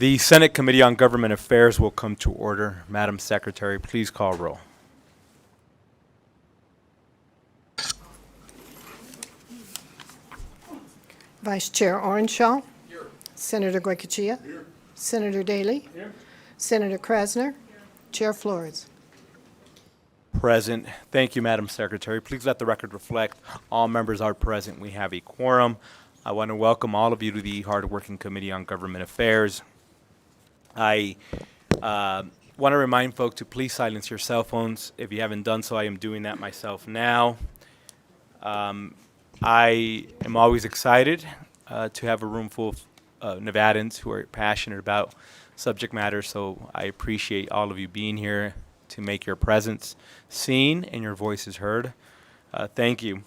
The Senate Committee on Government Affairs will come to order. Madam Secretary, please call roll. Vice Chair Orenshaw. Here. Senator Goycochea. Here. Senator Daly. Here. Senator Krasner. Here. Chair Flores. Present. Thank you, Madam Secretary. Please let the record reflect all members are present. We have a quorum. I want to welcome all of you to the hardworking Committee on Government Affairs. I want to remind folks to please silence your cell phones. If you haven't done so, I am doing that myself now. I am always excited to have a room full of Nevadans who are passionate about subject matter, so I appreciate all of you being here to make your presence seen and your voices heard. Thank you.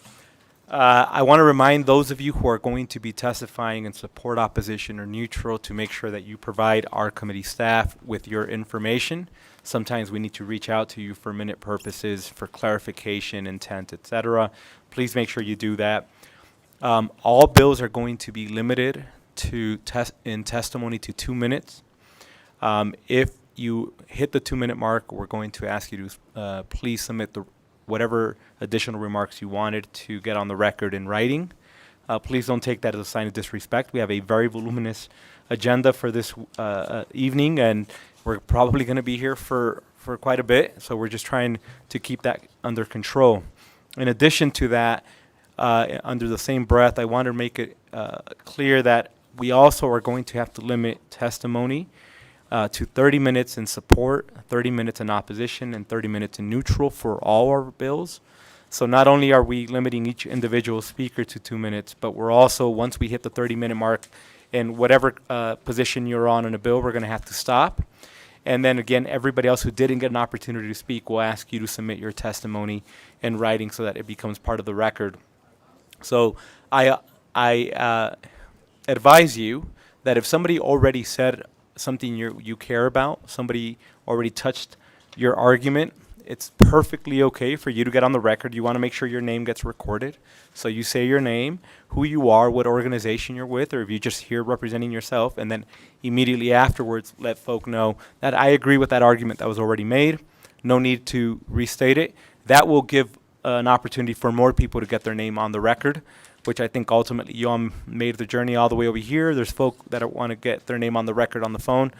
I want to remind those of you who are going to be testifying in support, opposition, or neutral to make sure that you provide our committee staff with your information. Sometimes we need to reach out to you for minute purposes, for clarification, intent, etc. Please make sure you do that. All bills are going to be limited to testimony to 2 minutes. If you hit the 2-minute mark, we're going to ask you to please submit whatever additional remarks you wanted to get on the record in writing. Please don't take that as a sign of disrespect. We have a very voluminous agenda for this evening, and we're probably going to be here for quite a bit, so we're just trying to keep that under control. In addition to that, under the same breath, I want to make it clear that we also are going to have to limit testimony to 30 minutes in support, 30 minutes in opposition, and 30 minutes in neutral for all our bills. So not only are we limiting each individual speaker to 2 minutes, but we're also, once we hit the 30-minute mark, in whatever position you're on a bill, we're going to have to stop. And then again, everybody else who didn't get an opportunity to speak, will ask you to submit your testimony in writing so that it becomes part of the record. So I advise you that if somebody already said something you care about, somebody already touched your argument, it's perfectly okay for you to get on the record. You want to make sure your name gets recorded. So you say your name, who you are, what organization you're with, or if you're just here representing yourself, and then immediately afterwards let folk know that I agree with that argument that was already made. No need to restate it. That will give an opportunity for more people to get their name on the record, which I think ultimately you all made the journey all the way over here. There's folk that want to get their name on the record on the phone.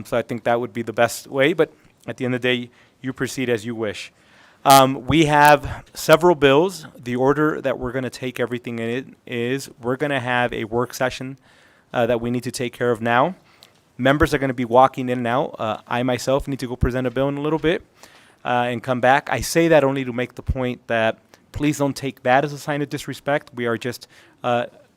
So I think that would be the best way. But at the end of the day, you proceed as you wish. We have several bills. The order that we're going to take everything in is we're going to have a work session that we need to take care of now. Members are going to be walking in and out. I myself need to go present a bill in a little bit and come back. I say that only to make the point that please don't take that as a sign of disrespect. We are just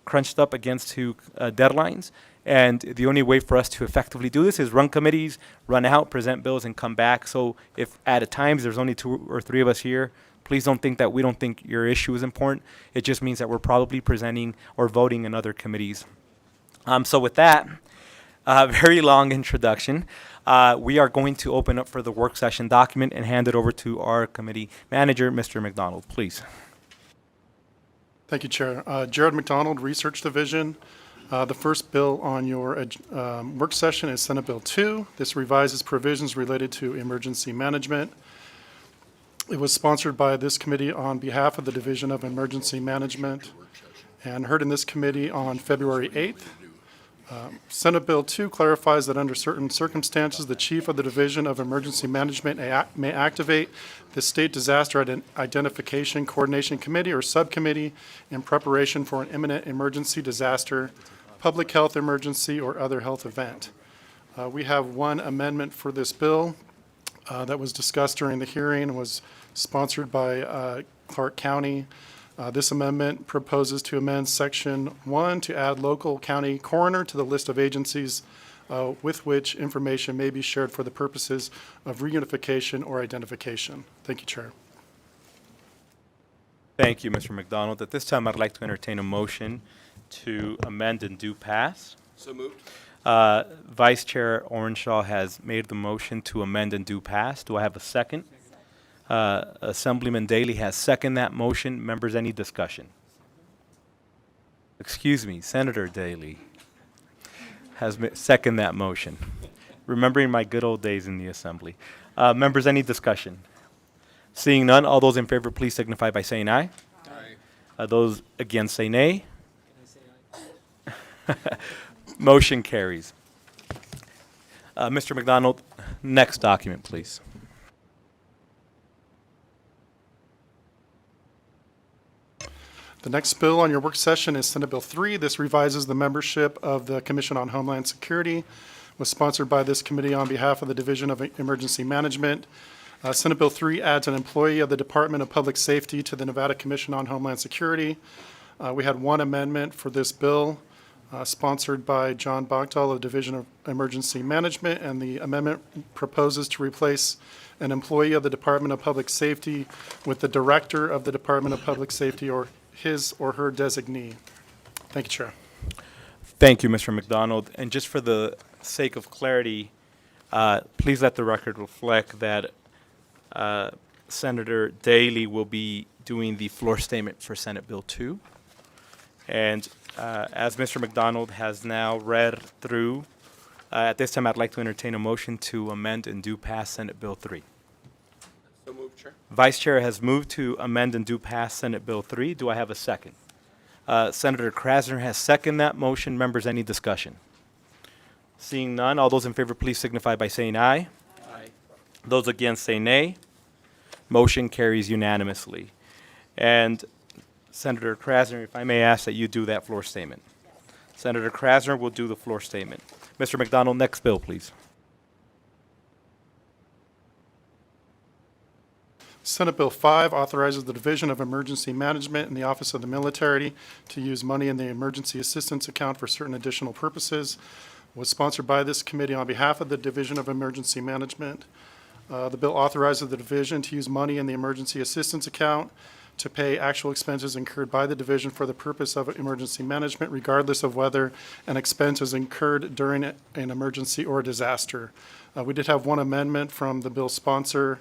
crunched up against two deadlines. And the only way for us to effectively do this is run committees, run out, present bills, and come back. So if at times there's only 2 or 3 of us here, please don't think that we don't think your issue is important. It just means that we're probably presenting or voting in other committees. So with that, very long introduction, we are going to open up for the work session document and hand it over to our committee manager, Mr. McDonald, please. Thank you, Chair. Jared McDonald, Research Division. The first bill on your work session is Senate Bill 2. This revises provisions related to emergency management. It was sponsored by this committee on behalf of the Division of Emergency Management and heard in this committee on February 8th. Senate Bill 2 clarifies that under certain circumstances, the Chief of the Division of Emergency Management may activate the State Disaster Identification Coordination Committee or Subcommittee in preparation for an imminent emergency disaster, public health emergency, or other health event. We have one amendment for this bill that was discussed during the hearing and was sponsored by Clark County. This amendment proposes to amend Section 1 to add local county coroner to the list of agencies with which information may be shared for the purposes of reunification or identification. Thank you, Chair. Thank you, Mr. McDonald. At this time, I'd like to entertain a motion to amend and do pass. So moved. Vice Chair Orenshaw has made the motion to amend and do pass. Do I have a second? Assemblyman Daly has seconded that motion. Members, any discussion? Excuse me, Senator Daly. second that motion. Remembering my good old days in the assembly. Members, any discussion? Seeing none, all those in favor, please signify by saying aye. Aye. Those against say nay. Motion carries. Mr. McDonald, next document, please. The next bill on your work session is Senate Bill 3. This revises the membership of the Commission on Homeland Security. Was sponsored by this committee on behalf of the Division of Emergency Management. Senate Bill 3 adds an employee of the Department of Public Safety to the Nevada Commission on Homeland Security. We had one amendment for this bill, sponsored by John Bogdahl of the Division of Emergency Management, and the amendment proposes to replace an employee of the Department of Public Safety with the Director of the Department of Public Safety or his or her designee. Thank you, Chair. Thank you, Mr. McDonald. And just for the sake of clarity, please let the record reflect that Senator Daley will be doing the floor statement for Senate Bill 2. And as Mr. McDonald has now read through, at this time I'd like to entertain a motion to amend and do pass Senate Bill 3. So moved, Chair. Vice Chair has moved to amend and do pass Senate Bill 3. Do I have a second? Senator Krasner has seconded that motion. Members, any discussion? Seeing none, all those in favor, please signify by saying aye. Aye. Those against say nay. Motion carries unanimously. And Senator Krasner, if I may ask that you do that floor statement. Senator Krasner will do the floor statement. Mr. McDonald, next bill, please. Senate Bill 5 authorizes the Division of Emergency Management in the Office of the Military to use money in the Emergency Assistance Account for certain additional purposes. Was sponsored by this committee on behalf of the Division of Emergency Management. The bill authorizes the division to use money in the Emergency Assistance Account to pay actual expenses incurred by the division for the purpose of emergency management, regardless of whether an expense is incurred during an emergency or disaster. We did have one amendment from the bill sponsor,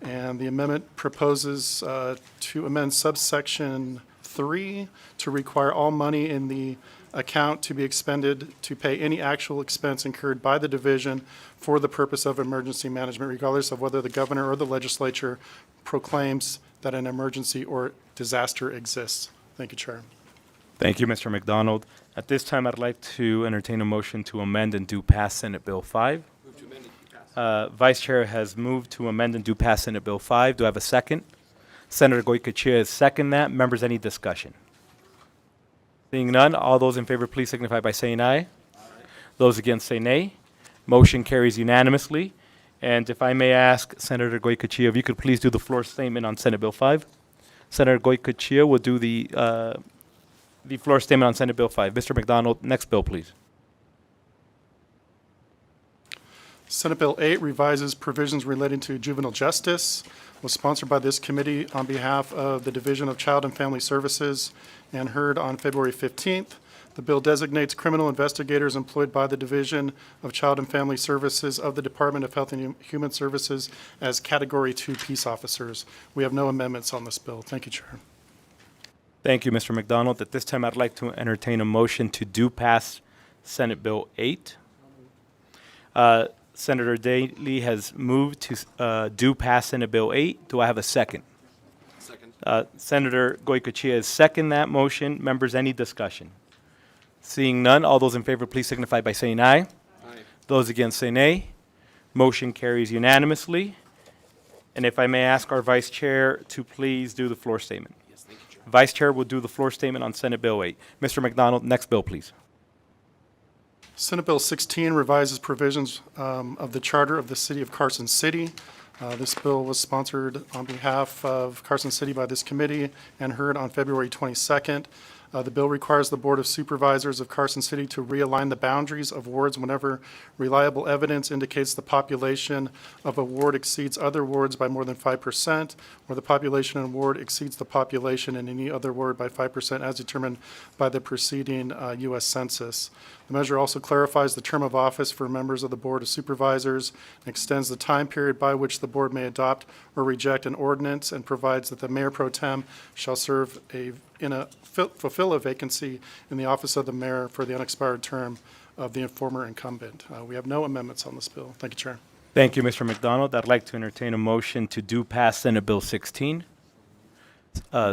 and the amendment proposes to amend subsection 3 to require all money in the account to be expended to pay any actual expense incurred by the division for the purpose of emergency management, regardless of whether the governor or the legislature proclaims that an emergency or disaster exists. Thank you, Chair. Thank you, Mr. McDonald. At this time, I'd like to entertain a motion to amend and do pass Senate Bill 5. Move to amend and pass. Vice Chair has moved to amend and do pass Senate Bill 5. Do I have a second? Senator Goycochea has seconded that. Members, any discussion? Seeing none, all those in favor, please signify by saying aye. Aye. Those against say nay. Motion carries unanimously. And if I may ask Senator Goycochea, if you could please do the floor statement on Senate Bill 5. Senator Goycochea will do the floor statement on Senate Bill 5. Mr. McDonald, next bill, please. Senate Bill 8 revises provisions relating to juvenile justice. Was sponsored by this committee on behalf of the Division of Child and Family Services and heard on February 15th. The bill designates criminal investigators employed by the Division of Child and Family Services of the Department of Health and Human Services as Category 2 peace officers. We have no amendments on this bill. Thank you, Chair. Thank you, Mr. McDonald. At this time, I'd like to entertain a motion to do pass Senate Bill 8. Senator Daley has moved to do pass Senate Bill 8. Do I have a second? Second. Senator Goycochea has seconded that motion. Members, any discussion? Seeing none, all those in favor, please signify by saying aye. Aye. Those against say nay. Motion carries unanimously. And if I may ask our Vice Chair to please do the floor statement. Yes, thank you, Chair. Vice Chair will do the floor statement on Senate Bill 8. Mr. McDonald, next bill, please. Senate Bill 16 revises provisions of the charter of the City of Carson City. This bill was sponsored on behalf of Carson City by this committee and heard on February 22nd. The bill requires the Board of Supervisors of Carson City to realign the boundaries of wards whenever reliable evidence indicates the population of a ward exceeds other wards by more than 5%, or the population in a ward exceeds the population in any other ward by 5% as determined by the preceding U.S. Census. The measure also clarifies the term of office for members of the Board of Supervisors and extends the time period by which the board may adopt or reject an ordinance, and provides that the mayor pro tem shall fulfill a vacancy in the office of the mayor for the unexpired term of the former incumbent. We have no amendments on this bill. Thank you, Chair. Thank you, Mr. McDonald. I'd like to entertain a motion to do pass Senate Bill 16.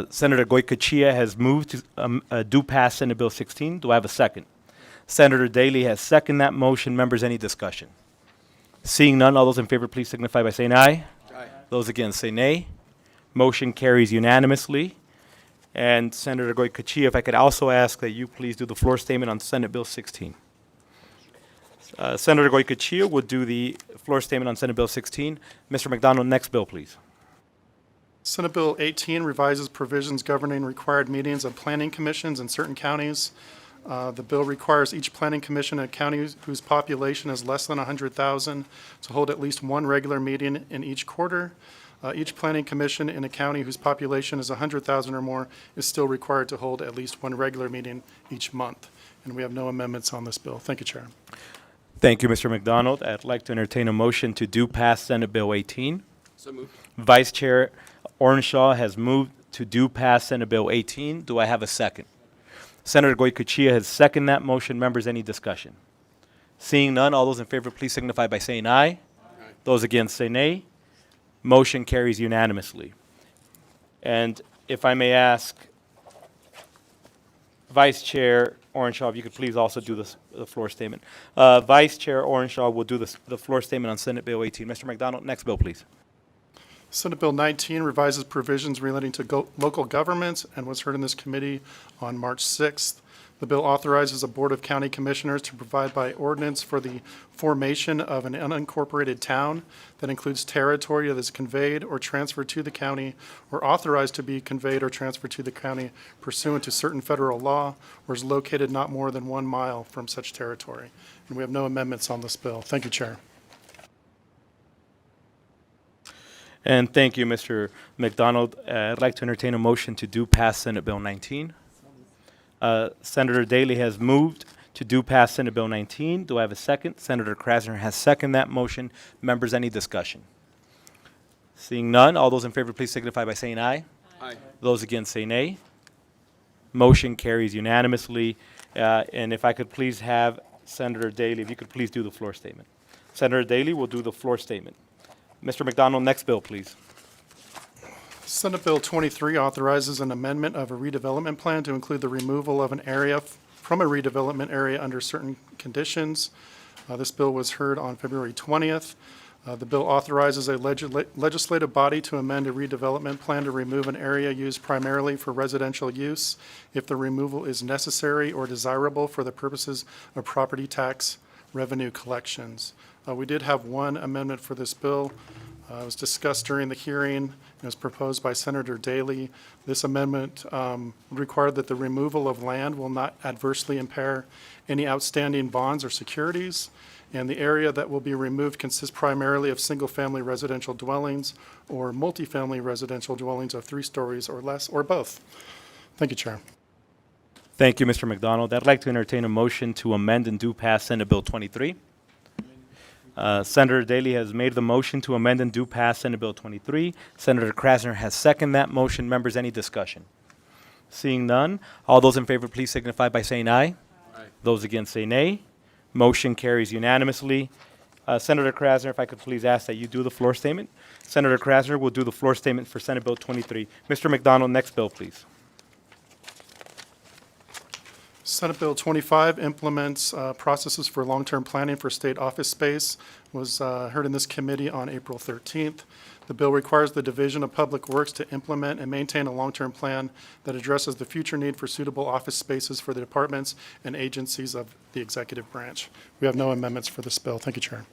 Senator Goycochea has moved to do pass Senate Bill 16. Do I have a second? Senator Daly has seconded that motion. Members, any discussion? Seeing none, all those in favor, please signify by saying aye. Aye. Those against say nay. Motion carries unanimously. And Senator Goycochea, if I could also ask that you please do the floor statement on Senate Bill 16. Senator Goycochea will do the floor statement on Senate Bill 16. Mr. McDonald, next bill, please. Senate Bill 18 revises provisions governing required meetings of planning commissions in certain counties. The bill requires each planning commission in a county whose population is less than 100,000 to hold at least one regular meeting in each quarter. Each planning commission in a county whose population is 100,000 or more is still required to hold at least one regular meeting each month. And we have no amendments on this bill. Thank you, Chair. Thank you, Mr. McDonald. I'd like to entertain a motion to do pass Senate Bill 18. So moved. Vice Chair Ornshaw has moved to do pass Senate Bill 18. Do I have a second? Senator Goycochea has seconded that motion. Members, any discussion? Seeing none, all those in favor, please signify by saying aye. Aye. Those against say nay. Motion carries unanimously. And if I may ask, Vice Chair Ornshaw, if you could please also do the floor statement. Vice Chair Ornshaw will do the floor statement on Senate Bill 18. Mr. McDonald, next bill, please. Senate Bill 19 revises provisions relating to local governments and was heard in this committee on March 6th. The bill authorizes a Board of County Commissioners to provide by ordinance for the formation of an unincorporated town that includes territory that is conveyed or transferred to the county or authorized to be conveyed or transferred to the county pursuant to certain federal law or is located not more than 1 mile from such territory. And we have no amendments on this bill. Thank you, Chair. And thank you, Mr. McDonald. I'd like to entertain a motion to do pass Senate Bill 19. Senator Daly has moved to do pass Senate Bill 19. Do I have a second? Senator Krasner has seconded that motion. Members, any discussion? Seeing none, all those in favor, please signify by saying aye. Aye. Those against say nay. Motion carries unanimously. And if I could please have Senator Daly, if you could please do the floor statement. Senator Daly will do the floor statement. Mr. McDonald, next bill, please. Senate Bill 23 authorizes an amendment of a redevelopment plan to include the removal of an area from a redevelopment area under certain conditions. This bill was heard on February 20th. The bill authorizes a legislative body to amend a redevelopment plan to remove an area used primarily for residential use if the removal is necessary or desirable for the purposes of property tax revenue collections. We did have one amendment for this bill. It was discussed during the hearing and was proposed by Senator Daly. This amendment required that the removal of land will not adversely impair any outstanding bonds or securities, and the area that will be removed consists primarily of single-family residential dwellings or multifamily residential dwellings of 3 stories or less, or both. Thank you, Chair. Thank you, Mr. McDonald. I'd like to entertain a motion to amend and do pass Senate Bill 23. Senator Daly has made the motion to amend and do pass Senate Bill 23. Senator Krasner has seconded that motion. Members, any discussion? Seeing none, all those in favor, please signify by saying aye. Aye. Those against say nay. Motion carries unanimously. Senator Krasner, if I could please ask that you do the floor statement. Senator Krasner will do the floor statement for Senate Bill 23. Mr. McDonald, next bill, please. Senate Bill 25 implements processes for long-term planning for state office space, was heard in this committee on April 13th. The bill requires the Division of Public Works to implement and maintain a long-term plan that addresses the future need for suitable office spaces for the departments and agencies of the executive branch. We have no amendments for this bill. Thank you, Chair.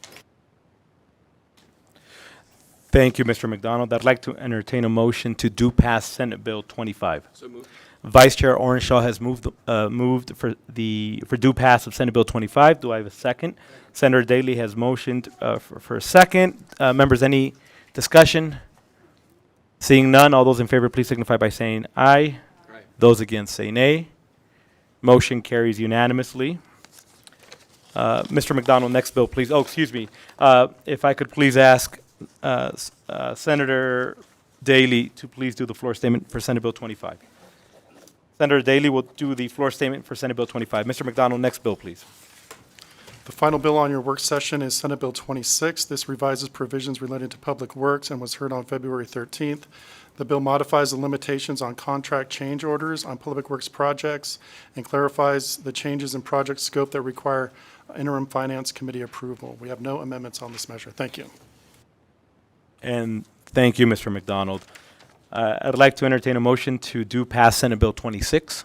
Thank you, Mr. McDonald. I'd like to entertain a motion to do pass Senate Bill 25. So moved. Vice Chair Orenshaw has moved for due pass of Senate Bill 25. Do I have a second? Senator Daly has motioned for a second. Members, any discussion? Seeing none, all those in favor, please signify by saying aye. Aye. Those against say nay. Motion carries unanimously. Mr. McDonald, next bill, please. Oh, excuse me. If I could please ask Senator Daly to please do the floor statement for Senate Bill 25. Senator Daly will do the floor statement for Senate Bill 25. Mr. McDonald, next bill, please. The final bill on your work session is Senate Bill 26. This revises provisions related to public works and was heard on February 13th. The bill modifies the limitations on contract change orders on public works projects and clarifies the changes in project scope that require interim finance committee approval. We have no amendments on this measure. Thank you. And thank you, Mr. McDonald. I'd like to entertain a motion to do pass Senate Bill 26.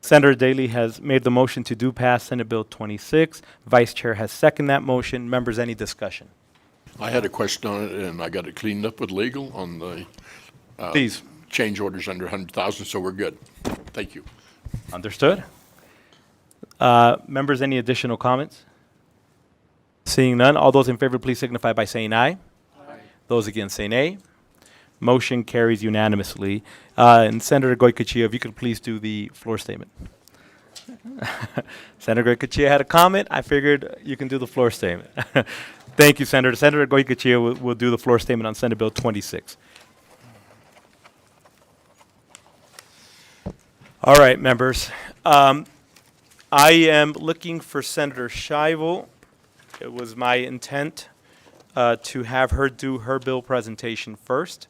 Senator Daley has made the motion to do pass Senate Bill 26. Vice Chair has seconded that motion. Members, any discussion? I had a question on it, and I got it cleaned up with legal on the Please. change orders under 100,000, so we're good. Thank you. Understood. Members, any additional comments? Seeing none, all those in favor, please signify by saying aye. Aye. Those against say nay. Motion carries unanimously. And Senator Goycochea, if you could please do the floor statement. Senator Goycochea had a comment. I figured you can do the floor statement. Thank you, Senator. Senator Goycochea will do the floor statement on Senate Bill 26. All right, members. I am looking for Senator Scheivel. It was my intent to have her do her bill presentation first,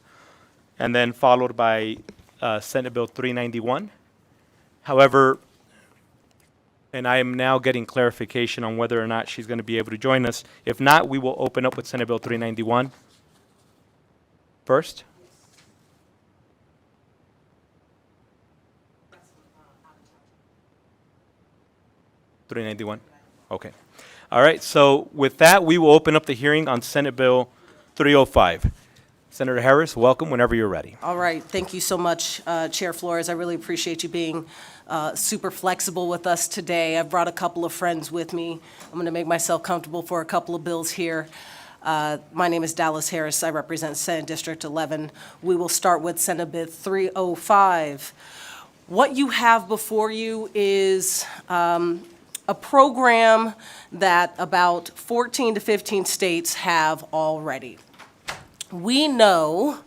and then followed by Senate Bill 391. However, and I am now getting clarification on whether or not she's going to be able to join us. If not, we will open up with Senate Bill 391 first. 391? Okay. All right, so with that, we will open up the hearing on Senate Bill 305. Senator Harris, welcome whenever you're ready. All right, thank you so much, Chair Flores. I really appreciate you being super flexible with us today. I've brought a couple of friends with me. I'm going to make myself comfortable for a couple of bills here. My name is Dallas Harris. I represent Senate District 11. We will start with Senate Bill 305. What you have before you is a program that about 14 to 15 states have already. We know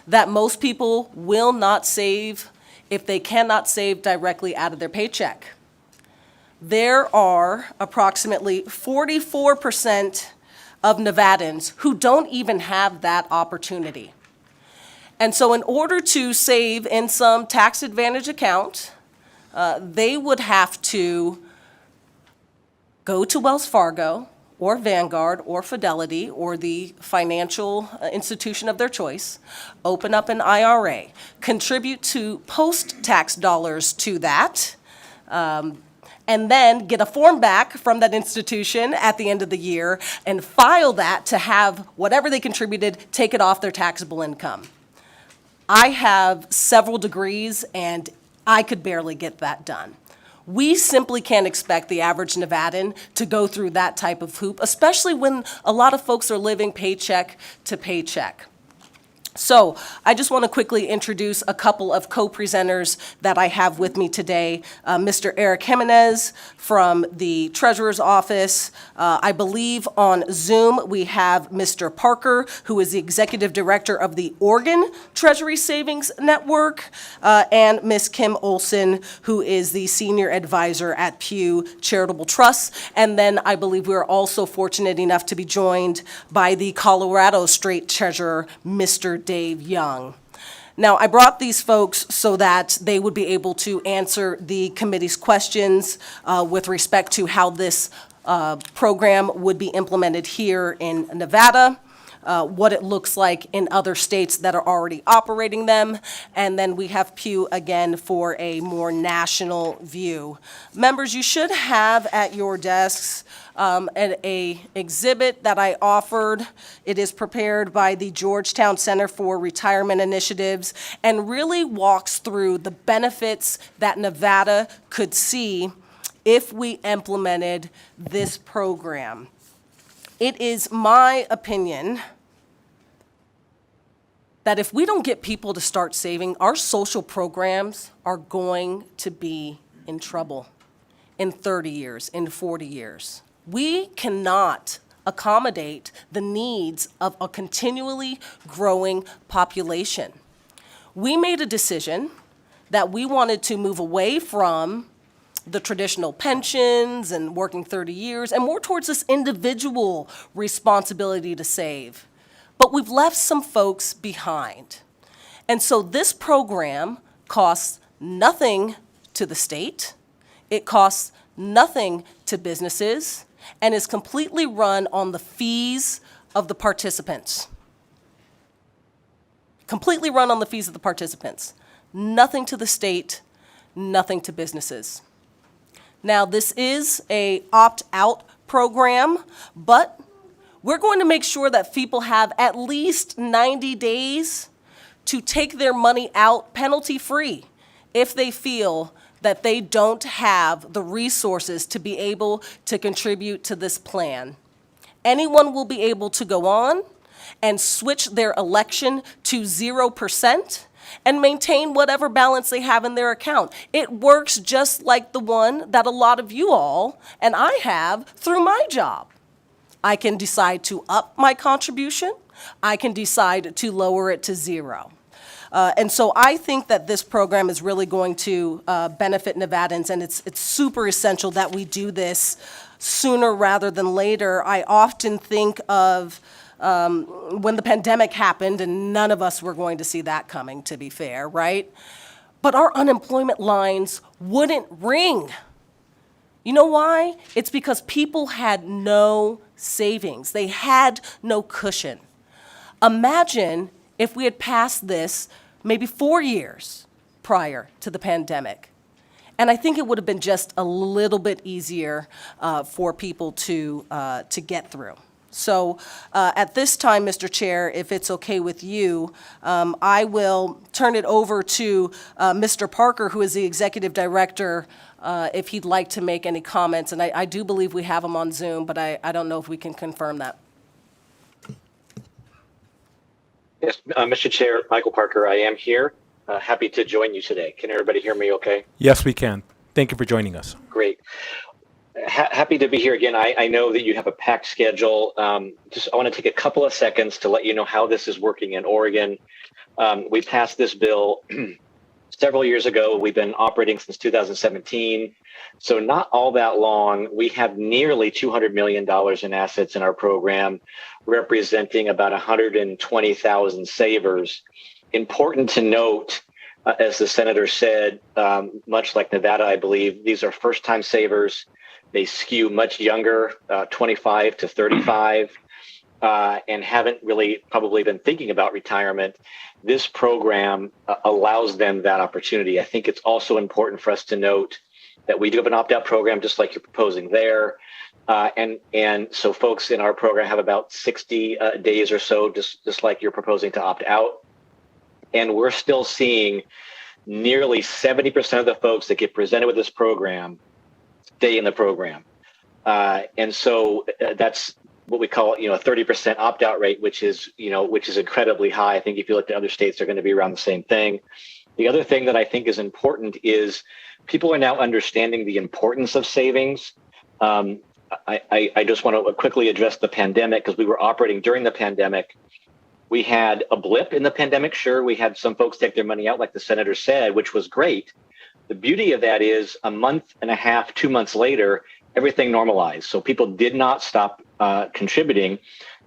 that most people will not save if they cannot save directly out of their paycheck. There are approximately 44% of Nevadans who don't even have that opportunity. And so in order to save in some tax advantage account, they would have to go to Wells Fargo or Vanguard or Fidelity or the financial institution of their choice, open up an IRA, contribute to post-tax dollars to that, and then get a form back from that institution at the end of the year and file that to have whatever they contributed, take it off their taxable income. I have several degrees and I could barely get that done. We simply can't expect the average Nevadan to go through that type of hoop, especially when a lot of folks are living paycheck to paycheck. So I just want to quickly introduce a couple of co-presenters that I have with me today. Mr. Eric Jimenez from the Treasurer's Office. I believe on Zoom we have Mr. Parker, who is the Executive Director of the Oregon Treasury Savings Network, and Ms. Kim Olson, who is the Senior Advisor at Pew Charitable Trust. And then I believe we are also fortunate enough to be joined by the Colorado State Treasurer, Mr. Dave Young. Now, I brought these folks so that they would be able to answer the committee's questions with respect to how this program would be implemented here in Nevada, what it looks like in other states that are already operating them, and then we have Pew again for a more national view. Members, you should have at your desks an exhibit that I offered. It is prepared by the Georgetown Center for Retirement Initiatives and really walks through the benefits that Nevada could see if we implemented this program. It is my opinion that if we don't get people to start saving, our social programs are going to be in trouble in 30 years, in 40 years. We cannot accommodate the needs of a continually growing population. We made a decision that we wanted to move away from the traditional pensions and working 30 years, and more towards this individual responsibility to save. But we've left some folks behind. And so this program costs nothing to the state, it costs nothing to businesses, and is completely run on the fees of the participants. Completely run on the fees of the participants. Nothing to the state, nothing to businesses. Now, this is a opt-out program, but we're going to make sure that people have at least 90 days to take their money out penalty-free if they feel that they don't have the resources to be able to contribute to this plan. Anyone will be able to go on and switch their election to 0% and maintain whatever balance they have in their account. It works just like the one that a lot of you all and I have through my job. I can decide to up my contribution. I can decide to lower it to 0. And so I think that this program is really going to benefit Nevadans, and it's super essential that we do this sooner rather than later. I often think of when the pandemic happened, and none of us were going to see that coming, to be fair, right? But our unemployment lines wouldn't ring. You know why? It's because people had no savings. They had no cushion. Imagine if we had passed this maybe 4 years prior to the pandemic. And I think it would have been just a little bit easier for people to get through. So at this time, Mr. Chair, if it's okay with you, I will turn it over to Mr. Parker, who is the Executive Director, if he'd like to make any comments. And I do believe we have him on Zoom, but I don't know if we can confirm that. Yes, Mr. Chair, Michael Parker, I am here. Happy to join you today. Can everybody hear me okay? Yes, we can. Thank you for joining us. Great. Happy to be here again. I know that you have a packed schedule. I want to take a couple of seconds to let you know how this is working in Oregon. We passed this bill several years ago. We've been operating since 2017. So not all that long. We have nearly $200 million in assets in our program, representing about 120,000 savers. Important to note, as the senator said, much like Nevada, I believe, these are first-time savers. They skew much younger, 25 to 35, and haven't really probably been thinking about retirement. This program allows them that opportunity. I think it's also important for us to note that we do have an opt-out program, just like you're proposing there. And so folks in our program have about 60 days or so, just like you're proposing to opt out. And we're still seeing nearly 70% of the folks that get presented with this program stay in the program. And so that's what we call, a 30% opt-out rate, which is incredibly high. I think if you look at other states, they're going to be around the same thing. The other thing that I think is important is people are now understanding the importance of savings. I just want to quickly address the pandemic, because we were operating during the pandemic. We had a blip in the pandemic. Sure, we had some folks take their money out, like the senator said, which was great. The beauty of that is a month and a half, 2 months later, everything normalized. So people did not stop contributing.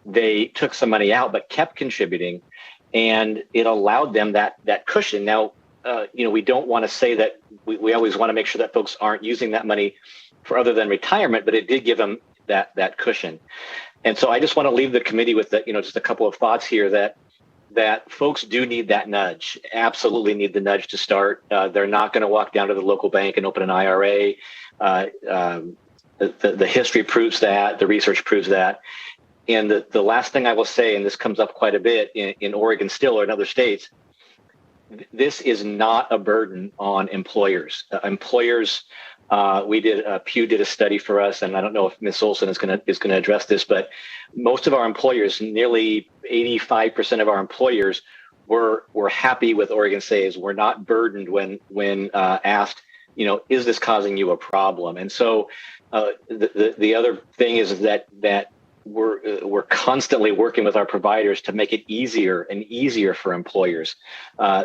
They took some money out, but kept contributing, and it allowed them that cushion. Now, we don't want to say that we always want to make sure that folks aren't using that money for other than retirement, but it did give them that cushion. And so I just want to leave the committee with just a couple of thoughts here that folks do need that nudge, absolutely need the nudge to start. They're not going to walk down to the local bank and open an IRA. The history proves that, the research proves that. And the last thing I will say, and this comes up quite a bit in Oregon still or in other states, this is not a burden on employers. Pew did a study for us, and I don't know if Ms. Olson is going to address this, but most of our employers, nearly 85% of our employers, were happy with Oregon Saves. We're not burdened when asked, is this causing you a problem? And so the other thing is that we're constantly working with our providers to make it easier and easier for employers.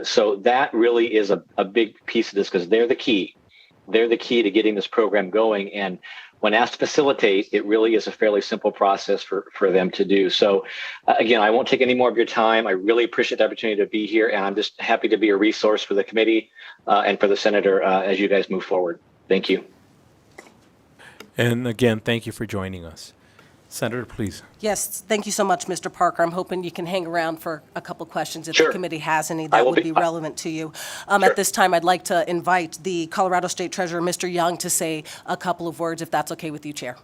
So that really is a big piece of this, because they're the key. They're the key to getting this program going. And when asked to facilitate, it really is a fairly simple process for them to do. So again, I won't take any more of your time. I really appreciate the opportunity to be here, and I'm just happy to be a resource for the committee and for the senator as you guys move forward. Thank you. And again, thank you for joining us. Senator, please. Yes, thank you so much, Mr. Parker. I'm hoping you can hang around for a couple questions if Sure. the committee has any I that will would be- be relevant to you. Sure. At this time, I'd like to invite the Colorado State Treasurer, Mr. Young, to say a couple of words, if that's okay with you, Chair.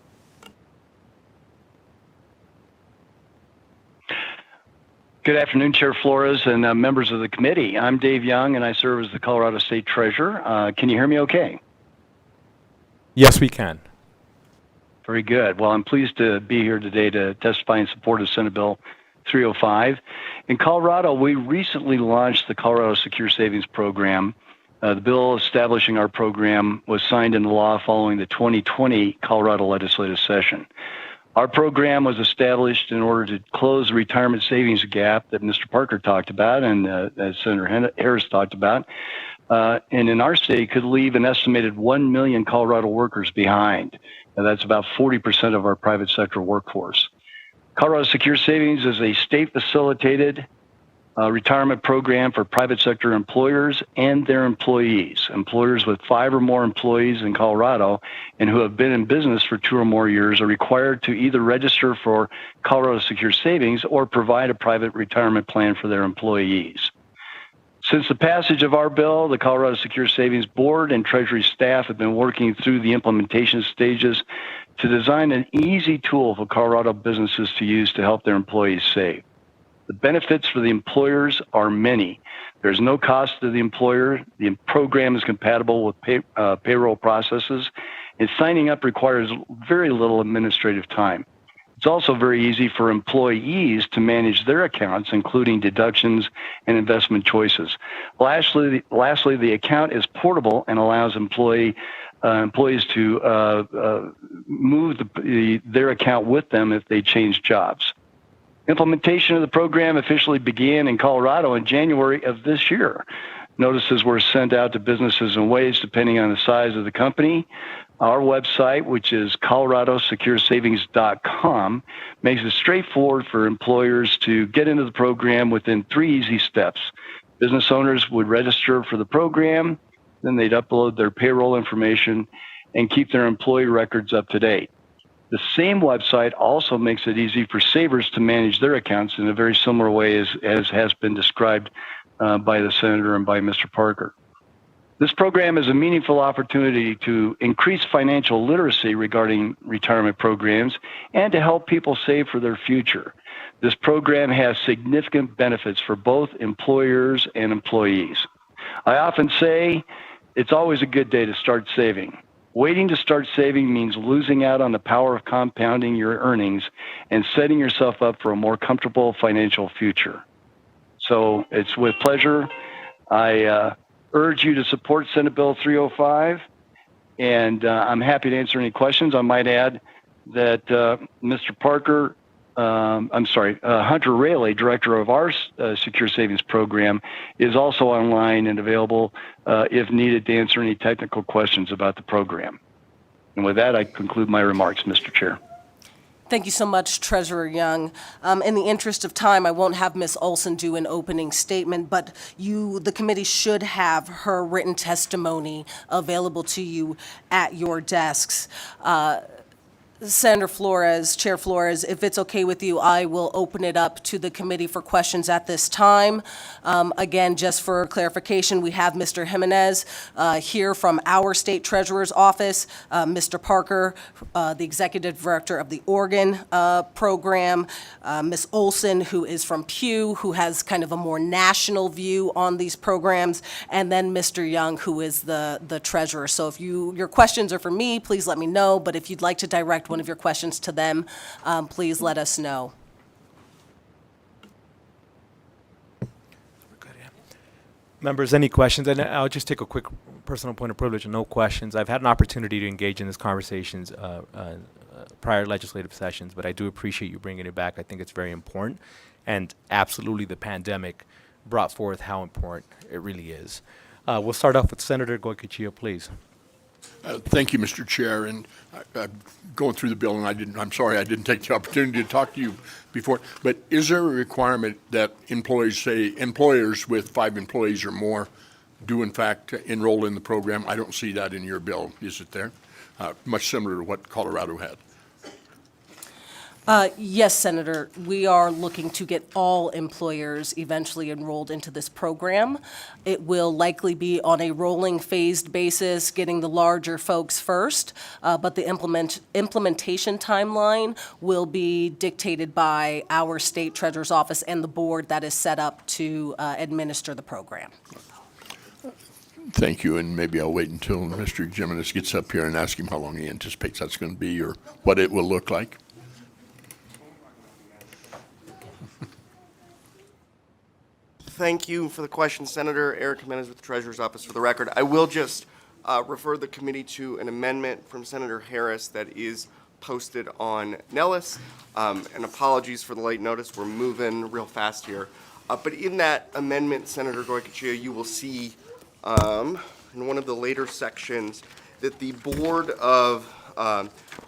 Good afternoon, Chair Flores and members of the committee. I'm Dave Young, and I serve as the Colorado State Treasurer. Can you hear me okay? Yes, we can. Very good. Well, I'm pleased to be here today to testify in support of Senate Bill 305. In Colorado, we recently launched the Colorado Secure Savings Program. The bill establishing our program was signed into law following the 2020 Colorado legislative session. Our program was established in order to close the retirement savings gap that Mr. Parker talked about and as Senator Harris talked about. And in our state, could leave an estimated 1 million Colorado workers behind. And that's about 40% of our private sector workforce. Colorado Secure Savings is a state-facilitated retirement program for private sector employers and their employees. Employers with 5 or more employees in Colorado and who have been in business for 2 or more years are required to either register for Colorado Secure Savings or provide a private retirement plan for their employees. Since the passage of our bill, the Colorado Secure Savings Board and Treasury staff have been working through the implementation stages to design an easy tool for Colorado businesses to use to help their employees save. The benefits for the employers are many. There's no cost to the employer. The program is compatible with payroll processes, and signing up requires very little administrative time. It's also very easy for employees to manage their accounts, including deductions and investment choices. Lastly, the account is portable and allows employees to move their account with them if they change jobs. Implementation of the program officially began in Colorado in January of this year. Notices were sent out to businesses in waves depending on the size of the company. Our website, which is coloradosecuresavings.com, makes it straightforward for employers to get into the program within 3 easy steps. Business owners would register for the program, then they'd upload their payroll information and keep their employee records up to date. The same website also makes it easy for savers to manage their accounts in a very similar way as has been described by the Senator and by Mr. Parker. This program is a meaningful opportunity to increase financial literacy regarding retirement programs and to help people save for their future. This program has significant benefits for both employers and employees. I often say it's always a good day to start saving. Waiting to start saving means losing out on the power of compounding your earnings and setting yourself up for a more comfortable financial future. So it's with pleasure I urge you to support Senate Bill 305, and I'm happy to answer any questions. I might add that Mr. Parker, Hunter Raley, director of our Secure Savings Program, is also online and available if needed to answer any technical questions about the program. And with that, I conclude my remarks, Mr. Chair. Thank you so much, Treasurer Young. In the interest of time, I won't have Ms. Olson do an opening statement, but the committee should have her written testimony available to you at your desks. Senator Flores, Chair Flores, if it's okay with you, I will open it up to the committee for questions at this time. Again, just for clarification, we have Mr. Jimenez here from our state treasurer's office, Mr. Parker, the executive director of the Oregon program, Ms. Olson, who is from Pew, who has kind of a more national view on these programs, and then Mr. Young, who is the treasurer. So if your questions are for me, please let me know, but if you'd like to direct one of your questions to them, please let us know. Members, any questions? And I'll just take a quick personal point of privilege and no questions. I've had an opportunity to engage in these conversations prior legislative sessions, but I do appreciate you bringing it back. I think it's very important. And absolutely the pandemic brought forth how important it really is. We'll start off with Senator Goycochea, please. Thank you, Mr. Chair. And going through the bill, and I'm sorry I didn't take the opportunity to talk to you before, but is there a requirement that employers with 5 employees or more do in fact enroll in the program? I don't see that in your bill. Is it there? Much similar to what Colorado had. Yes, Senator, we are looking to get all employers eventually enrolled into this program. It will likely be on a rolling phased basis, getting the larger folks first, but the implementation timeline will be dictated by our state treasurer's office and the board that is set up to administer the program. Thank you, and maybe I'll wait until Mr. Jimenez gets up here and ask him how long he anticipates that's going to be or what it will look like. Thank you for the question, Senator. Eric Jimenez with the Treasurer's Office. For the record, I will just refer the committee to an amendment from Senator Harris that is posted on Nellis. And apologies for the late notice. We're moving real fast here. But in that amendment, Senator Goycochea, you will see in one of the later sections that the board of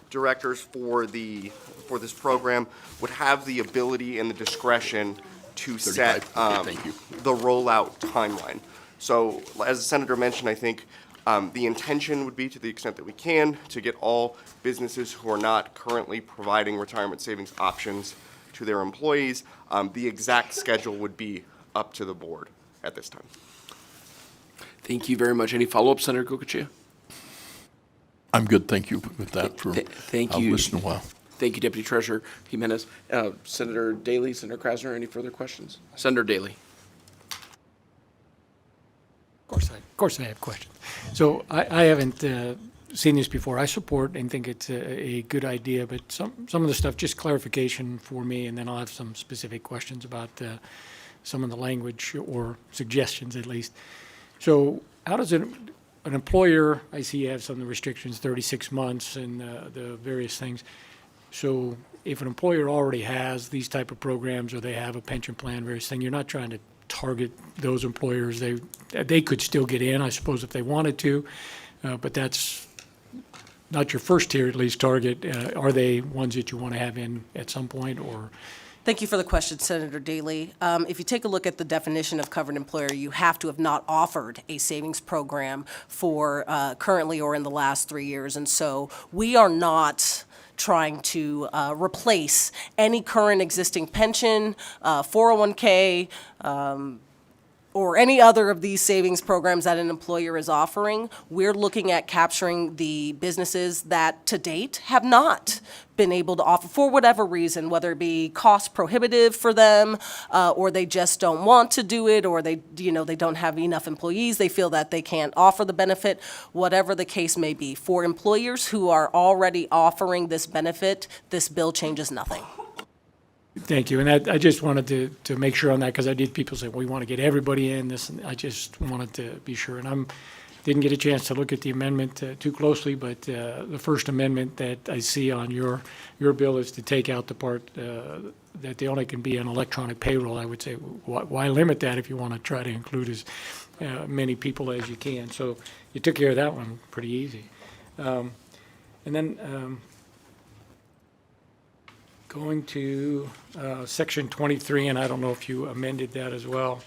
directors for this program would have the ability and the discretion to set Thank you. the rollout timeline. So as the Senator mentioned, I think the intention would be, to the extent that we can, to get all businesses who are not currently providing retirement savings options to their employees. The exact schedule would be up to the board at this time. Thank you very much. Any follow-up, Senator Goycochea? I'm good, thank you with that. Thank I'll you. listen a while. Thank you, Deputy Treasurer Jimenez. Senator Daly, Senator Krasner, any further questions? Senator Daly. Of course I have questions. So I haven't seen this before. I support and think it's a good idea, but some of the stuff, just clarification for me, and then I'll have some specific questions about some of the language or suggestions at least. So how does an employer, I see you have some of the restrictions, 36 months and the various things. So if an employer already has these type of programs or they have a pension plan, various things, you're not trying to target those employers. They could still get in, I suppose, if they wanted to, but that's not your first tier, at least, target. Are they ones that you want to have in at some point, or? Thank you for the question, Senator Daly. If you take a look at the definition of covered employer, you have to have not offered a savings program for currently or in the last 3 years. And so we are not trying to replace any current existing pension, 401k, or any other of these savings programs that an employer is offering. We're looking at capturing the businesses that to date have not been able to offer, for whatever reason, whether it be cost prohibitive for them, or they just don't want to do it, or they don't have enough employees, they feel that they can't offer the benefit, whatever the case may be. For employers who are already offering this benefit, this bill changes nothing. Thank you. And I just wanted to make sure on that, because I did, people say, we want to get everybody in this, and I just wanted to be sure. And didn't get a chance to look at the amendment too closely, but the first amendment that I see on your bill is to take out the part that they only can be an electronic payroll. I would say, why limit that if you want to try to include as many people as you can? So you took care of that one pretty easy. And then going to section 23, and I don't know if you amended that as well,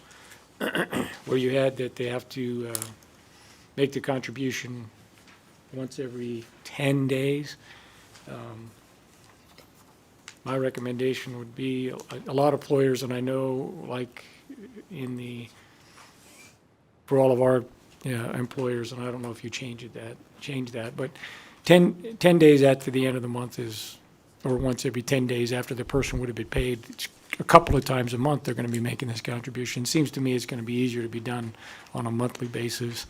where you had that they have to make the contribution once every 10 days. My recommendation would be a lot of employers, and I know like for all of our employers, and I don't know if you change that, but 10 days after the end of the month or once every 10 days after the person would have been paid, a couple of times a month they're going to be making this contribution. Seems to me it's going to be easier to be done on a monthly basis.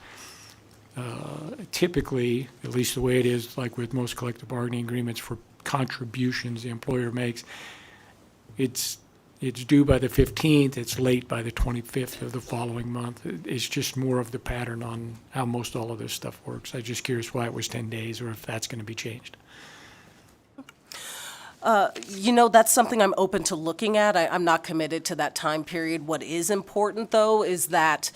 Typically, at least the way it is, like with most collective bargaining agreements for contributions the employer makes, it's due by the 15th, it's late by the 25th of the following month. It's just more of the pattern on how most all of this stuff works. I'm just curious why it was 10 days or if that's going to be changed. That's something I'm open to looking at. I'm not committed to that time period. What is important, though, is that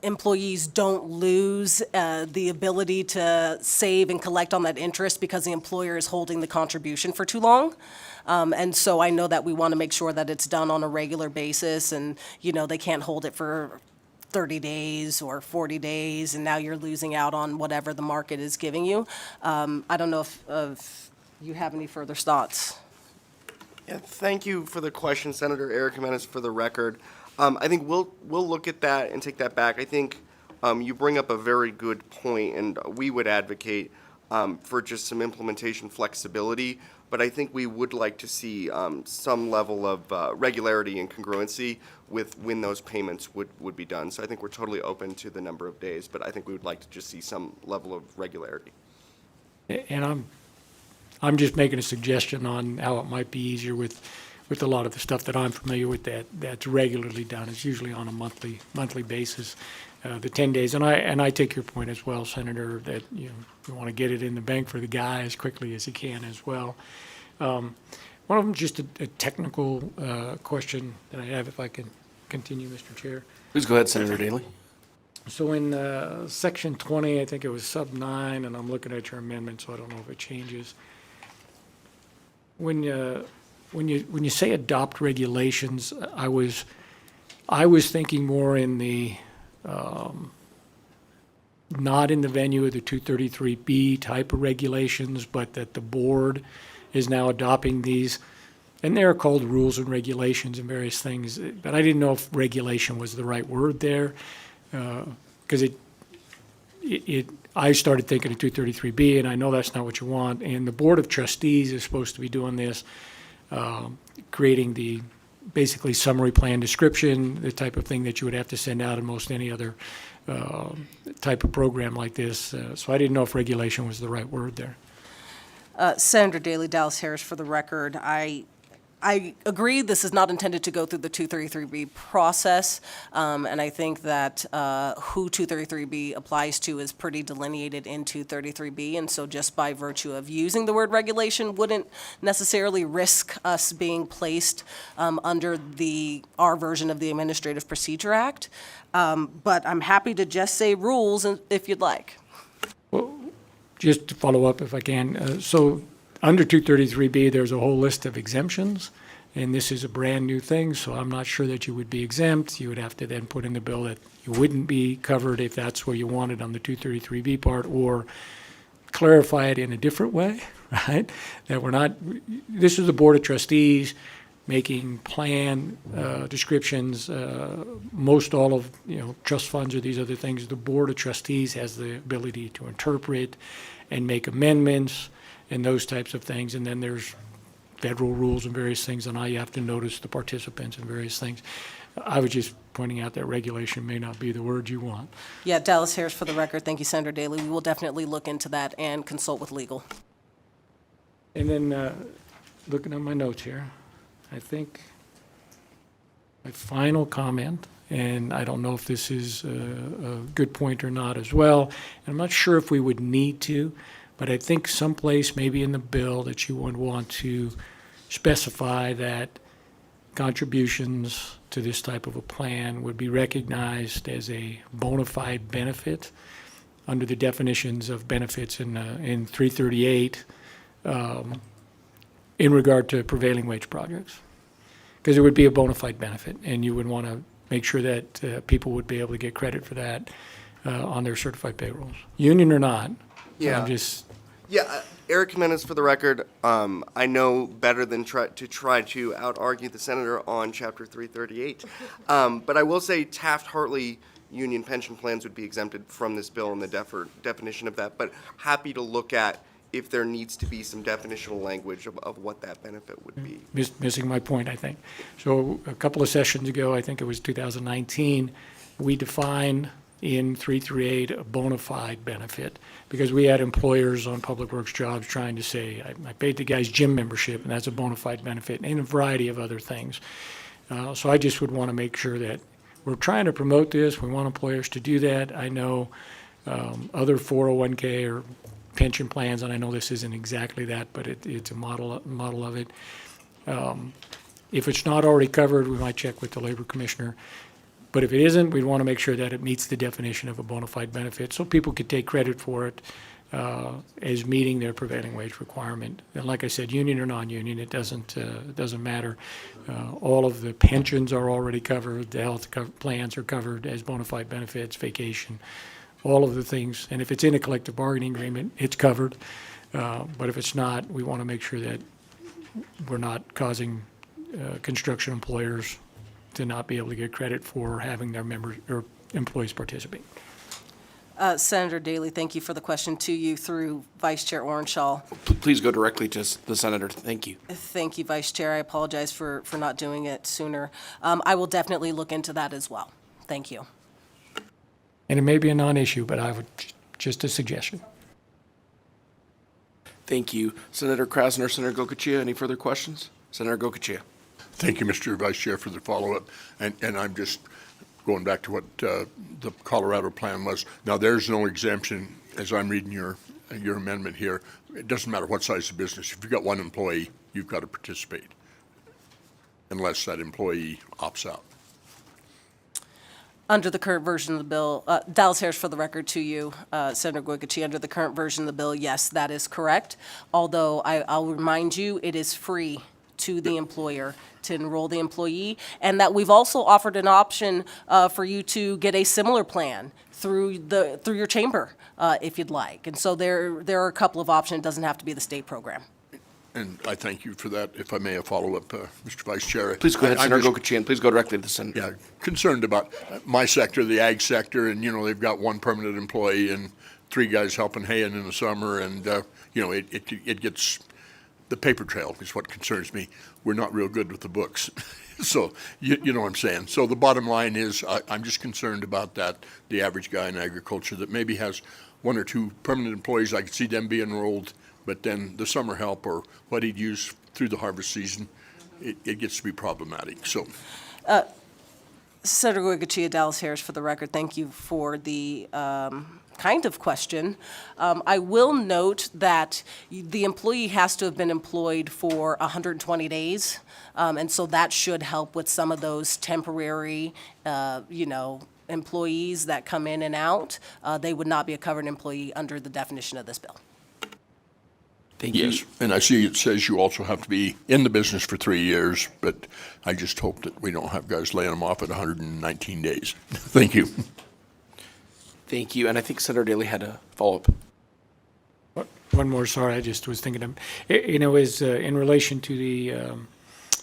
employees don't lose the ability to save and collect on that interest because the employer is holding the contribution for too long. And so I know that we want to make sure that it's done on a regular basis, and, they can't hold it for 30 days or 40 days, and now you're losing out on whatever the market is giving you. I don't know if you have any further thoughts. Yeah, thank you for the question, Senator Eric Jimenez, for the record. I think we'll look at that and take that back. I think you bring up a very good point, and we would advocate for just some implementation flexibility. But I think we would like to see some level of regularity and congruency with when those payments would be done. So I think we're totally open to the number of days, but I think we would like to just see some level of regularity. And I'm just making a suggestion on how it might be easier with a lot of the stuff that I'm familiar with that's regularly done. It's usually on a monthly basis, the 10 days. And I take your point as well, Senator, that you want to get it in the bank for the guy as quickly as he can as well. One of them, just a technical question that I have, if I can continue, Mr. Chair. Please go ahead, Senator Daley. So in section 20, I think it was sub 9, and I'm looking at your amendment, so I don't know if it changes. When you say adopt regulations, I was thinking more in the not in the venue of the 233B type of regulations, but that the board is now adopting these, and they're called rules and regulations and various things. But I didn't know if regulation was the right word there, because I started thinking of 233B, and I know that's not what you want. And the Board of Trustees is supposed to be doing this, creating the basically summary plan description, the type of thing that you would have to send out in most any other type of program like this. So I didn't know if regulation was the right word there. Senator Daley, Dallas Harris, for the record, I agree this is not intended to go through the 233B process, and I think that who 233B applies to is pretty delineated in 233B, and so just by virtue of using the word regulation wouldn't necessarily risk us being placed under our version of the Administrative Procedure Act, but I'm happy to just say rules if you'd like. Just to follow up if I can, so under 233B, there's a whole list of exemptions, and this is a brand-new thing, so I'm not sure that you would be exempt. You would have to then put in the bill that you wouldn't be covered if that's what you wanted on the 233B part, or clarify it in a different way, right? That we're not, this is the Board of Trustees making plan descriptions, most all of, trust funds or these other things. The Board of Trustees has the ability to interpret and make amendments and those types of things. And then there's federal rules and various things on how you have to notice the participants and various things. I was just pointing out that regulation may not be the word you want. Yeah, Dallas Harris, for the record. Thank you, Senator Daley. We will definitely look into that and consult with legal. And then looking at my notes here, I think my final comment, and I don't know if this is a good point or not as well, and I'm not sure if we would need to, but I think someplace maybe in the bill that you would want to specify that contributions to this type of a plan would be recognized as a bona fide benefit under the definitions of benefits in 338 in regard to prevailing wage projects. Because it would be a bona fide benefit, and you would want to make sure that people would be able to get credit for that on their certified payrolls, union or not. Yeah. I'm just, Eric Jimenez, for the record, I know better than try to out-argue the senator on Chapter 338. But I will say Taft-Hartley union pension plans would be exempted from this bill and the definition of that. But happy to look at if there needs to be some definitional language of what that benefit would be. missing my point, I think. So a couple of sessions ago, I think it was 2019, we defined in 338 a bona fide benefit, because we had employers on public works jobs trying to say, I paid the guy's gym membership, and that's a bona fide benefit, and a variety of other things. So I just would want to make sure that we're trying to promote this. We want employers to do that. I know other 401k or pension plans, and I know this isn't exactly that, but it's a model of it. If it's not already covered, we might check with the Labor Commissioner. But if it isn't, we want to make sure that it meets the definition of a bona fide benefit, so people could take credit for it as meeting their prevailing wage requirement. And like I said, union or non-union, it doesn't matter. All of the pensions are already covered, the health plans are covered as bona fide benefits, vacation, all of the things. And if it's in a collective bargaining agreement, it's covered. But if it's not, we want to make sure that we're not causing construction employers to not be able to get credit for having their members or employees participate. Senator Daley, thank you for the question to you through Vice Chair Orenshaw. Please go directly to the senator. Thank you. Thank you, Vice Chair. I apologize for not doing it sooner. I will definitely look into that as well. Thank you. And it may be a non-issue, but I would, just a suggestion. Thank you. Senator Krasner, Senator Gocochea, any further questions? Senator Gocochea. Thank you, Mr. Vice Chair, for the follow-up. And I'm just going back to what the Colorado plan was. Now, there's no exemption, as I'm reading your amendment here. It doesn't matter what size of business. If you've got one employee, you've got to participate, unless that employee opts out. Under the current version of the bill, Dallas Harris for the record to you, Senator Gocochea, under the current version of the bill, yes, that is correct. Although I'll remind you, it is free to the employer to enroll the employee, and that we've also offered an option for you to get a similar plan through your chamber if you'd like. And so there are a couple of options. It doesn't have to be the state program. And I thank you for that. If I may, a follow-up, Mr. Vice Chair. Please go ahead, I'm Senator just- Gocochea, and please go directly to the senator. Yeah, concerned about my sector, the ag sector, and, they've got one permanent employee and 3 guys helping haying in the summer, and, it gets, the paper trail is what concerns me. We're not real good with the books. So, you know what I'm saying. So the bottom line is, I'm just concerned about that, the average guy in agriculture that maybe has 1 or 2 permanent employees. I could see them be enrolled, but then the summer help or what he'd use through the harvest season, it gets to be problematic. So, Senator Gocochea, Dallas Harris for the record, thank you for the kind of question. I will note that the employee has to have been employed for 120 days, and so that should help with some of those temporary, employees that come in and out. They would not be a covered employee under the definition of this bill. Thank you. yes, and I see it says you also have to be in the business for 3 years, but I just hope that we don't have guys laying them off at 119 days. Thank you. Thank you. And I think Senator Daley had a follow-up. One more, sorry, I just was thinking of, is in relation to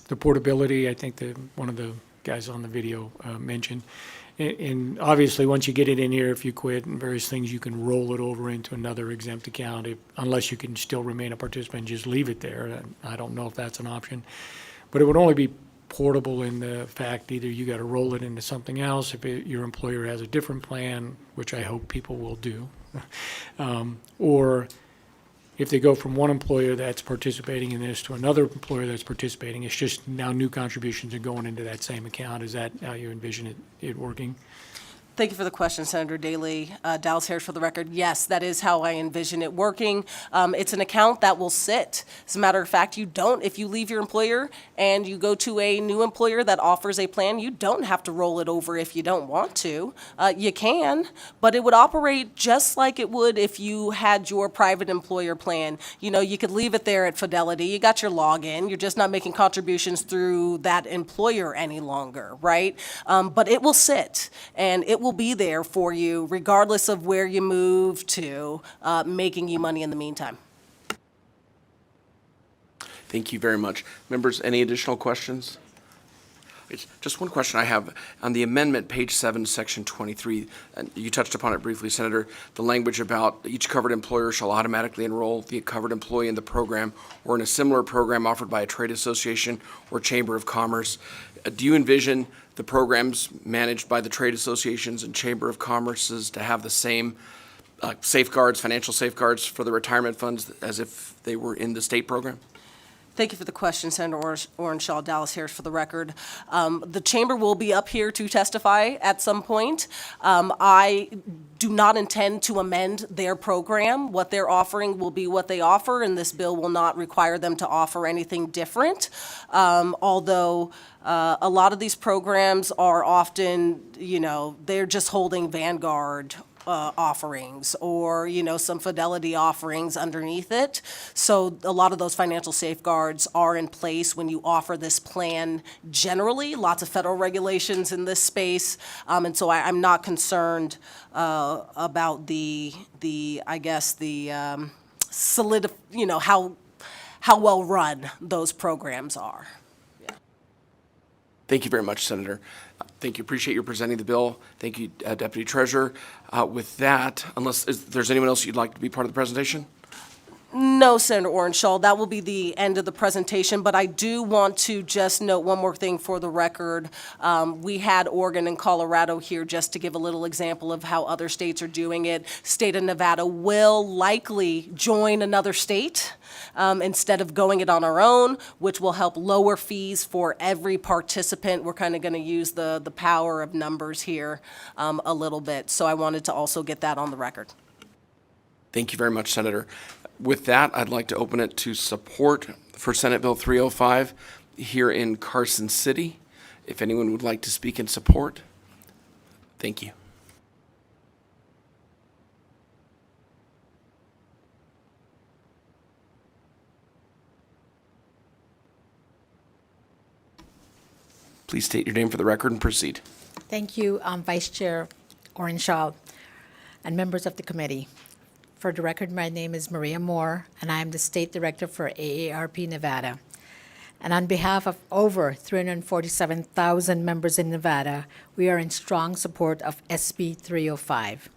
the portability, I think one of the guys on the video mentioned. And obviously, once you get it in here, if you quit and various things, you can roll it over into another exempt account, unless you can still remain a participant, just leave it there. I don't know if that's an option. But it would only be portable in the fact either you got to roll it into something else if your employer has a different plan, which I hope people will do, or if they go from one employer that's participating in this to another employer that's participating, it's just now new contributions are going into that same account. Is that how you envision it working? Thank you for the question, Senator Daley. Dallas Harris for the record. Yes, that is how I envision it working. It's an account that will sit. As a matter of fact, if you leave your employer and you go to a new employer that offers a plan, you don't have to roll it over if you don't want to. You can, but it would operate just like it would if you had your private employer plan. You could leave it there at Fidelity. You got your login. You're just not making contributions through that employer any longer, right? But it will sit, and it will be there for you regardless of where you move to, making you money in the meantime. Thank you very much. Members, any additional questions? Just one question I have. On the amendment, page 7, section 23, and you touched upon it briefly, Senator, the language about each covered employer shall automatically enroll the covered employee in the program or in a similar program offered by a trade association or chamber of commerce. Do you envision the programs managed by the trade associations and chamber of commerces to have the same safeguards, financial safeguards for the retirement funds as if they were in the state program? Thank you for the question, Senator Orenshaw. Dallas Harris for the record. The chamber will be up here to testify at some point. I do not intend to amend their program. What they're offering will be what they offer, and this bill will not require them to offer anything different. Although a lot of these programs are often, they're just holding Vanguard offerings or, some Fidelity offerings underneath it. So a lot of those financial safeguards are in place when you offer this plan generally. Lots of federal regulations in this space. And so I'm not concerned about how well run those programs are. Thank you very much, Senator. Thank you. Appreciate you presenting the bill. Thank you, Deputy Treasurer. With that, unless there's anyone else you'd like to be part of the presentation? No, Senator Orenshaw, that will be the end of the presentation, but I do want to just note one more thing for the record. We had Oregon and Colorado here just to give a little example of how other states are doing it. State of Nevada will likely join another state instead of going it on our own, which will help lower fees for every participant. We're kind of going to use the power of numbers here a little bit, so I wanted to also get that on the record. Thank you very much, Senator. With that, I'd like to open it to support for Senate Bill 305 here in Carson City. If anyone would like to speak in support, thank you. Please state your name for the record and proceed. Thank you, Vice Chair Orenshaw and members of the committee. For the record, my name is Maria Moore, and I am the State Director for AARP Nevada. And on behalf of over 347,000 members in Nevada, we are in strong support of SB 305.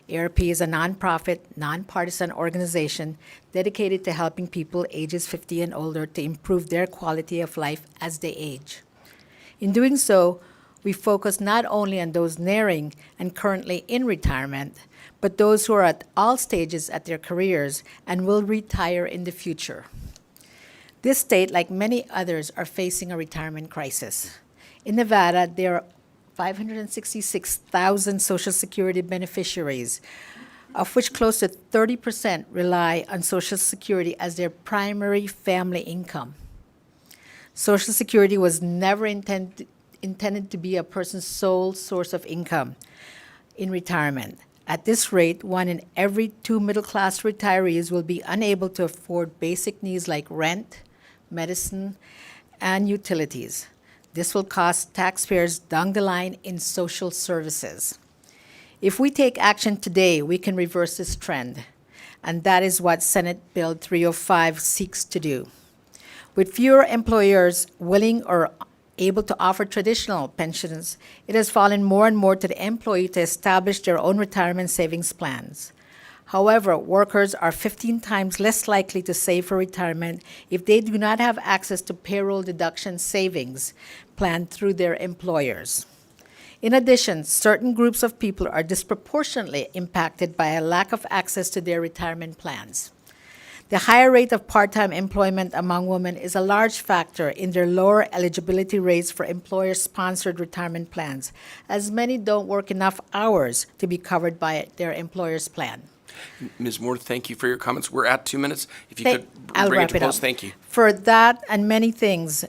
ARP is a nonprofit, nonpartisan organization dedicated to helping people ages 50 and older to improve their quality of life as they age. In doing so, we focus not only on those nearing and currently in retirement, but those who are at all stages at their careers and will retire in the future. This state, like many others, are facing a retirement crisis. In Nevada, there are 566,000 Social Security beneficiaries, of which close to 30% rely on Social Security as their primary family income. Social Security was never intended to be a person's sole source of income in retirement. At this rate, 1 in every 2 middle-class retirees will be unable to afford basic needs like rent, medicine, and utilities. This will cost taxpayers down the line in social services. If we take action today, we can reverse this trend, and that is what Senate Bill 305 seeks to do. With fewer employers willing or able to offer traditional pensions, it has fallen more and more to the employee to establish their own retirement savings plans. However, workers are 15 times less likely to save for retirement if they do not have access to payroll deduction savings planned through their employers. In addition, certain groups of people are disproportionately impacted by a lack of access to their retirement plans. The higher rate of part-time employment among women is a large factor in their lower eligibility rates for employer-sponsored retirement plans, as many don't work enough hours to be covered by their employer's plan. Ms. Moore, thank you for your comments. We're at 2 minutes. If you could I'll bring it wrap to it up. close, thank you. For that and many things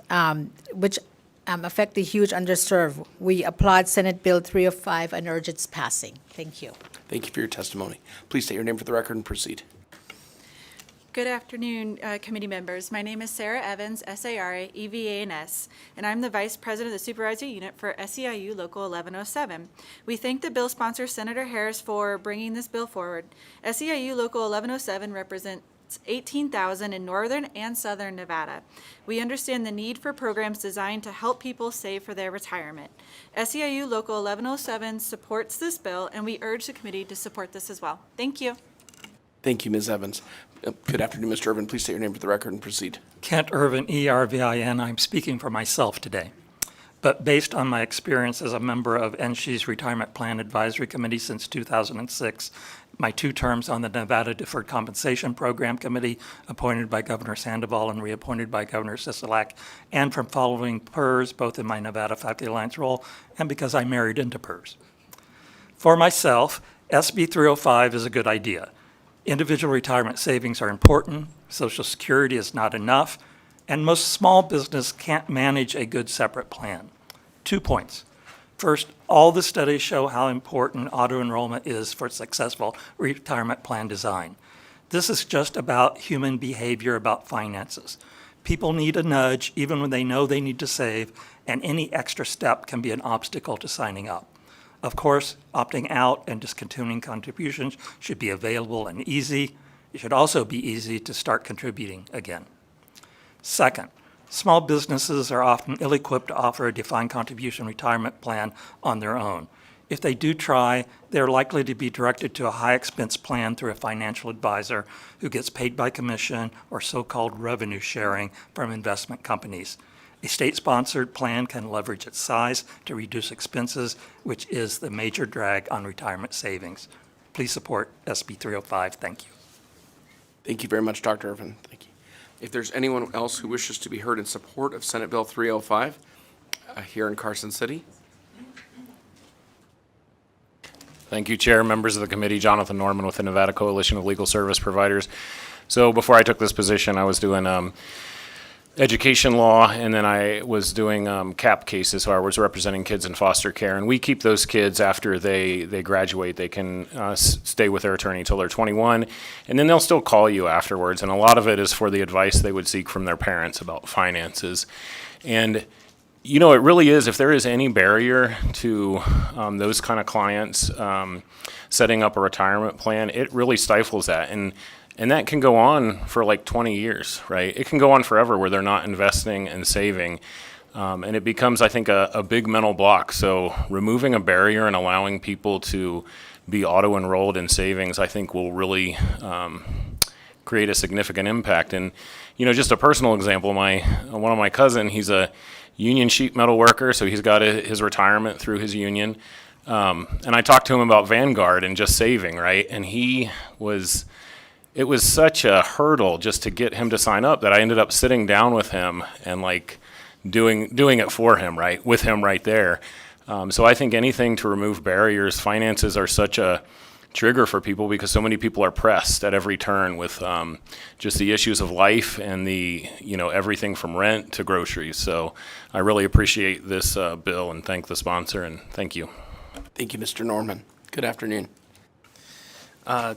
which affect the huge underserved, we applaud Senate Bill 305 and urge its passing. Thank you. Thank you for your testimony. Please state your name for the record and proceed. Good afternoon, committee members. My name is Sarah Evans, S-A-R-A-E-V-A-N-S, and I'm the Vice President of the Supervisory Unit for SEIU Local 1107. We thank the bill sponsor, Senator Harris, for bringing this bill forward. SEIU Local 1107 represents 18,000 in northern and southern Nevada. We understand the need for programs designed to help people save for their retirement. SEIU Local 1107 supports this bill, and we urge the committee to support this as well. Thank you. Thank you, Ms. Evans. Good afternoon, Mr. Irvin. Please state your name for the record and proceed. Kent Irvin, E-R-V-I-N. I'm speaking for myself today. but based on my experience as a member of NSHE's Retirement Plan Advisory Committee since 2006, my 2 terms on the Nevada Deferred Compensation Program Committee, appointed by Governor Sandoval and reappointed by Governor Sisolak, and from following PERS, both in my Nevada Faculty Alliance role and because I married into PERS. For myself, SB 305 is a good idea. Individual retirement savings are important, Social Security is not enough, and most small business can't manage a good separate plan. 2 points. First, all the studies show how important auto-enrollment is for successful retirement plan design. This is just about human behavior, about finances. People need a nudge even when they know they need to save, and any extra step can be an obstacle to signing up. Of course, opting out and discontinuing contributions should be available and easy. It should also be easy to start contributing again. Second, small businesses are often ill-equipped to offer a defined contribution retirement plan on their own. If they do try, they're likely to be directed to a high-expense plan through a financial advisor who gets paid by commission or so-called revenue sharing from investment companies. A state-sponsored plan can leverage its size to reduce expenses, which is the major drag on retirement savings. Please support SB 305. Thank you. Thank you very much, Dr. Irvin. Thank you. If there's anyone else who wishes to be heard in support of Senate Bill 305 here in Carson City. Thank you, Chair, members of the committee. Jonathan Norman with the Nevada Coalition of Legal Service Providers. So before I took this position, I was doing education law, and then I was doing CAP cases, so I was representing kids in foster care. And we keep those kids after they graduate. They can stay with their attorney until they're 21, and then they'll still call you afterwards. And a lot of it is for the advice they would seek from their parents about finances. And you know, it really is, if there is any barrier to those kind of clients setting up a retirement plan, it really stifles that. And that can go on for like 20 years, right? It can go on forever where they're not investing and saving. And it becomes, I think, a big mental block. So removing a barrier and allowing people to be auto-enrolled in savings, I think will really create a significant impact. And, you know, just a personal example, one of my cousin, he's a union sheet metal worker, so he's got his retirement through his union. And I talked to him about Vanguard and just saving, right? And it was such a hurdle just to get him to sign up that I ended up sitting down with him and like doing it for him, right? With him right there. So I think anything to remove barriers, finances are such a trigger for people because so many people are pressed at every turn with just the issues of life and everything from rent to groceries. So I really appreciate this bill and thank the sponsor, and thank you. Thank you, Mr. Norman. Good afternoon.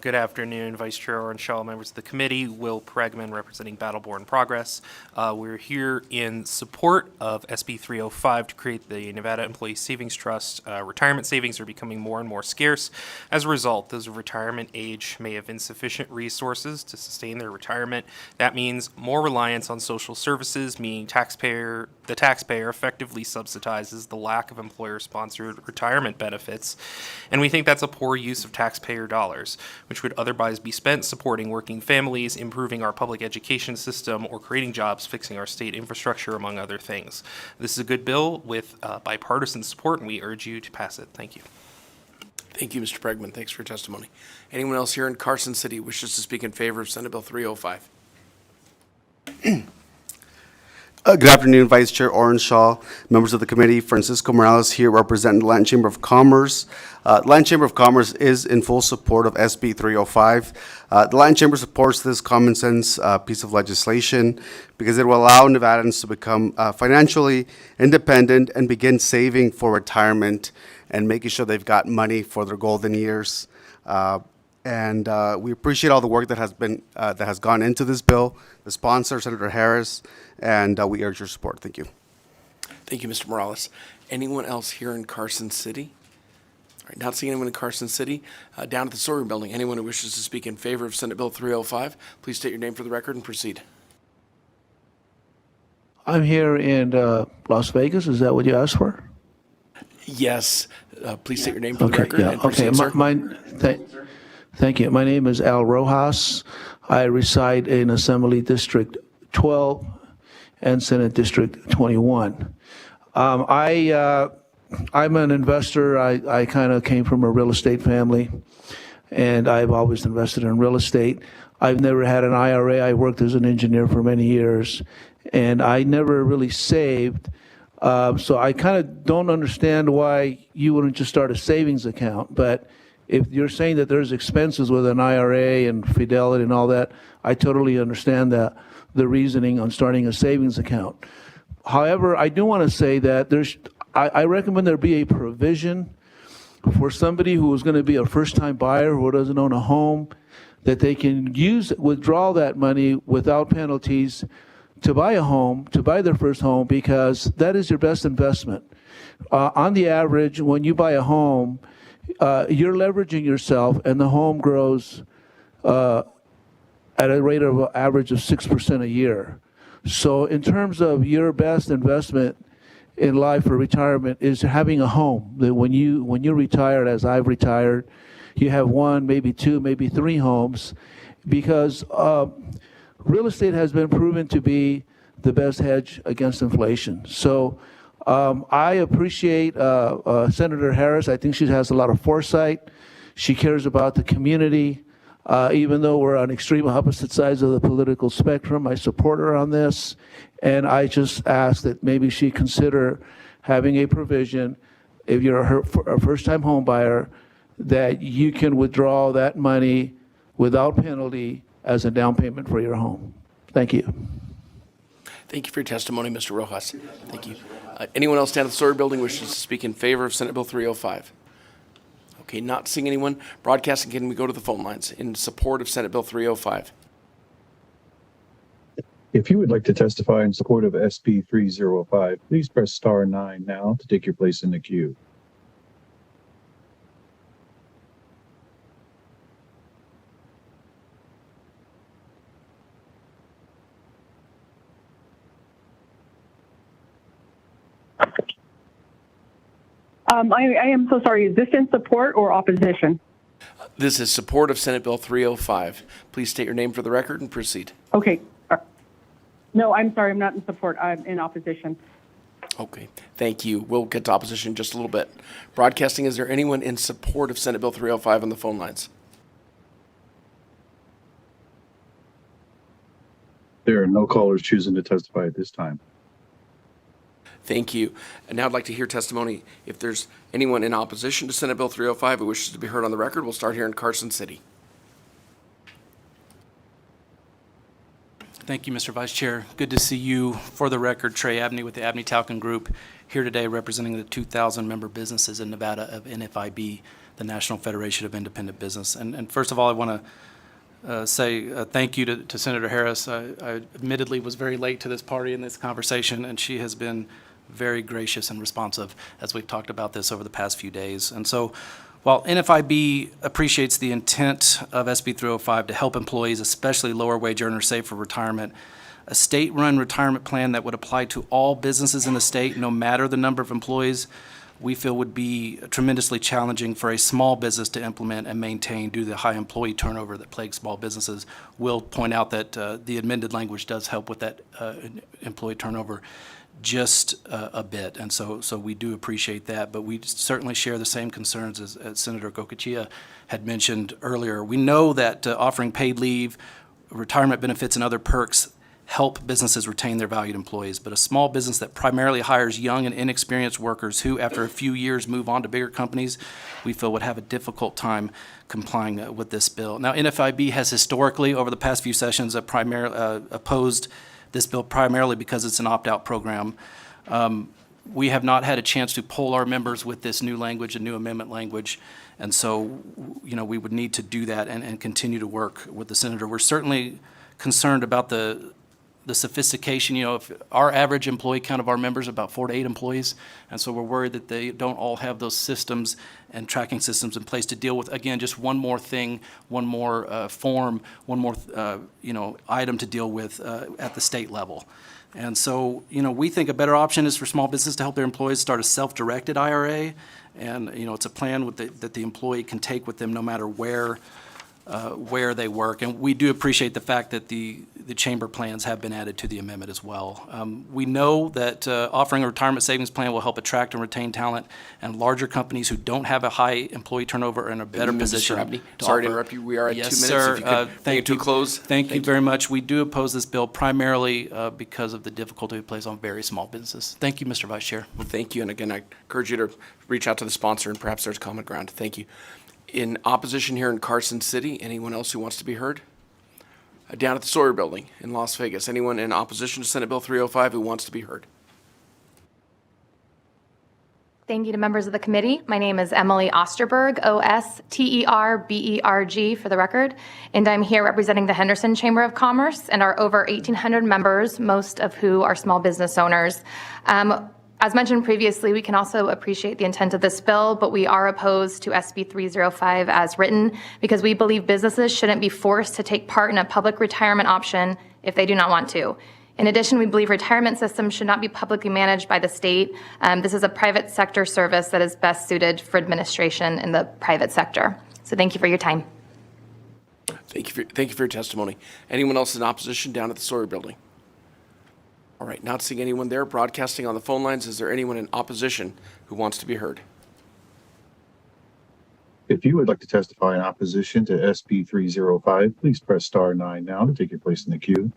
Good afternoon, Vice Chair Orenshaw, members of the committee. Will Pregman, representing Battleborn Progress. We're here in support of SB 305 to create the Nevada Employee Savings Trust. Retirement savings are becoming more and more scarce. As a result, those of retirement age may have insufficient resources to sustain their retirement. That means more reliance on social services, meaning the taxpayer effectively subsidizes the lack of employer-sponsored retirement benefits. And we think that's a poor use of taxpayer dollars, which would otherwise be spent supporting working families, improving our public education system, or creating jobs, fixing our state infrastructure, among other things. This is a good bill with bipartisan support, and we urge you to pass it. Thank you. Thank you, Mr. Pregman. Thanks for your testimony. Anyone else here in Carson City wishes to speak in favor of Senate Bill 305? Good afternoon, Vice Chair Orenshaw, members of the committee. Francisco Morales here representing the Latin Chamber of Commerce. The Latin Chamber of Commerce is in full support of SB 305. The Latin Chamber supports this common sense piece of legislation because it will allow Nevadans to become financially independent and begin saving for retirement and making sure they've got money for their golden years. And we appreciate all the work that has gone into this bill. The sponsor, Senator Harris, and we urge your support. Thank you. Thank you, Mr. Morales. Anyone else here in Carson City? All right, not seeing anyone in Carson City. Down at the Sawyer Building, anyone who wishes to speak in favor of Senate Bill 305, please state your name for the record and proceed. I'm here in Las Vegas. Is that what you asked for? Yes. Please state your name for the record and proceed, sir. Thank you. My name is Al Rojas. I reside in Assembly District 12 and Senate District 21. I'm an investor. I kind of came from a real estate family, and I've always invested in real estate. I've never had an IRA. I worked as an engineer for many years, and I never really saved. So I kind of don't understand why you wouldn't just start a savings account. But if you're saying that there's expenses with an IRA and Fidelity and all that, I totally understand the reasoning on starting a savings account. However, I do want to say that I recommend there be a provision for somebody who is going to be a first-time buyer who doesn't own a home, that they can withdraw that money without penalties to buy a home, to buy their first home, because that is your best investment. On the average, when you buy a home, you're leveraging yourself, and the home grows at a rate of average of 6% a year. So in terms of your best investment in life for retirement is having a home, that when you're retired, as I've retired, you have one, maybe two, maybe three homes, because real estate has been proven to be the best hedge against inflation. So I appreciate Senator Harris. I think she has a lot of foresight. She cares about the community. Even though we're on extreme opposite sides of the political spectrum, I support her on this. And I just ask that maybe she consider having a provision, if you're a first-time home buyer, that you can withdraw that money without penalty as a down payment for your home. Thank you. Thank you for your testimony, Mr. Rojas. Thank you. Anyone else down at the Sawyer Building wishes to speak in favor of Senate Bill 305? Okay, not seeing anyone. Broadcasting, can we go to the phone lines in support of Senate Bill 305? If you would like to testify in support of SB 305, please press star 9 now to take your place in the queue. I am so sorry. Is this in support or opposition? This is support of Senate Bill 305. Please state your name for the record and proceed. Okay. No, I'm sorry. I'm not in support. I'm in opposition. Okay, thank you. We'll get to opposition in just a little bit. Broadcasting, is there anyone in support of Senate Bill 305 on the phone lines? There are no callers choosing to testify at this time. Thank you. And now I'd like to hear testimony. If there's anyone in opposition to Senate Bill 305 who wishes to be heard on the record, we'll start here in Carson City. Thank you, Mr. Vice Chair. Good to see you. For the record, Trey Abney with the Abney Talcon Group, here today representing the 2,000 member businesses in Nevada of NFIB, the National Federation of Independent Business. And first of all, I want to say thank you to Senator Harris. I admittedly was very late to this party and this conversation, and she has been very gracious and responsive as we've talked about this over the past few days. And so while NFIB appreciates the intent of SB 305 to help employees, especially lower wage earners, save for retirement, a state-run retirement plan that would apply to all businesses in the state, no matter the number of employees, we feel would be tremendously challenging for a small business to implement and maintain due to the high employee turnover that plagues small businesses. We'll point out that the amended language does help with that employee turnover just a bit, and so we do appreciate that, but we certainly share the same concerns as Senator Goicoechea had mentioned earlier. We know that offering paid leave, retirement benefits, and other perks help businesses retain their valued employees, but a small business that primarily hires young and inexperienced workers who, after a few years, move on to bigger companies, we feel would have a difficult time complying with this bill. Now, NFIB has historically, over the past few sessions, opposed this bill primarily because it's an opt-out program. We have not had a chance to poll our members with this new language, a new amendment language, and so, we would need to do that and continue to work with the senator. We're certainly concerned about the sophistication. If our average employee count of our members is about 4 to 8 employees, and so we're worried that they don't all have those systems and tracking systems in place to deal with, again, just one more thing, one more form, one more item to deal with at the state level. And so, we think a better option is for small business to help their employees start a self-directed IRA, and it's a plan that the employee can take with them no matter where where they work. And we do appreciate the fact that the chamber plans have been added to the amendment as well. We know that offering a retirement savings plan will help attract and retain talent, and larger companies who don't have a high employee turnover are in a better position. Mr. Abney, to sorry to offer- interrupt you. We are at 2 Yes, minutes. sir. If you could bring it to a close. Thank you very much. We do oppose this bill primarily because of the difficulty it plays on very small businesses. Thank you, Mr. Vice Chair. Well, thank you. And again, I encourage you to reach out to the sponsor and perhaps there's common ground. Thank you. In opposition here in Carson City, anyone else who wants to be heard? Down at the Sawyer Building in Las Vegas, anyone in opposition to Senate Bill 305 who wants to be heard? Thank you to members of the committee. My name is Emily Osterberg, Osterberg for the record, and I'm here representing the Henderson Chamber of Commerce and our over 1,800 members, most of who are small business owners. As mentioned previously, we can also appreciate the intent of this bill, but we are opposed to SB 305 as written because we believe businesses shouldn't be forced to take part in a public retirement option if they do not want to. In addition, we believe retirement systems should not be publicly managed by the state. This is a private sector service that is best suited for administration in the private sector. So thank you for your time. Thank you for your testimony. Anyone else in opposition down at the Sawyer Building? All right, not seeing anyone there. Broadcasting on the phone lines, is there anyone in opposition who wants to be heard? If you would like to testify in opposition to SB 305, please press star 9 now to take your place in the queue.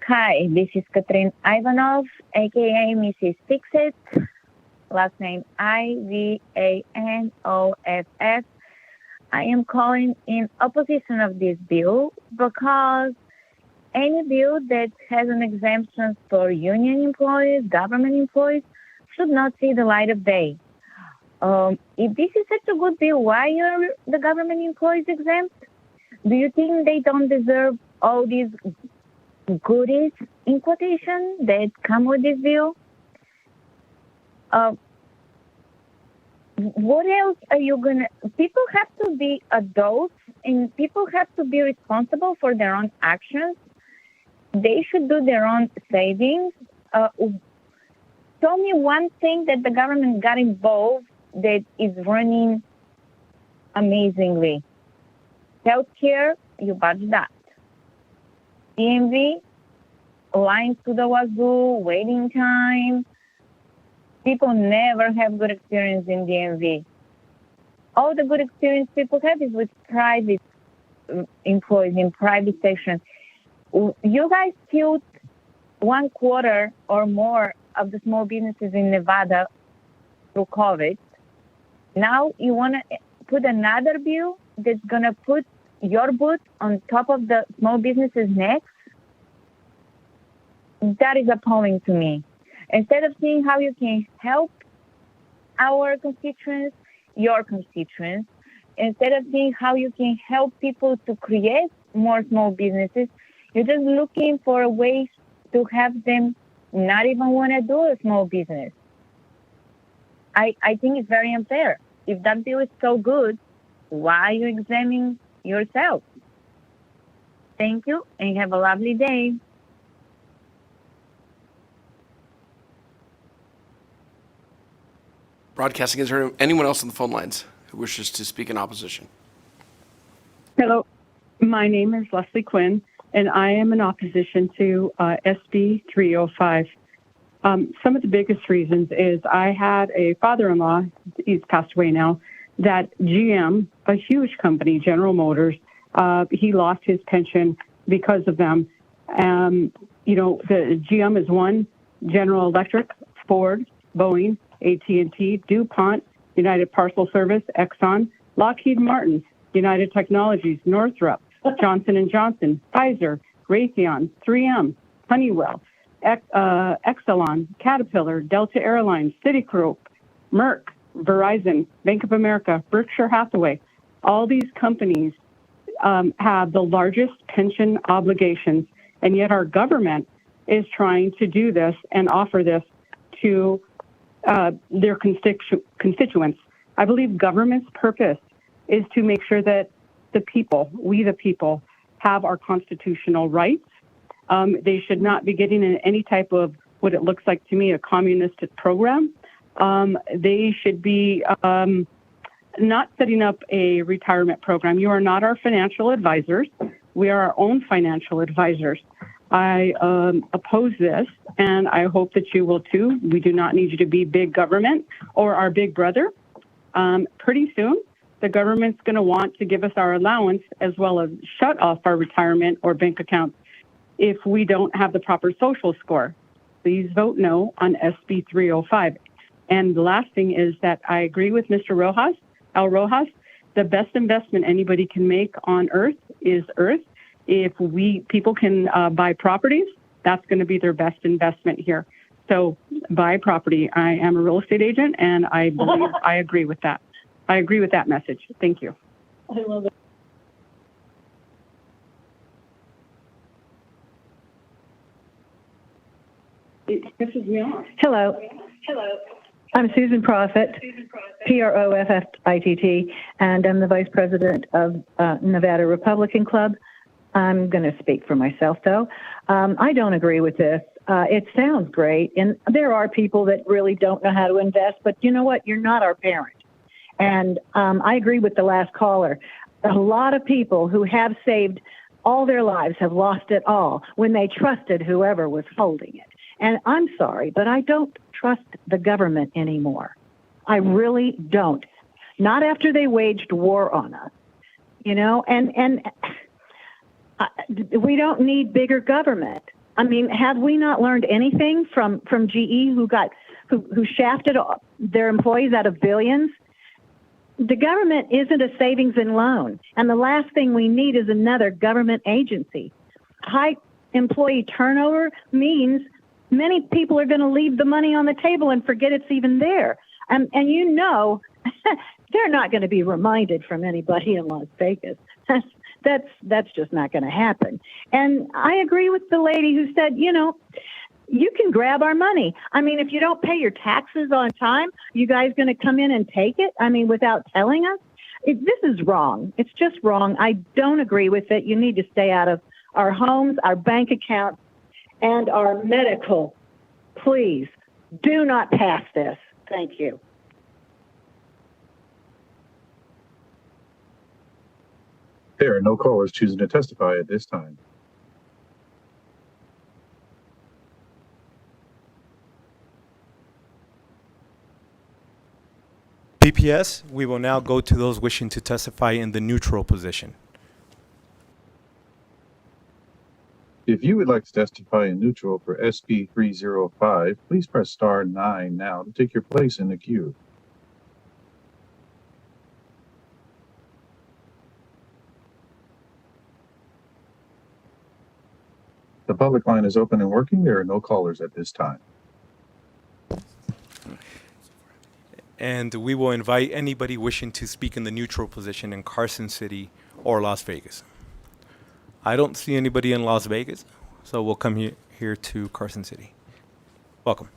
Hi, this is Katrin Ivanov, aka Mrs. Fixit, last name Ivanoff. I am calling in opposition of this bill because any bill that has an exemption for union employees, government employees, should not see the light of day. If this is such a good bill, why are the government employees exempt? Do you think they don't deserve all these goodies, in quotation, that come with this bill? What else are you gonna... People have to be adults and people have to be responsible for their own actions. They should do their own savings. Tell me one thing that the government got involved that is running amazingly. Healthcare, you budget that. DMV, lines to the wazoo, waiting time. People never have good experience in DMV. All the good experience people have is with private employees in private sections. You guys killed 1/4 or more of the small businesses in Nevada through COVID. Now you want to put another bill that's going to put your boot on top of the small businesses' necks? That is appalling to me. Instead of seeing how you can help our constituents, your constituents, instead of seeing how you can help people to create more small businesses, you're just looking for ways to have them not even want to do a small business. I think it's very unfair. If that bill is so good, why are you examining yourself? Thank you and have a lovely day. Broadcasting, is there anyone else on the phone lines who wishes to speak in opposition? Hello, my name is Leslie Quinn, and I am in opposition to SB 305. Some of the biggest reasons is I had a father-in-law, he's passed away now, that GM, a huge company, General Motors, he lost his pension because of them. You know, the GM is one, General Electric, Ford, Boeing, AT&T, DuPont, United Parcel Service, Exxon, Lockheed Martin, United Technologies, Northrop, Johnson & Johnson, Pfizer, Raytheon, 3M, Honeywell, Exelon, Caterpillar, Delta Airlines, Citigroup, Merck, Verizon, Bank of America, Berkshire Hathaway. All these companies have the largest pension obligations, and yet our government is trying to do this and offer this to their constituents. I believe government's purpose is to make sure that the people, we the people, have our constitutional rights. They should not be getting in any type of what it looks like to me, a communist program. They should be not setting up a retirement program. You are not our financial advisors. We are our own financial advisors. I oppose this, and I hope that you will too. We do not need you to be big government or our big brother. Pretty soon, the government's going to want to give us our allowance as well as shut off our retirement or bank accounts if we don't have the proper social score. Please vote no on SB 305. And the last thing is that I agree with Mr. Rojas, Rojas. The best investment anybody can make on earth is earth. If people can buy properties, that's going to be their best investment here. So buy property. I am a real estate agent, and I believe I agree with that. I agree with that message. Thank you. I love it. It pisses me off. Hello. I'm Susan Proffitt, Proffitt, and I'm the Vice President of Nevada Republican Club. I'm going to speak for myself, though. I don't agree with this. It sounds great, and there are people that really don't know how to invest, but you know what? You're not our parent. And I agree with the last caller. A lot of people who have saved all their lives have lost it all when they trusted whoever was holding it. And I'm sorry, but I don't trust the government anymore. I really don't. Not after they waged war on us, you know, and we don't need bigger government. I mean, have we not learned anything from GE who shafted their employees out of billions? The government isn't a savings and loan. And the last thing we need is another government agency. High employee turnover means many people are going to leave the money on the table and forget it's even there. And you know, they're not going to be reminded from anybody in Las Vegas. That's just not going to happen. And I agree with the lady who said, you know, you can grab our money. I mean, if you don't pay your taxes on time, you guys going to come in and take it? I mean, without telling us? This is wrong. It's just wrong. I don't agree with it. You need to stay out of our homes, our bank accounts, and our medical. Please do not pass this. Thank you. There are no callers choosing to testify at this time. PPS, we will now go to those wishing to testify in the neutral position. If you would like to testify in neutral for SB 305, please press star 9 now to take your place in the queue. The public line is open and working. There are no callers at this time. And we will invite anybody wishing to speak in the neutral position in Carson City or Las Vegas. I don't see anybody in Las Vegas, so we'll come here to Carson City. Welcome.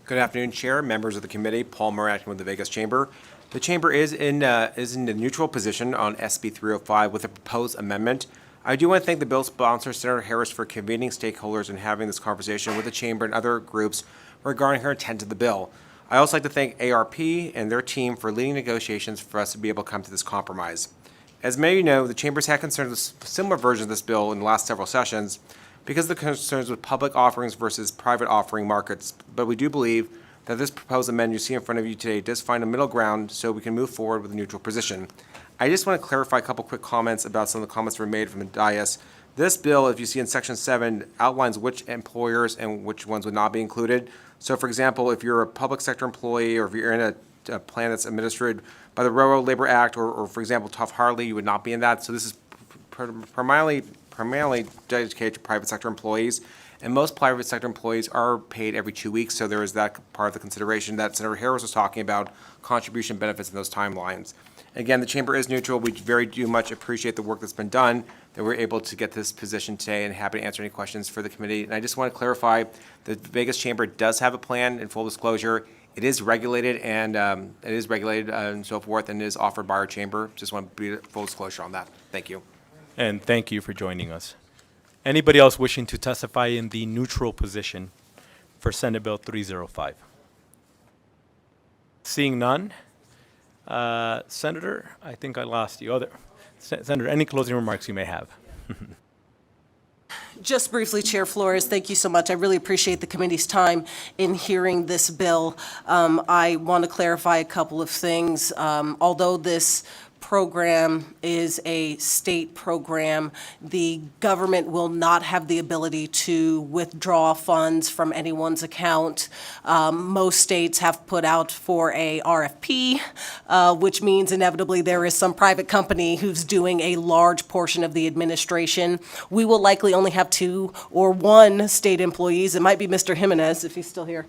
Good afternoon, Chair, members of the committee. Paul Morat with the Vegas Chamber. The Chamber is in the neutral position on SB 305 with a proposed amendment. I do want to thank the bill sponsor, Senator Harris, for convening stakeholders and having this conversation with the Chamber and other groups regarding her intent of the bill. I also like to thank ARP and their team for leading negotiations for us to be able to come to this compromise. As many of you know, the Chamber's had concerns with similar versions of this bill in the last several sessions because of the concerns with public offerings versus private offering markets. But we do believe that this proposed amendment you see in front of you today does find a middle ground so we can move forward with a neutral position. I just want to clarify a couple quick comments about some of the comments that were made from the dais. This bill, if you see in Section 7, outlines which employers and which ones would not be included. So, for example, if you're a public sector employee or if you're in a plan that's administered by the Railroad Labor Act or for example, Taft-Hartley, you would not be in that. So this is primarily dedicated to private sector employees. And most private sector employees are paid every 2 weeks, so there is that part of the consideration that Senator Harris was talking about, contribution benefits in those timelines. Again, the Chamber is neutral. We very much appreciate the work that's been done, that we're able to get this position today, and happy to answer any questions for the committee. And I just want to clarify that the Vegas Chamber does have a plan in full disclosure. It is regulated and so forth, and is offered by our chamber. Just want to be full disclosure on that. Thank you. And thank you for joining us. Anybody else wishing to testify in the neutral position for Senate Bill 305? Seeing none, Senator, I think I lost you. Senator, any closing remarks you may have? Just briefly, Chair Flores, thank you so much. I really appreciate the committee's time in hearing this bill. I want to clarify a couple of things. Although this program is a state program, the government will not have the ability to withdraw funds from anyone's account. Most states have put out for a RFP, which means inevitably there is some private company who's doing a large portion of the administration. We will likely only have 2 or 1 state employees, it might be Mr. Jimenez if he's still here,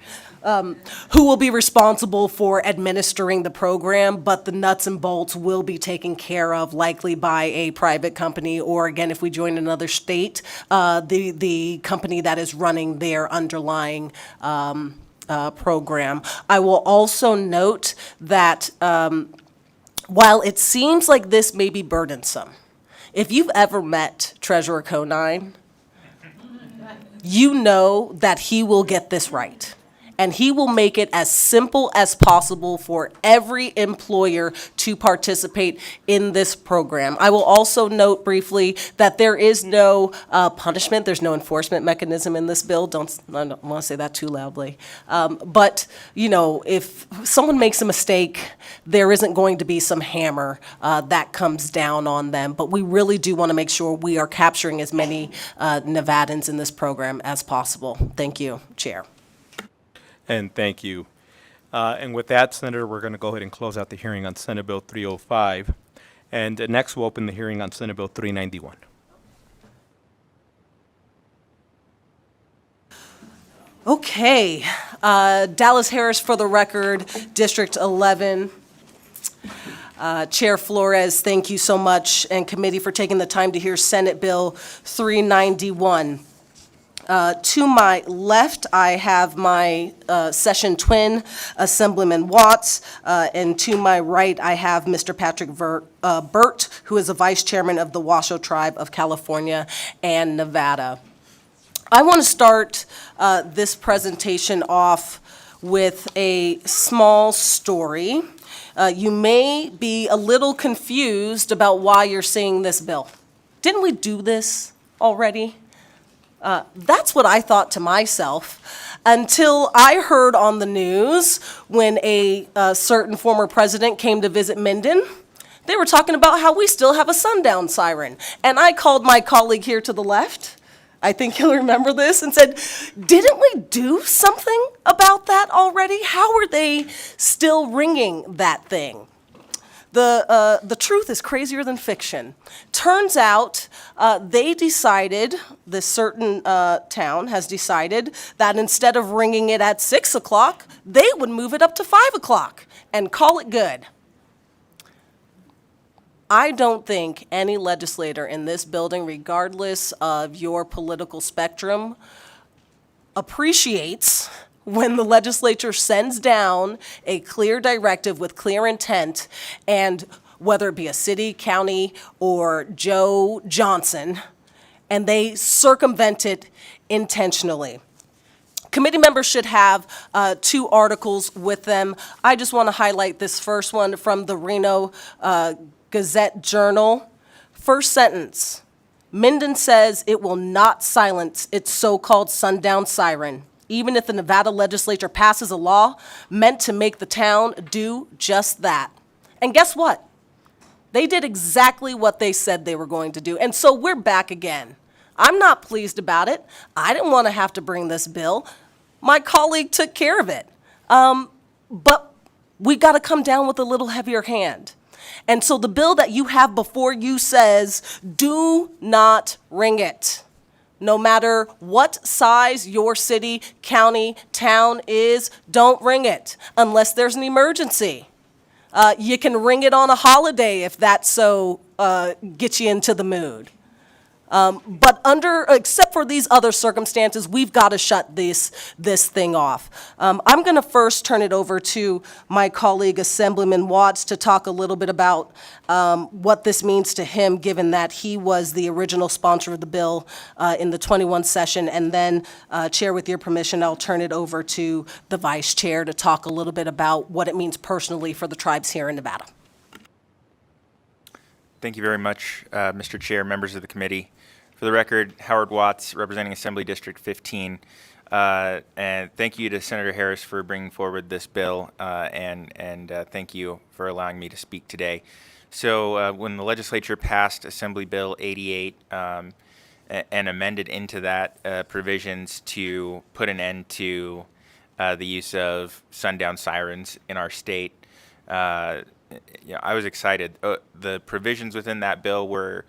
who will be responsible for administering the program, but the nuts and bolts will be taken care of likely by a private company, or again, if we join another state, the company that is running their underlying program. I will also note that while it seems like this may be burdensome, if you've ever met Treasurer Conine, you know that he will get this right. And he will make it as simple as possible for every employer to participate in this program. I will also note briefly that there is no punishment, there's no enforcement mechanism in this bill. I don't want to say that too loudly. But, you know, if someone makes a mistake, there isn't going to be some hammer that comes down on them. But we really do want to make sure we are capturing as many Nevadans in this program as possible. Thank you, Chair. And thank you. And with that, Senator, we're going to go ahead and close out the hearing on Senate Bill 305. And next, we'll open the hearing on Senate Bill 391. Okay. Dallas Harris for the record, District 11. Chair Flores, thank you so much, and committee for taking the time to hear Senate Bill 391. To my left, I have my session twin, Assemblyman Watts, and to my right, I have Mr. Patrick Burt, who is the Vice Chairman of the Washoe Tribe of California and Nevada. I want to start this presentation off with a small story. You may be a little confused about why you're seeing this bill. Didn't we do this already? That's what I thought to myself until I heard on the news when a certain former president came to visit Minden. They were talking about how we still have a sundown siren. And I called my colleague here to the left, I think he'll remember this, and said, didn't we do something about that already? How are they still ringing that thing? The truth is crazier than fiction. Turns out they decided, this certain town has decided, that instead of ringing it at 6 o'clock, they would move it up to 5 o'clock and call it good. I don't think any legislator in this building, regardless of your political spectrum, appreciates when the legislature sends down a clear directive with clear intent, and whether it be a city, county, or Joe Johnson, and they circumvent it intentionally. Committee members should have 2 articles with them. I just want to highlight this first one from the Reno Gazette-Journal. First sentence, Minden says it will not silence its so-called sundown siren, even if the Nevada legislature passes a law meant to make the town do just that. And guess what? They did exactly what they said they were going to do. And so we're back again. I'm not pleased about it. I didn't want to have to bring this bill. My colleague took care of it. But we got to come down with a little heavier hand. And so the bill that you have before you says, do not ring it. No matter what size your city, county, town is, don't ring it unless there's an emergency. You can ring it on a holiday if that so gets you into the mood. But except for these other circumstances, we've got to shut this thing off. I'm going to first turn it over to my colleague, Assemblyman Watts, to talk a little bit about what this means to him, given that he was the original sponsor of the bill in the 21 session. And then, Chair, with your permission, I'll turn it over to the Vice Chair to talk a little bit about what it means personally for the tribes here in Nevada. Thank you very much, Mr. Chair, members of the committee. For the record, Howard Watts, representing Assembly District 15. And thank you to Senator Harris for bringing forward this bill, and thank you for allowing me to speak today. So when the legislature passed Assembly Bill 88 and amended into that provisions to put an end to the use of sundown sirens in our state, I was excited. The provisions within that bill were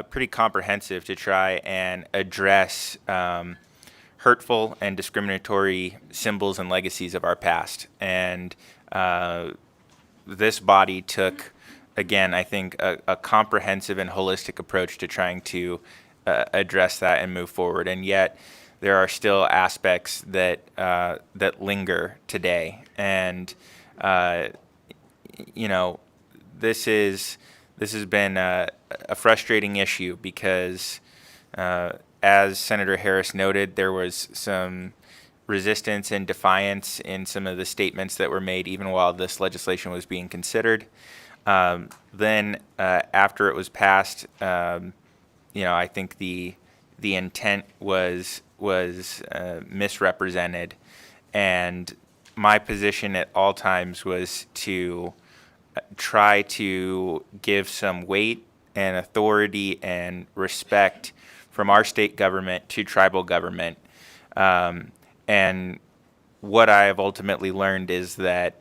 pretty comprehensive to try and address hurtful and discriminatory symbols and legacies of our past. And this body took, again, I think, a comprehensive and holistic approach to trying to address that and move forward. And yet, there are still aspects that linger today. And this has been a frustrating issue because, as Senator Harris noted, there was some resistance and defiance in some of the statements that were made even while this legislation was being considered. Then, after it was passed, I think the intent was misrepresented, and my position at all times was to try to give some weight and authority and respect from our state government to tribal government. And what I have ultimately learned is that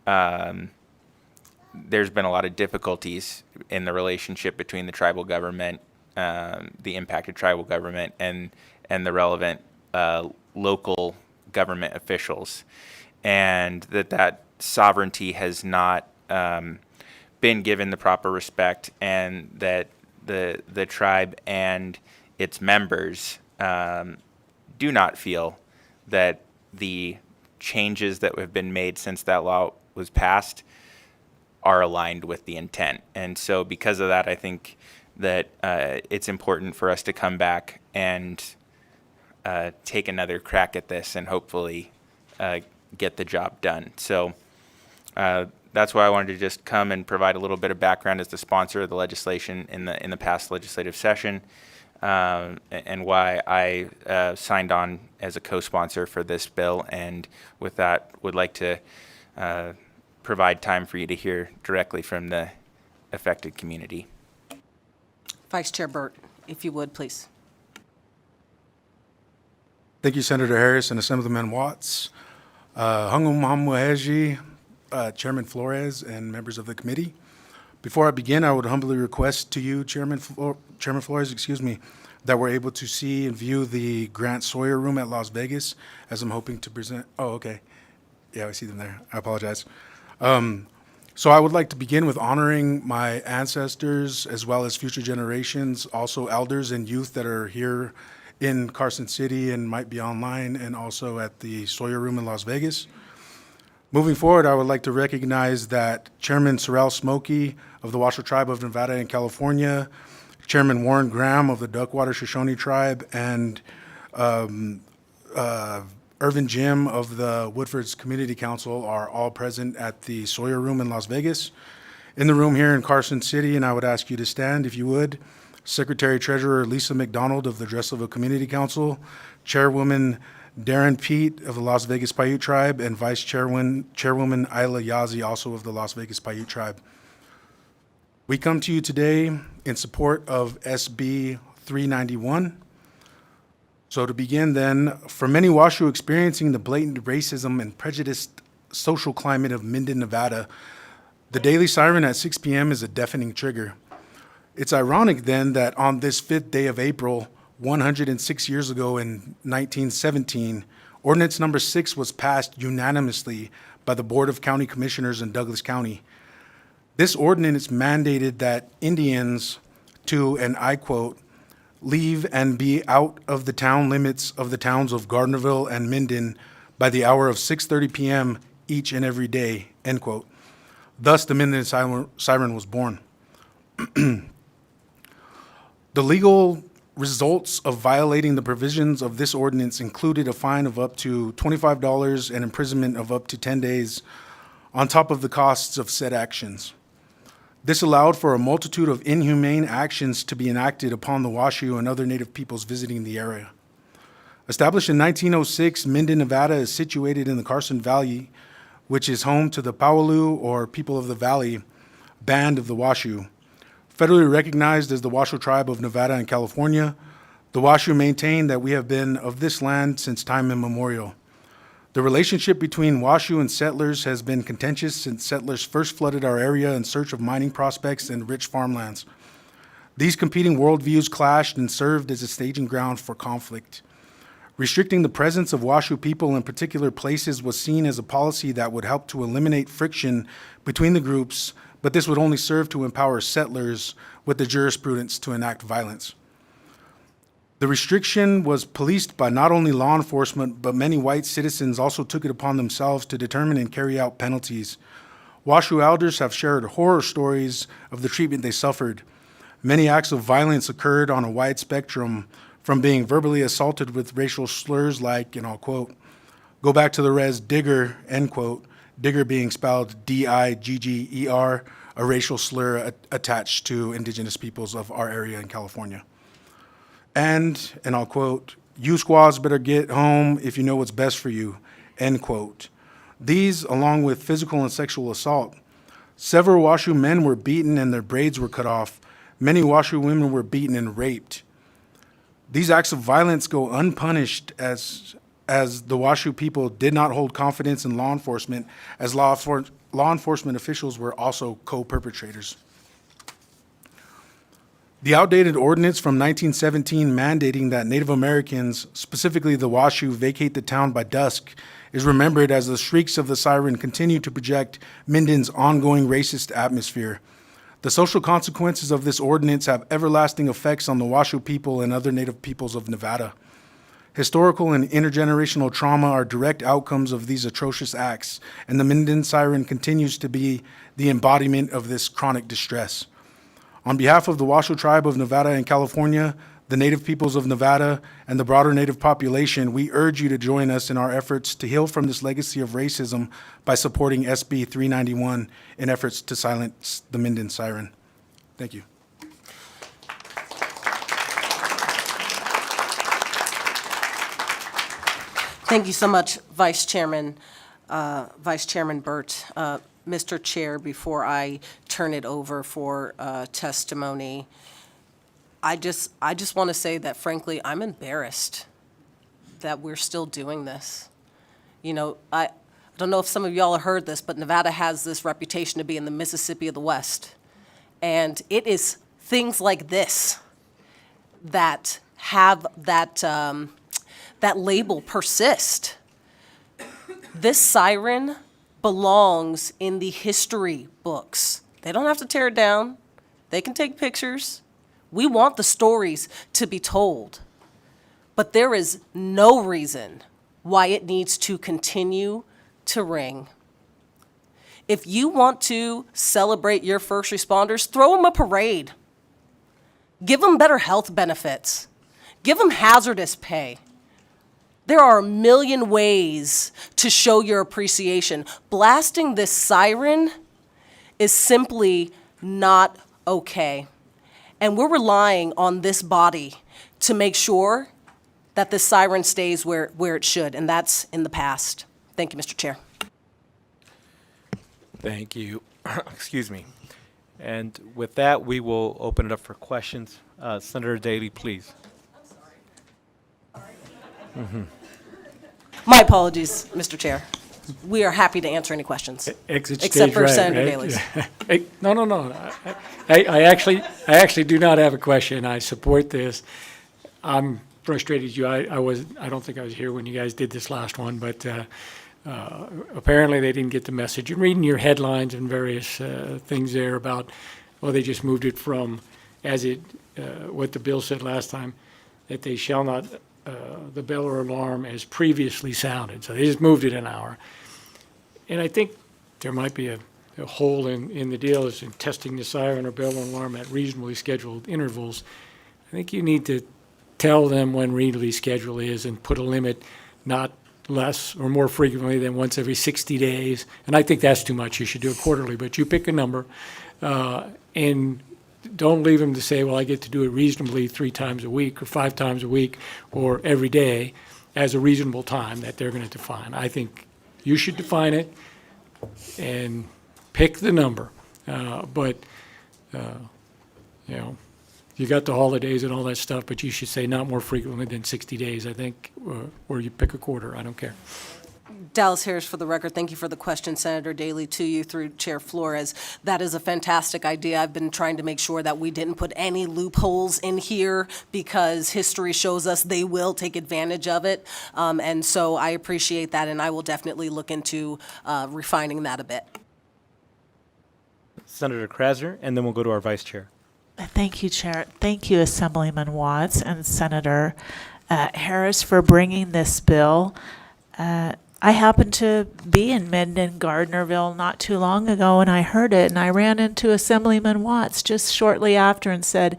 there's been a lot of difficulties in the relationship between the tribal government, the impacted tribal government, and the relevant local government officials, and that sovereignty has not been given the proper respect, and that the tribe and its members do not feel that the changes that have been made since that law was passed are aligned with the intent. And so because of that, I think that it's important for us to come back and take another crack at this and hopefully get the job done. So that's why I wanted to just come and provide a little bit of background as the sponsor of the legislation in the past legislative session, and why I signed on as a co-sponsor for this bill. And with that, would like to provide time for you to hear directly from the affected community. Vice Chair Burt, if you would, please. Thank you, Senator Harris and Assemblyman Watts. Hangum Hamuheji, Chairman Flores, and members of the committee. Before I begin, I would humbly request to you, Chairman Flores, that we're able to see and view the Grant Sawyer Room at Las Vegas, as I'm hoping to present. Oh, okay. Yeah, I see them there. I apologize. So I would like to begin with honoring my ancestors as well as future generations, also elders and youth that are here in Carson City and might be online, and also at the Sawyer Room in Las Vegas. Moving forward, I would like to recognize that Chairman Sorrel Smokey of the Washoe Tribe of Nevada and California, Chairman Warren Graham of the Duckwater Shoshone Tribe, and Irvin Jim of the Woodford's Community Council are all present at the Sawyer Room in Las Vegas. In the room here in Carson City, and I would ask you to stand if you would, Secretary Treasurer Lisa McDonald of the Dresslerville Community Council, Chairwoman Darren Pete of the Las Vegas Paiute Tribe, and Vice Chairwoman Isla Yazi, also of the Las Vegas Paiute Tribe. We come to you today in support of SB 391. So to begin then, for many Washoe experiencing the blatant racism and prejudiced social climate of Minden, Nevada, the daily siren at 6 p.m. is a deafening trigger. It's ironic then that on this 5th day of April, 106 years ago in 1917, Ordinance Number 6 was passed unanimously by the Board of County Commissioners in Douglas County. This ordinance mandated that Indians to, and I quote, leave and be out of the town limits of the towns of Gardnerville and Minden by the hour of 6:30 p.m. each and every day," end quote. Thus, the Minden siren was born. The legal results of violating the provisions of this ordinance included a fine of up to $25 and imprisonment of up to 10 days on top of the costs of said actions. This allowed for a multitude of inhumane actions to be enacted upon the Washoe and other Native peoples visiting the area. Established in 1906, Minden, Nevada is situated in the Carson Valley, which is home to the Paualu, or People of the Valley, band of the Washoe. Federally recognized as the Washoe Tribe of Nevada and California, the Washoe maintain that we have been of this land since time immemorial. The relationship between Washoe and settlers has been contentious since settlers first flooded our area in search of mining prospects and rich farmlands. These competing worldviews clashed and served as a staging ground for conflict. Restricting the presence of Washoe people in particular places was seen as a policy that would help to eliminate friction between the groups, but this would only serve to empower settlers with the jurisprudence to enact violence. The restriction was policed by not only law enforcement, but many white citizens also took it upon themselves to determine and carry out penalties. Washoe elders have shared horror stories of the treatment they suffered. Many acts of violence occurred on a wide spectrum, from being verbally assaulted with racial slurs like, and I'll quote, "Go back to the res digger," end quote, digger being spelled D-I-G-G-E-R, a racial slur attached to indigenous peoples of our area in California. And I'll quote, "You squaws better get home if you know what's best for you," end quote. These, along with physical and sexual assault. Several Washoe men were beaten and their braids were cut off. Many Washoe women were beaten and raped. These acts of violence go unpunished as the Washoe people did not hold confidence in law enforcement, as law enforcement officials were also co-perpetrators. The outdated ordinance from 1917 mandating that Native Americans, specifically the Washoe, vacate the town by dusk is remembered as the shrieks of the siren continue to project Minden's ongoing racist atmosphere. The social consequences of this ordinance have everlasting effects on the Washoe people and other Native peoples of Nevada. Historical and intergenerational trauma are direct outcomes of these atrocious acts, and the Minden siren continues to be the embodiment of this chronic distress. On behalf of the Washoe Tribe of Nevada and California, the Native peoples of Nevada, and the broader Native population, we urge you to join us in our efforts to heal from this legacy of racism by supporting SB 391 in efforts to silence the Minden siren. Thank you. Thank you so much, Vice Chairman Burt. Mr. Chair, before I turn it over for testimony, I just want to say that frankly, I'm embarrassed that we're still doing this. You know, I don't know if some of y'all have heard this, but Nevada has this reputation to be in the Mississippi of the West. And it is things like this that have that label persist. This siren belongs in the history books. They don't have to tear it down. They can take pictures. We want the stories to be told. But there is no reason why it needs to continue to ring. If you want to celebrate your first responders, throw them a parade. Give them better health benefits. Give them hazardous pay. There are a million ways to show your appreciation. Blasting this siren is simply not okay. And we're relying on this body to make sure that the siren stays where it should, and that's in the past. Thank you, Mr. Chair. Thank you. Excuse me. And with that, we will open it up for questions. Senator Daley, please. My apologies, Mr. Chair. We are happy to answer any questions. Exit stage except for right, Senator right? Daley's. Hey, no. I actually do not have a question. I support this. I'm frustrated as you. I don't think I was here when you guys did this last one, but apparently they didn't get the message. And reading your headlines and various things there about, well, they just moved it from as what the bill said last time, that they shall not, the bell or alarm as previously sounded. So they just moved it an hour. And I think there might be a hole in the deal is in testing the siren or bell or alarm at reasonably scheduled intervals. I think you need to tell them when reasonably scheduled is and put a limit, not less or more frequently than once every 60 days. And I think that's too much. You should do it quarterly, but you pick a number. And don't leave them to say, well, I get to do it reasonably 3 times a week or 5 times a week or every day as a reasonable time that they're going to define. I think you should define it and pick the number. But you got the holidays and all that stuff, but you should say not more frequently than 60 days, I think, or you pick a quarter. I don't care. Dallas Harris, for the record, thank you for the question, Senator Daly, to you through Chair Flores. That is a fantastic idea. I've been trying to make sure that we didn't put any loopholes in here because history shows us they will take advantage of it. And so I appreciate that, and I will definitely look into refining that a bit. Senator Krasner, and then we'll go to our vice chair. Thank you, Chair. Thank you, Assemblyman Watts and Senator Harris, for bringing this bill. I happened to be in Minden, Gardnerville not too long ago, and I heard it, and I ran into Assemblyman Watts just shortly after and said,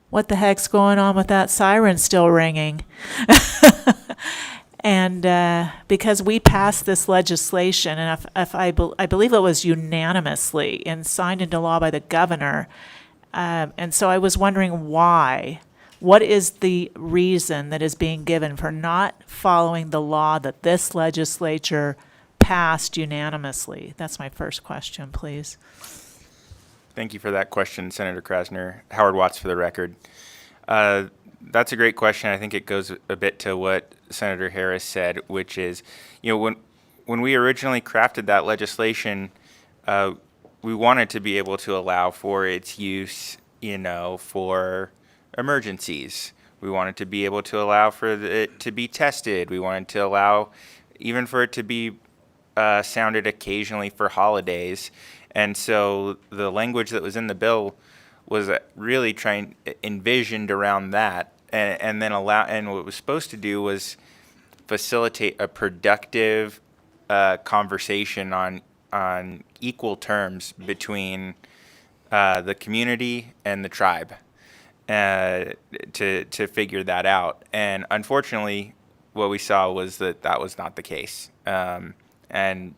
what the heck's going on with that siren still ringing? And because we passed this legislation, and I believe it was unanimously and signed into law by the governor, and so I was wondering why. What is the reason that is being given for not following the law that this legislature passed unanimously? That's my first question, please. Thank you for that question, Senator Krasner. Howard Watts for the record. That's a great question. I think it goes a bit to what Senator Harris said, which is, when we originally crafted that legislation, we wanted to be able to allow for its use, for emergencies. We wanted to be able to allow for it to be tested. We wanted to allow even for it to be sounded occasionally for holidays. And so the language that was in the bill was really envisioned around that, and then and what it was supposed to do was facilitate a productive conversation on equal terms between the community and the tribe. To figure that out. And unfortunately, what we saw was that was not the case. And,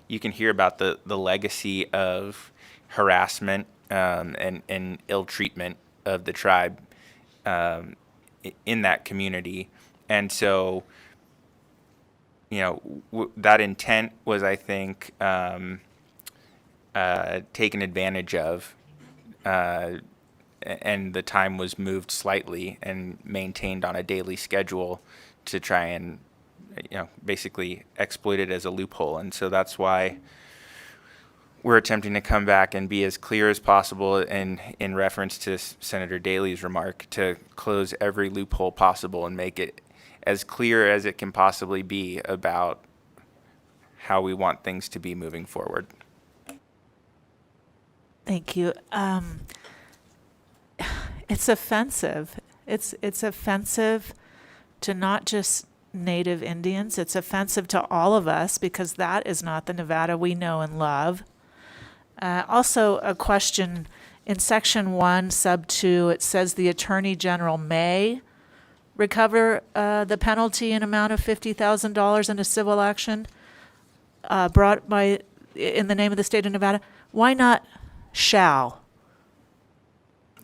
you can hear about the legacy of harassment and ill treatment of the tribe in that community. And so, that intent was, I think, taken advantage of. And the time was moved slightly and maintained on a daily schedule to try and, basically exploit it as a loophole. And so that's why we're attempting to come back and be as clear as possible in reference to Senator Daly's remark, to close every loophole possible and make it as clear as it can possibly be about how we want things to be moving forward. Thank you. It's offensive. It's offensive to not just Native Indians. It's offensive to all of us because that is not the Nevada we know and love. Also, a question in Section 1, Sub 2, it says the Attorney General may recover the penalty in amount of $50,000 in a civil action brought in the name of the state of Nevada. Why not shall?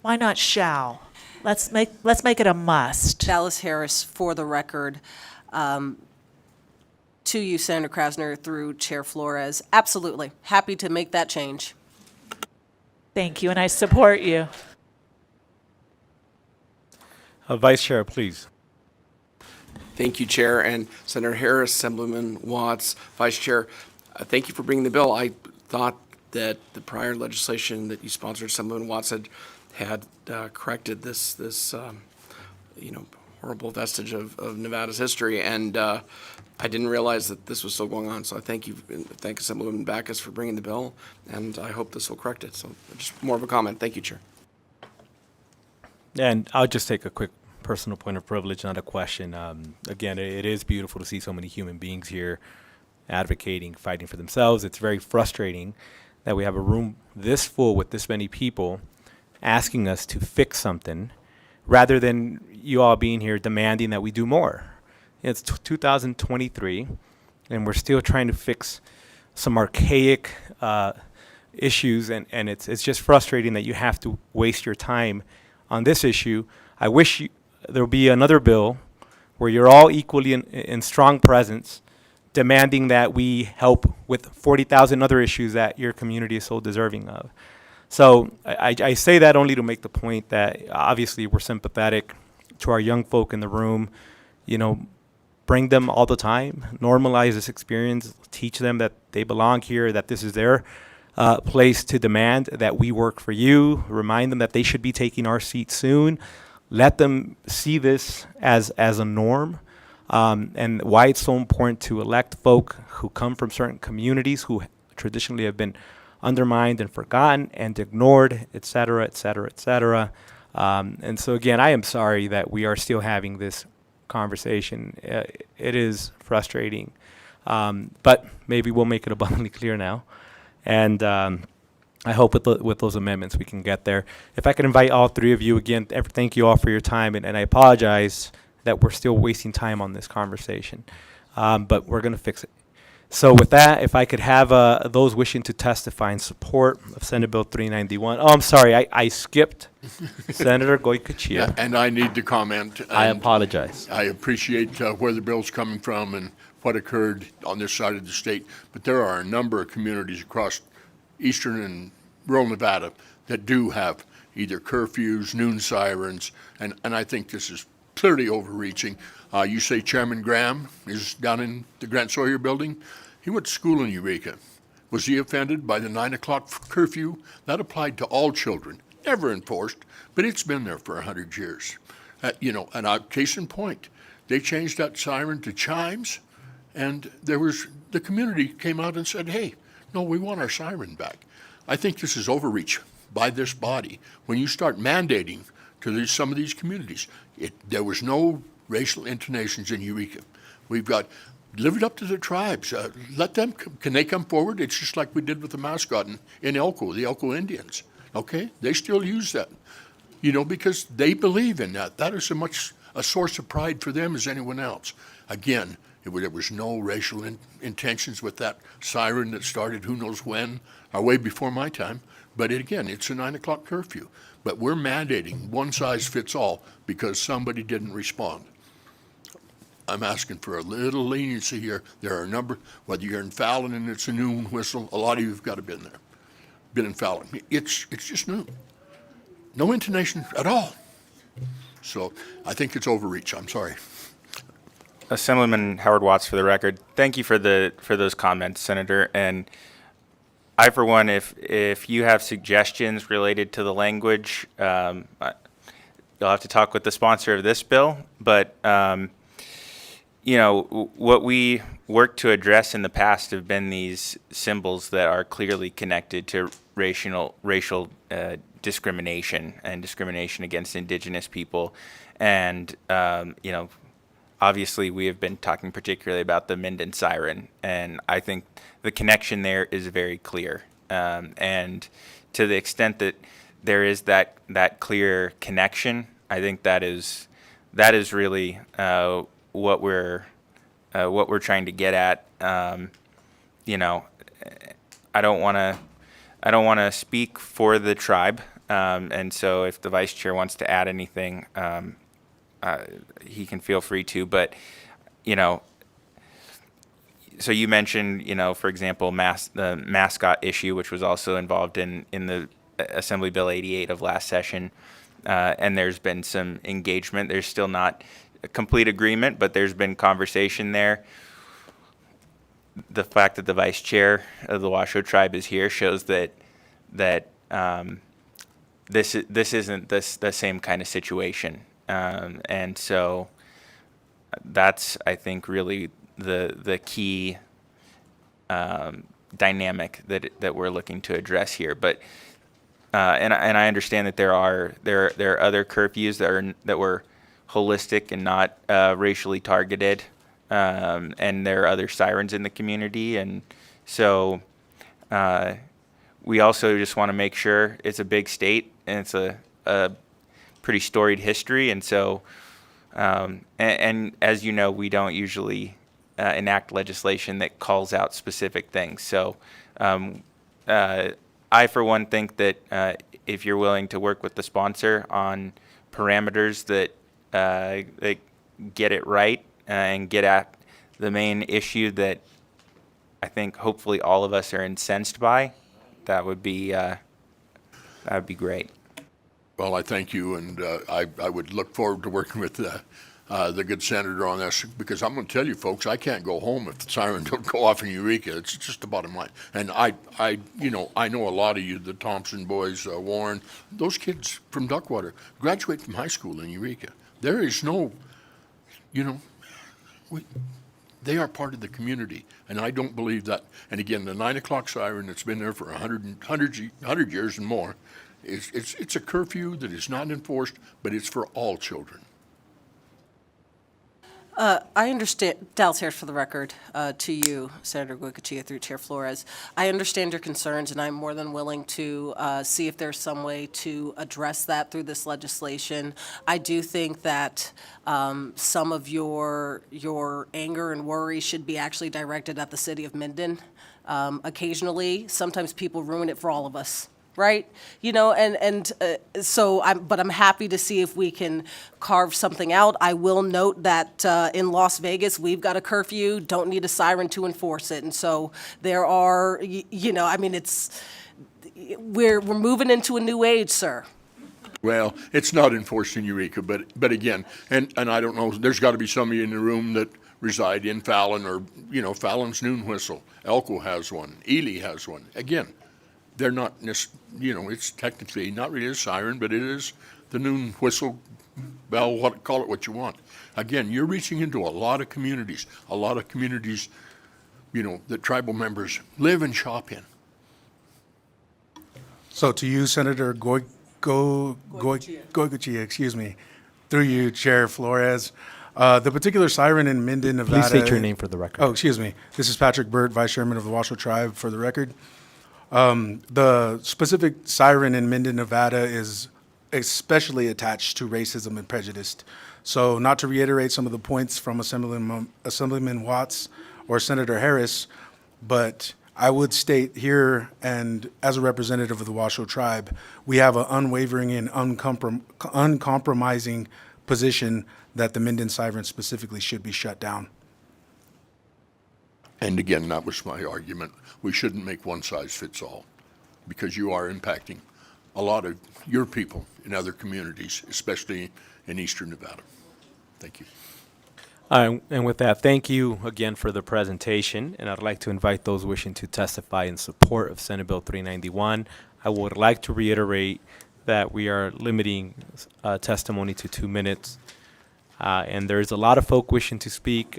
Why not shall? Let's make it a must. Dallas Harris, for the record, to you, Senator Krasner, through Chair Flores. Absolutely. Happy to make that change. Thank you, and I support you. Vice Chair, please. Thank you, Chair, and Senator Harris, Assemblyman Watts, Vice Chair. Thank you for bringing the bill. I thought that the prior legislation that you sponsored, Assemblyman Watts, had corrected this horrible vestige of Nevada's history, and I didn't realize that this was still going on. So I thank you, thank Assemblyman Backus for bringing the bill, and I hope this will correct it. So just more of a comment. Thank you, Chair. And I'll just take a quick personal point of privilege, not a question. Again, it is beautiful to see so many human beings here advocating, fighting for themselves. It's very frustrating that we have a room this full with this many people asking us to fix something rather than you all being here demanding that we do more. It's 2023, and we're still trying to fix some archaic issues, and it's just frustrating that you have to waste your time on this issue. I wish there would be another bill where you're all equally in strong presence demanding that we help with 40,000 other issues that your community is so deserving of. So I say that only to make the point that obviously we're sympathetic to our young folk in the room. You know, bring them all the time, normalize this experience, teach them that they belong here, that this is their place to demand that we work for you, remind them that they should be taking our seat soon. Let them see this as a norm, and why it's so important to elect folk who come from certain communities who traditionally have been undermined and forgotten and ignored, et cetera, et cetera, et cetera. And so again, I am sorry that we are still having this conversation. It is frustrating, but maybe we'll make it abundantly clear now. And I hope with those amendments we can get there. If I could invite all three of you again, thank you all for your time, and I apologize that we're still wasting time on this conversation, but we're going to fix it. So with that, if I could have those wishing to testify in support of Senate Bill 391. Oh, I'm sorry, I skipped Senator Goycochea. Yeah, and I need to comment. I apologize. I appreciate where the bill's coming from and what occurred on this side of the state, but there are a number of communities across eastern and rural Nevada that do have either curfews, noon sirens, and I think this is clearly overreaching. You say Chairman Graham is down in the Grant Sawyer building. He went to school in Eureka. Was he offended by the 9 o'clock curfew? That applied to all children, never enforced, but it's been there for 100 years. And case in point, they changed that siren to chimes, and the community came out and said, hey, no, we want our siren back. I think this is overreach by this body. When you start mandating to some of these communities, there was no racial intonations in Eureka. We've got, live it up to the tribes. Let them, can they come forward? It's just like we did with the mascot in Elko, the Elko Indians. Okay? They still use that, because they believe in that. That is as much a source of pride for them as anyone else. Again, there was no racial intentions with that siren that started who knows when, or way before my time. But again, it's a 9 o'clock curfew. But we're mandating one size fits all because somebody didn't respond. I'm asking for a little leniency here. There are a number, whether you're in Fallon and it's a noon whistle, a lot of you have got to been there. Been in Fallon. It's just noon. No intonation at all. So I think it's overreach. I'm sorry. Assemblyman Howard Watts, for the record, thank you for those comments, Senator. And I, for one, if you have suggestions related to the language, you'll have to talk with the sponsor of this bill. But what we worked to address in the past have been these symbols that are clearly connected to racial discrimination and discrimination against Indigenous people, and obviously, we have been talking particularly about the Minden siren, and I think the connection there is very clear. And to the extent that there is that clear connection, I think that is really what we're trying to get at. I don't want to speak for the tribe, and so if the vice chair wants to add anything, he can feel free to, but, so you mentioned, for example, the mascot issue, which was also involved in the Assembly Bill 88 of last session, and there's been some engagement. There's still not a complete agreement, but there's been conversation there. The fact that the vice chair of the Washoe tribe is here shows that this isn't the same kind of situation. And so that's, I think, really the key dynamic that we're looking to address here. But and I understand that there are other curfews that were holistic and not racially targeted, and there are other sirens in the community, and so we also just want to make sure it's a big state and it's a pretty storied history, and so and as you know, we don't usually enact legislation that calls out specific things. So I, for one, think that if you're willing to work with the sponsor on parameters that get it right and get at the main issue that I think hopefully all of us are incensed by, that would be great. Well, I thank you, and I would look forward to working with the good senator on this, because I'm going to tell you, folks, I can't go home if the siren don't go off in Eureka. It's just the bottom line. And I know a lot of you, the Thompson boys, Warren, those kids from Duckwater graduate from high school in Eureka. There is no, they are part of the community, and I don't believe that. And again, the 9 o'clock siren that's been there for 100 years and more, it's a curfew that is not enforced, but it's for all children. I understand, Dallas Harris for the record, to you, Senator Goycochea, through Chair Flores. I understand your concerns, and I'm more than willing to see if there's some way to address that through this legislation. I do think that some of your anger and worry should be actually directed at the city of Minden. Occasionally, sometimes people ruin it for all of us. Right? But I'm happy to see if we can carve something out. I will note that in Las Vegas, we've got a curfew, don't need a siren to enforce it. And so there are, we're moving into a new age, sir. Well, it's not enforced in Eureka, but again, and I don't know, there's got to be some of you in the room that reside in Fallon, or, Fallon's noon whistle. Elko has one. Ely has one. Again, they're not, it's technically not really a siren, but it is the noon whistle, bell, call it what you want. Again, you're reaching into a lot of communities, that tribal members live and shop in. So to you, Senator Goycochea, through you, Chair Flores, the particular siren in Minden, Nevada. Please state your name for the record. Oh, excuse me. This is Patrick Burt, Vice Chairman of the Washoe Tribe, for the record. The specific siren in Minden, Nevada is especially attached to racism and prejudice. So not to reiterate some of the points from Assemblyman Watts or Senator Harris, but I would state here, and as a representative of the Washoe Tribe, we have an unwavering and uncompromising position that the Minden siren specifically should be shut down. And again, that was my argument. We shouldn't make one size fits all, because you are impacting a lot of your people in other communities, especially in eastern Nevada. Thank you. And with that, thank you again for the presentation. And I'd like to invite those wishing to testify in support of Senate Bill 391. I would like to reiterate that we are limiting testimony to 2 minutes. And there's a lot of folk wishing to speak.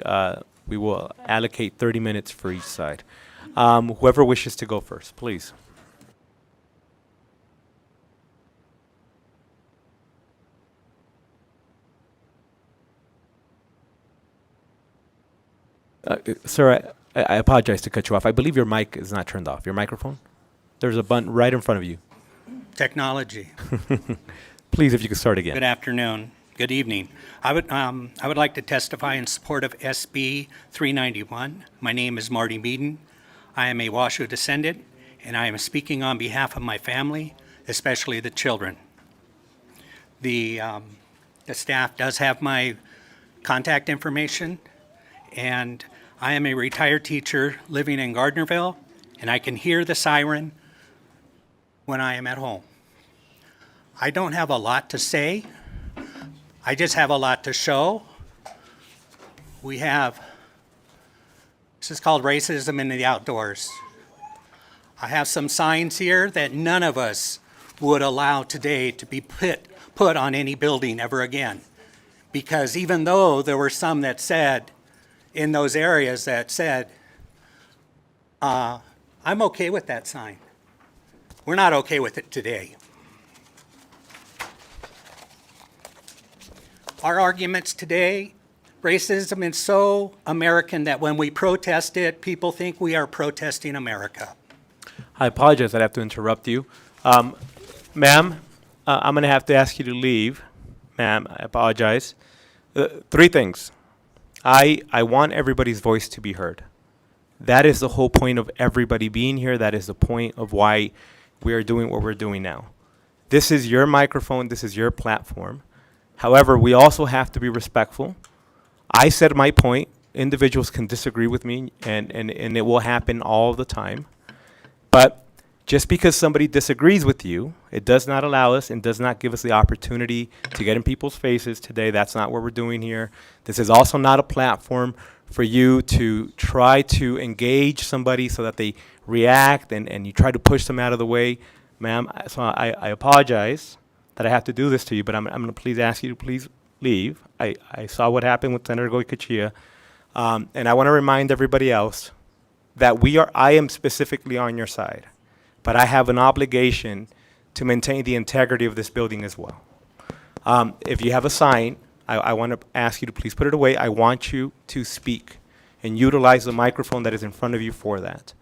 We will allocate 30 minutes for each side. Whoever wishes to go first, please. Sir, I apologize to cut you off. I believe your mic is not turned off. Your microphone? There's a button right in front of you. Technology. Please, if you could start again. Good afternoon. Good evening. I would like to testify in support of SB 391. My name is Marty Meaden. I am a Washoe descendant, and I am speaking on behalf of my family, especially the children. The staff does have my contact information, and I am a retired teacher living in Gardnerville, and I can hear the siren when I am at home. I don't have a lot to say. I just have a lot to show. This is called racism in the outdoors. I have some signs here that none of us would allow today to be put on any building ever again. Because even though there were some that said, in those areas that said, I'm okay with that sign. We're not okay with it today. Our arguments today, racism is so American that when we protest it, people think we are protesting America. I apologize that I have to interrupt you. Ma'am, I'm going to have to ask you to leave. Ma'am, I apologize. Three things. I want everybody's voice to be heard. That is the whole point of everybody being here. That is the point of why we are doing what we're doing now. This is your microphone. This is your platform. However, we also have to be respectful. I said my point. Individuals can disagree with me, and it will happen all the time. But just because somebody disagrees with you, it does not allow us and does not give us the opportunity to get in people's faces today. That's not what we're doing here. This is also not a platform for you to try to engage somebody so that they react and you try to push them out of the way. Ma'am, so I apologize that I have to do this to you, but I'm going to please ask you to please leave. I saw what happened with Senator Goycochea, and I want to remind everybody else that I am specifically on your side, but I have an obligation to maintain the integrity of this building as well. If you have a sign, I want to ask you to please put it away. I want you to speak and utilize the microphone that is in front of you for that.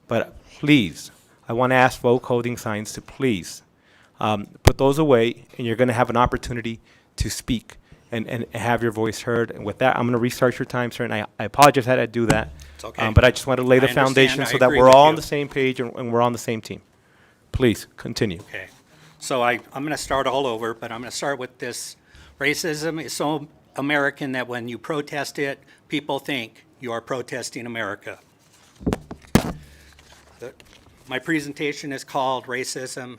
But please, I want to ask folk holding signs to please put those away, and you're going to have an opportunity to speak and have your voice heard. And with that, I'm going to restart your time, sir, and I apologize that I do that. It's okay. But I just want to lay the understand. foundation I so that agree we're with all you. on the same page and we're on the same team. Please, continue. Okay. So I'm going to start all over, but I'm going to start with this. Racism is so American that when you protest it, people think you are protesting America. My presentation is called Racism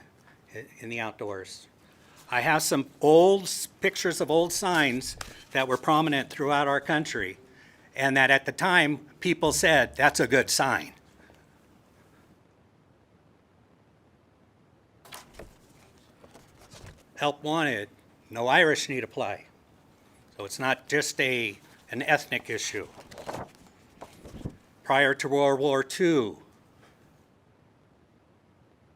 in the Outdoors. I have some pictures of old signs that were prominent throughout our country, and that at the time, people said, that's a good sign. Help wanted, no Irish need apply. So it's not just an ethnic issue. Prior to World War II,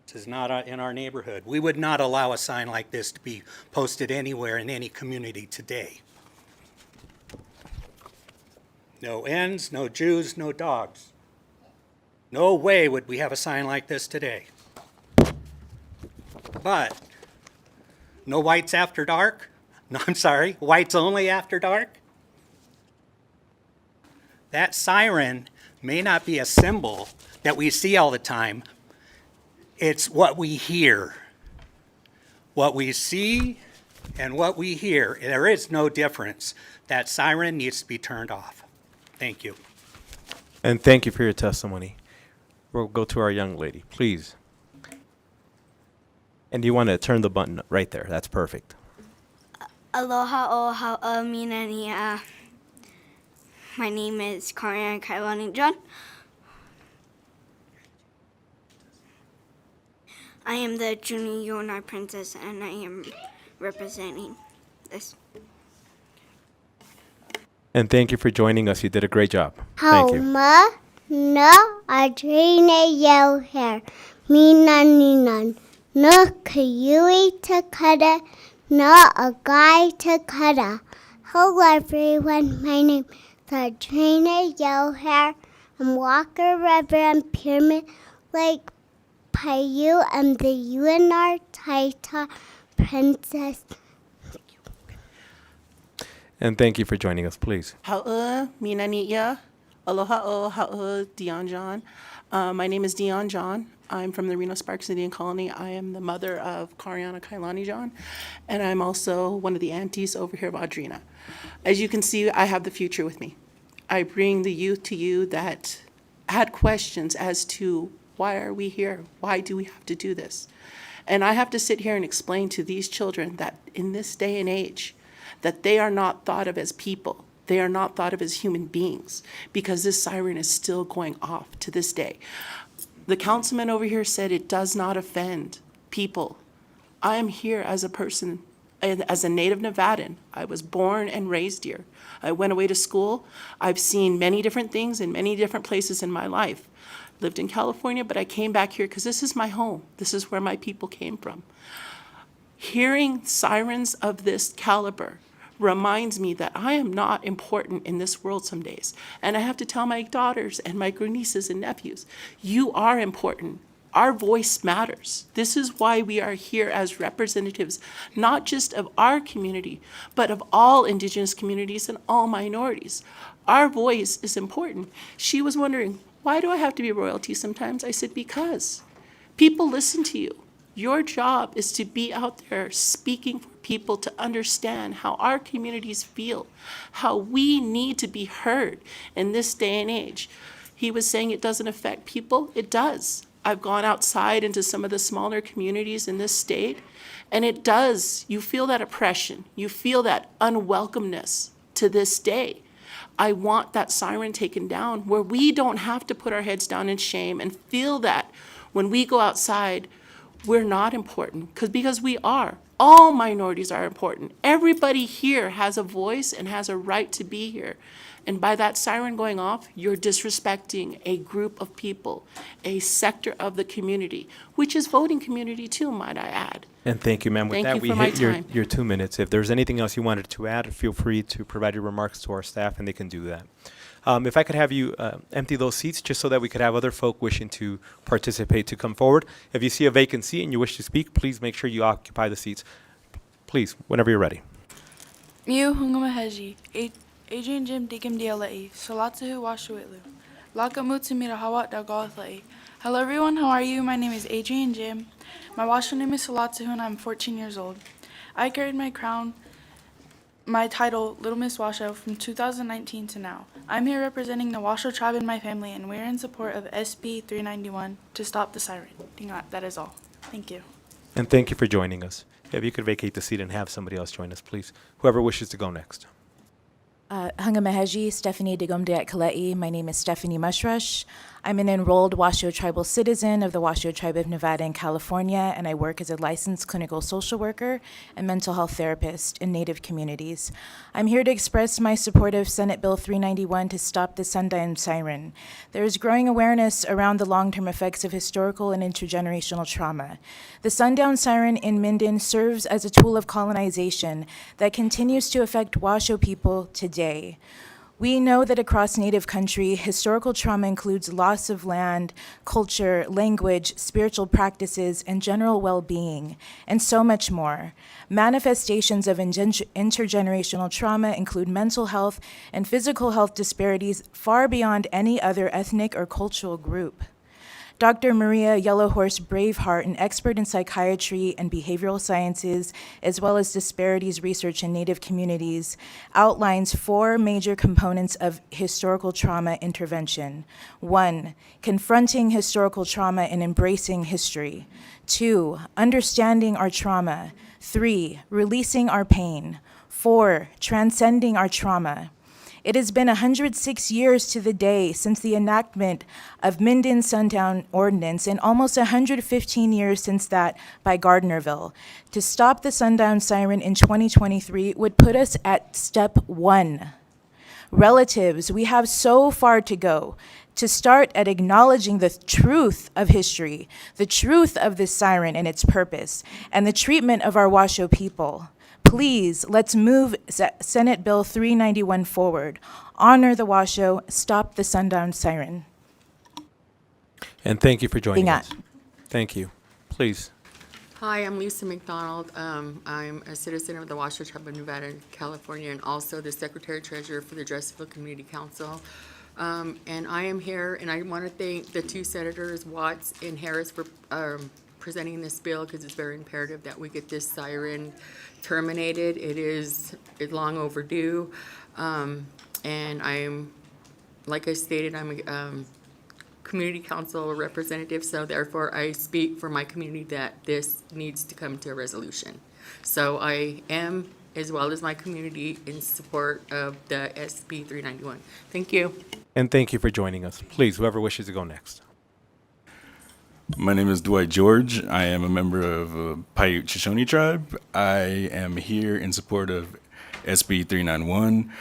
this is not in our neighborhood. We would not allow a sign like this to be posted anywhere in any community today. No ends, no Jews, no dogs. No way would we have a sign like this today. But no whites after dark? No, I'm sorry, whites only after dark? That siren may not be a symbol that we see all the time. It's what we hear. What we see and what we hear, there is no difference. That siren needs to be turned off. Thank you. And thank you for your testimony. We'll go to our young lady, please. And you want to turn the button right there. That's perfect. Aloha o minania. My name is Karian Kailani John. I am the junior Yonai princess, and I am representing this. And thank you for joining us. You did a great job. Thank you. Hauma no adrene yellow hair. Mina ninan. No kayui takata. No a guy takata. Hello everyone. My name is Adrene Yellow Hair. I'm Walker River and Pyramid Lake Paiute. I'm the UNR Taita princess. And thank you for joining us, please. Hau'a, mina ni'a. Aloha o hau'a, Dion John. My name is Dion John. I'm from the Reno Sparks Indian Colony. I am the mother of Kariana Kailani John, and I'm also one of the aunties over here of Audrina. As you can see, I have the future with me. I bring the youth to you that had questions as to why are we here? Why do we have to do this? And I have to sit here and explain to these children that in this day and age, that they are not thought of as people. They are not thought of as human beings because this siren is still going off to this day. The councilman over here said it does not offend people. I am here as a person, as a native Nevadan. I was born and raised here. I went away to school. I've seen many different things in many different places in my life. Lived in California, but I came back here because this is my home. This is where my people came from. Hearing sirens of this caliber reminds me that I am not important in this world some days. And I have to tell my daughters and my nieces and nephews, you are important. Our voice matters. This is why we are here as representatives, not just of our community, but of all Indigenous communities and all minorities. Our voice is important. She was wondering, why do I have to be royalty sometimes? I said, because people listen to you. Your job is to be out there speaking for people to understand how our communities feel, how we need to be heard in this day and age. He was saying it doesn't affect people. It does. I've gone outside into some of the smaller communities in this state, and it does. You feel that oppression. You feel that unwelcomeness to this day. I want that siren taken down where we don't have to put our heads down in shame and feel that when we go outside, we're not important, because we are. All minorities are important. Everybody here has a voice and has a right to be here. And by that siren going off, you're disrespecting a group of people, a sector of the community, which is voting community too, might I add. And thank you, ma'am. With Thank that, you we for my hit your, time. your 2 minutes. If there's anything else you wanted to add, feel free to provide your remarks to our staff, and they can do that. If I could have you empty those seats just so that we could have other folk wishing to participate to come forward. If you see a vacant seat and you wish to speak, please make sure you occupy the seats. Please, whenever you're ready. Miu Hungamaheji, Adrian Jim Digim Dialei, Salatuhu Washuitlu, Lakamutu Mirahawat Dagothai. Hello everyone, how are you? My name is Adrian Jim. My Washu name is Salatuhu and I'm 14 years old. I carried my title, Little Miss Washoe, from 2019 to now. I'm here representing the Washoe tribe and my family, and we're in support of SB 391 to stop the siren. That is all. Thank you. And thank you for joining us. If you could vacate the seat and have somebody else join us, please. Whoever wishes to go next. Hungamaheji, Stephanie Digomdeat Kalei. My name is Stephanie Mushrush. I'm an enrolled Washoe tribal citizen of the Washoe Tribe of Nevada and California, and I work as a licensed clinical social worker and mental health therapist in Native communities. I'm here to express my support of Senate Bill 391 to stop the sundown siren. There is growing awareness around the long-term effects of historical and intergenerational trauma. The sundown siren in Minden serves as a tool of colonization that continues to affect Washoe people today. We know that across Native country, historical trauma includes loss of land, culture, language, spiritual practices, and general well-being, and so much more. Manifestations of intergenerational trauma include mental health and physical health disparities far beyond any other ethnic or cultural group. Dr. Maria Yellowhorse Braveheart, an expert in psychiatry and behavioral sciences, as well as disparities research in Native communities, outlines 4 major components of historical trauma intervention. 1, confronting historical trauma and embracing history. 2, understanding our trauma. 3, releasing our pain. 4, transcending our trauma. It has been 106 years to the day since the enactment of Minden Sundown Ordinance and almost 115 years since that by Gardnerville. To stop the sundown siren in 2023 would put us at step 1. Relatives, we have so far to go to start at acknowledging the truth of history, the truth of this siren and its purpose, and the treatment of our Washoe people. Please, let's move Senate Bill 391 forward. Honor the Washoe, stop the sundown siren. And thank you for joining us. Thank you. Please. Hi, I'm Lisa McDonald. I'm a citizen of the Washoe Tribe of Nevada and California, and also the Secretary-Treasurer for the Dressville Community Council. And I am here, and I want to thank the 2 senators, Watts and Harris, for presenting this bill, because it's very imperative that we get this siren terminated. It's long overdue. And like I stated, I'm a community council representative, so therefore I speak for my community that this needs to come to a resolution. So I am, as well as my community, in support of the SB 391. Thank you. And thank you for joining us. Please, whoever wishes to go next. My name is Dwight George. I am a member of Paiute Shoshone tribe. I am here in support of SB 391.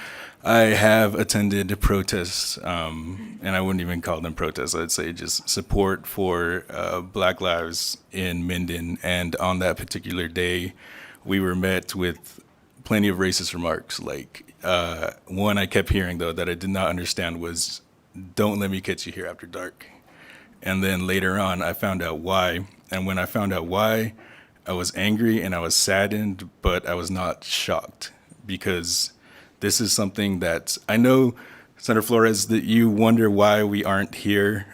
I have attended protests, and I wouldn't even call them protests. I'd say just support for Black lives in Minden. And on that particular day, we were met with plenty of racist remarks. Like one I kept hearing though that I did not understand was, "Don't let me catch you here after dark." And then later on, I found out why. And when I found out why, I was angry and I was saddened, but I was not shocked, because this is something that I know, Senator Flores, that you wonder why we aren't here.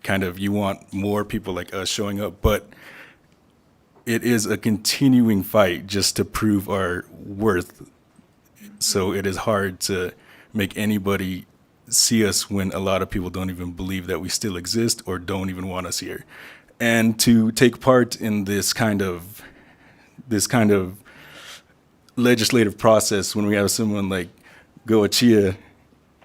Kind of, you want more people like us showing up, but it is a continuing fight just to prove our worth. So it is hard to make anybody see us when a lot of people don't even believe that we still exist or don't even want us here. And to take part in this kind of legislative process when we have someone like Goachia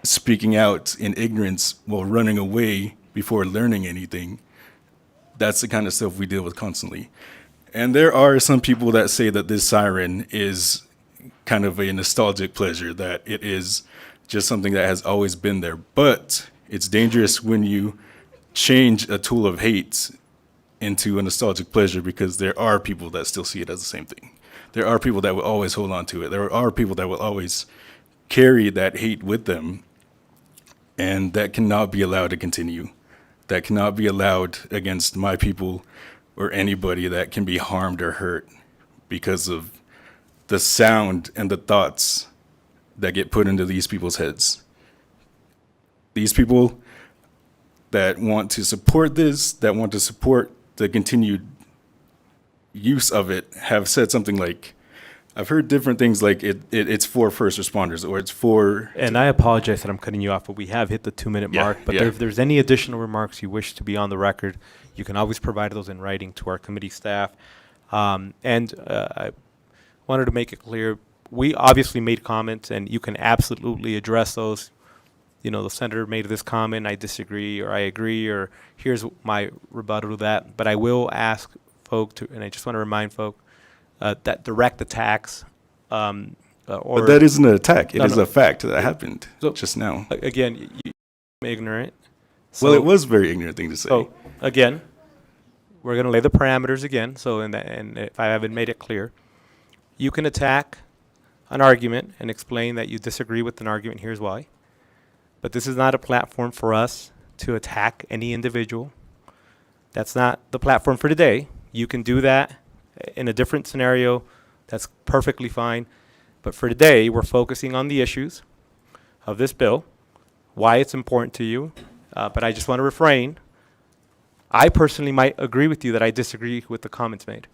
speaking out in ignorance while running away before learning anything, that's the kind of stuff we deal with constantly. And there are some people that say that this siren is kind of a nostalgic pleasure, that it is just something that has always been there. But it's dangerous when you change a tool of hate into a nostalgic pleasure, because there are people that still see it as the same thing. There are people that will always hold on to it. There are people that will always carry that hate with them. And that cannot be allowed to continue. That cannot be allowed against my people or anybody that can be harmed or hurt because of the sound and the thoughts that get put into these people's heads. These people that want to support this, that want to support the continued use of it, have said something like, I've heard different things like it's for first responders, or it's for... And I apologize that I'm cutting you off, but we have hit the 2-minute mark. But if there's any additional remarks you wish to be on the record, you can always provide those in writing to our committee staff. I wanted to make it clear, we obviously made comments, and you can absolutely address those. You know, the senator made this comment, I disagree, or I agree, or here's my rebuttal to that. But I will ask folk to, and I just want to remind folk, that direct attacks, or But that isn't an attack. It is a fact that happened just now. Again, you're ignorant. Well, it was a very ignorant thing to say. So again, we're going to lay the parameters again. So and if I haven't made it clear, you can attack an argument and explain that you disagree with an argument. Here's why. But this is not a platform for us to attack any individual. That's not the platform for today. You can do that in a different scenario. That's perfectly fine. But for today, we're focusing on the issues of this bill, why it's important to you. But I just want to refrain. I personally might agree with you that I disagree with the comments made,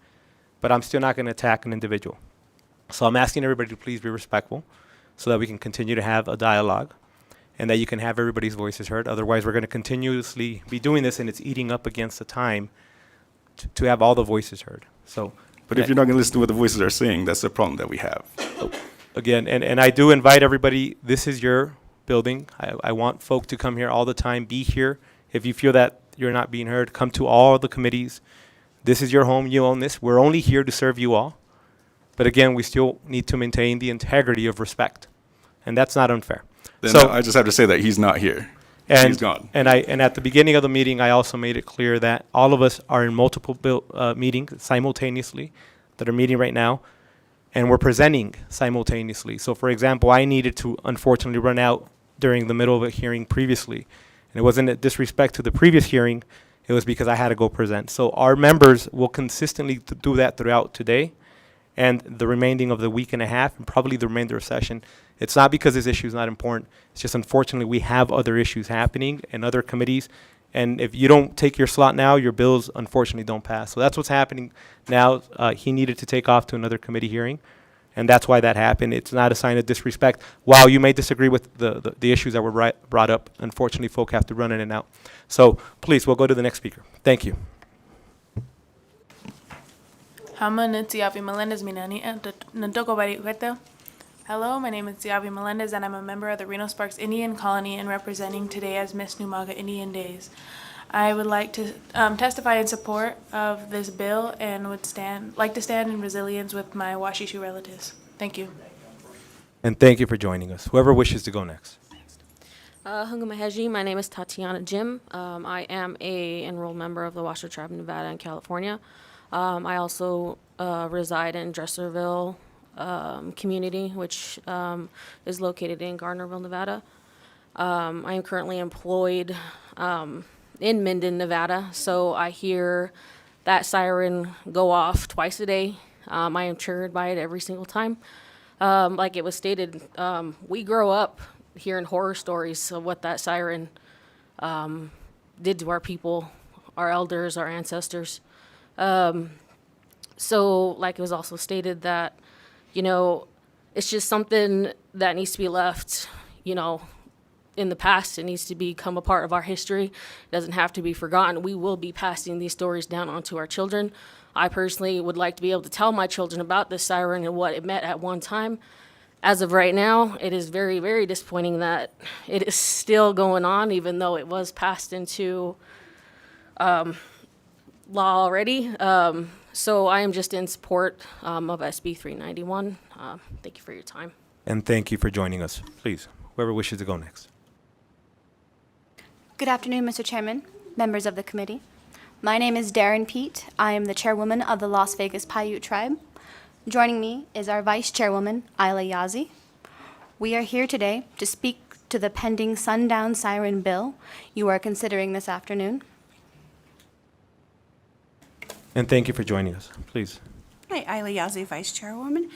but I'm still not going to attack an individual. So I'm asking everybody to please be respectful so that we can continue to have a dialogue and that you can have everybody's voices heard. Otherwise, we're going to continuously be doing this, and it's eating up against the time to have all the voices heard. So, but if you're not going to listen to what the voices are saying, that's the problem that we have. Again, and I do invite everybody, this is your building. I want folk to come here all the time, be here. If you feel that you're not being heard, come to all the committees. This is your home, you own this. We're only here to serve you all. But again, we still need to maintain the integrity of respect. And that's not unfair. Then so I just have to say that he's not here. And he's gone. And at the beginning of the meeting, I also made it clear that all of us are in multiple meetings simultaneously that are meeting right now, and we're presenting simultaneously. So, for example, I needed to unfortunately run out during the middle of a hearing previously, and it wasn't a disrespect to the previous hearing. It was because I had to go present. So our members will consistently do that throughout today and the remaining of the week and a half, and probably the remainder of session. It's not because this issue is not important. It's just unfortunately we have other issues happening in other committees. And if you don't take your slot now, your bills unfortunately don't pass. So that's what's happening now. He needed to take off to another committee hearing, and that's why that happened. It's not a sign of disrespect. While you may disagree with the issues that were brought up, unfortunately folk have to run in and out. So please, we'll go to the next speaker. Thank you. Hello, my name is Ziavi Melendez, and I'm a member of the Reno Sparks Indian Colony and representing today as Miss Numaga Indian Days. I would like to testify in support of this bill and would like to stand in resilience with my Washishu relatives. Thank you. And thank you for joining us. Whoever wishes to go next. Hungameheji, my name is Tatiana Jim. I am a enrolled member of the Washoe Tribe of Nevada in California. I also reside in Dresserville, community, which is located in Gardnerville, Nevada. I am currently employed in Minden, Nevada, so I hear that siren go off twice a day. I am triggered by it every single time. Like it was stated, we grow up hearing horror stories of what that siren did to our people, our elders, our ancestors. So, like it was also stated that, you know, it's just something that needs to be left, you know, in the past. It needs to become a part of our history. It doesn't have to be forgotten. We will be passing these stories down onto our children. I personally would like to be able to tell my children about this siren and what it meant at one time. As of right now, it is very, very disappointing that it is still going on, even though it was passed into law already. So I am just in support of SB 391. Thank you for your time. And thank you for joining us. Please, whoever wishes to go next. Good afternoon, Mr. Chairman, members of the committee. My name is Darren Pete. I am the chairwoman of the Las Vegas Paiute Tribe. Joining me is our vice chairwoman, Ayla Yazi. We are here today to speak to the pending sundown siren bill you are considering this afternoon. And thank you for joining us. Please. Hi, Ayla Yazi, Vice Chairwoman.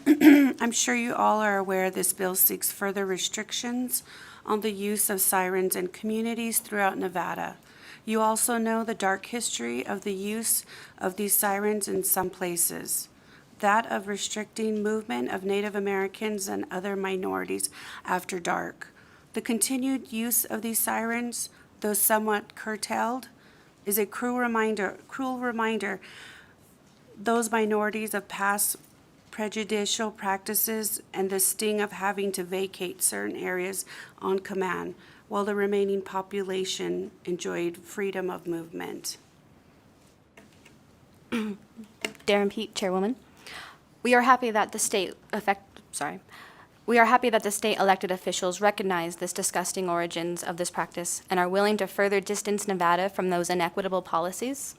I'm sure you all are aware this bill seeks further restrictions on the use of sirens in communities throughout Nevada. You also know the dark history of the use of these sirens in some places, that of restricting movement of Native Americans and other minorities after dark. The continued use of these sirens, though somewhat curtailed, is a cruel reminder those minorities of past prejudicial practices and the sting of having to vacate certain areas on command, while the remaining population enjoyed freedom of movement. Darren Pete, Chairwoman. We are happy that the state elected officials recognize this disgusting origins of this practice and are willing to further distance Nevada from those inequitable policies.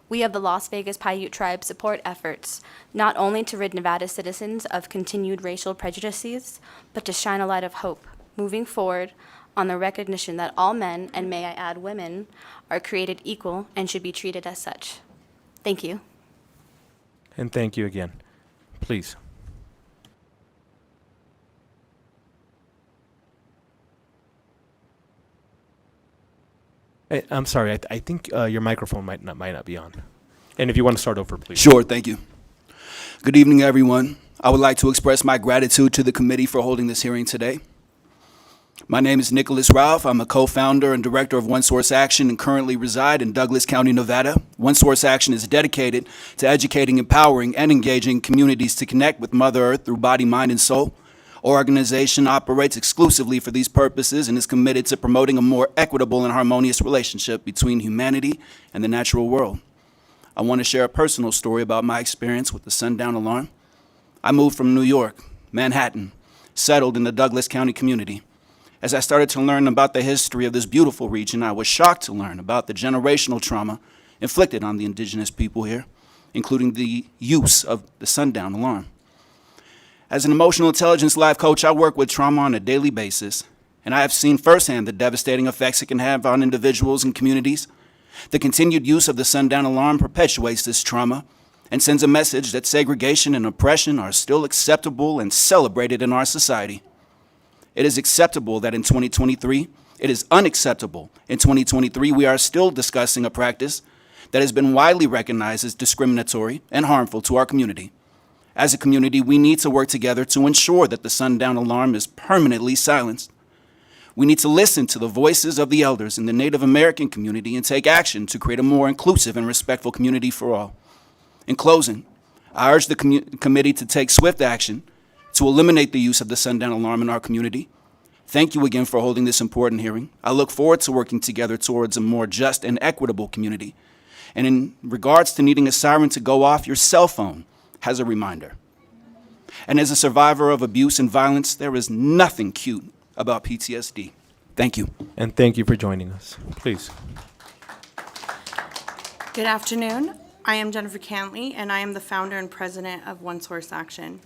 We of the Las Vegas Paiute Tribe support efforts not only to rid Nevada citizens of continued racial prejudices, but to shine a light of hope moving forward on the recognition that all men, and may I add women, are created equal and should be treated as such. Thank you. And thank you again. Please. I'm sorry. I think your microphone might not be on. And if you want to start over, please. Sure, thank you. Good evening, everyone. I would like to express my gratitude to the committee for holding this hearing today. My name is Nicholas Ralph. I'm a co-founder and director of One Source Action and currently reside in Douglas County, Nevada. One Source Action is dedicated to educating, empowering, and engaging communities to connect with Mother Earth through body, mind, and soul. Our organization operates exclusively for these purposes and is committed to promoting a more equitable and harmonious relationship between humanity and the natural world. I want to share a personal story about my experience with the sundown alarm. I moved from New York, Manhattan, settled in the Douglas County community. As I started to learn about the history of this beautiful region, I was shocked to learn about the generational trauma inflicted on the indigenous people here, including the use of the sundown alarm. As an emotional intelligence life coach, I work with trauma on a daily basis, and I have seen firsthand the devastating effects it can have on individuals and communities. The continued use of the sundown alarm perpetuates this trauma and sends a message that segregation and oppression are still acceptable and celebrated in our society. It is acceptable that in 2023, it is unacceptable in 2023 we are still discussing a practice that has been widely recognized as discriminatory and harmful to our community. As a community, we need to work together to ensure that the sundown alarm is permanently silenced. We need to listen to the voices of the elders in the Native American community and take action to create a more inclusive and respectful community for all. In closing, I urge the committee to take swift action to eliminate the use of the sundown alarm in our community. Thank you again for holding this important hearing. I look forward to working together towards a more just and equitable community. And in regards to needing a siren to go off, your cell phone has a reminder. And as a survivor of abuse and violence, there is nothing cute about PTSD. Thank you. And thank you for joining us. Please. Good afternoon. I am Jennifer Cantley, and I am the founder and president of One Source Action.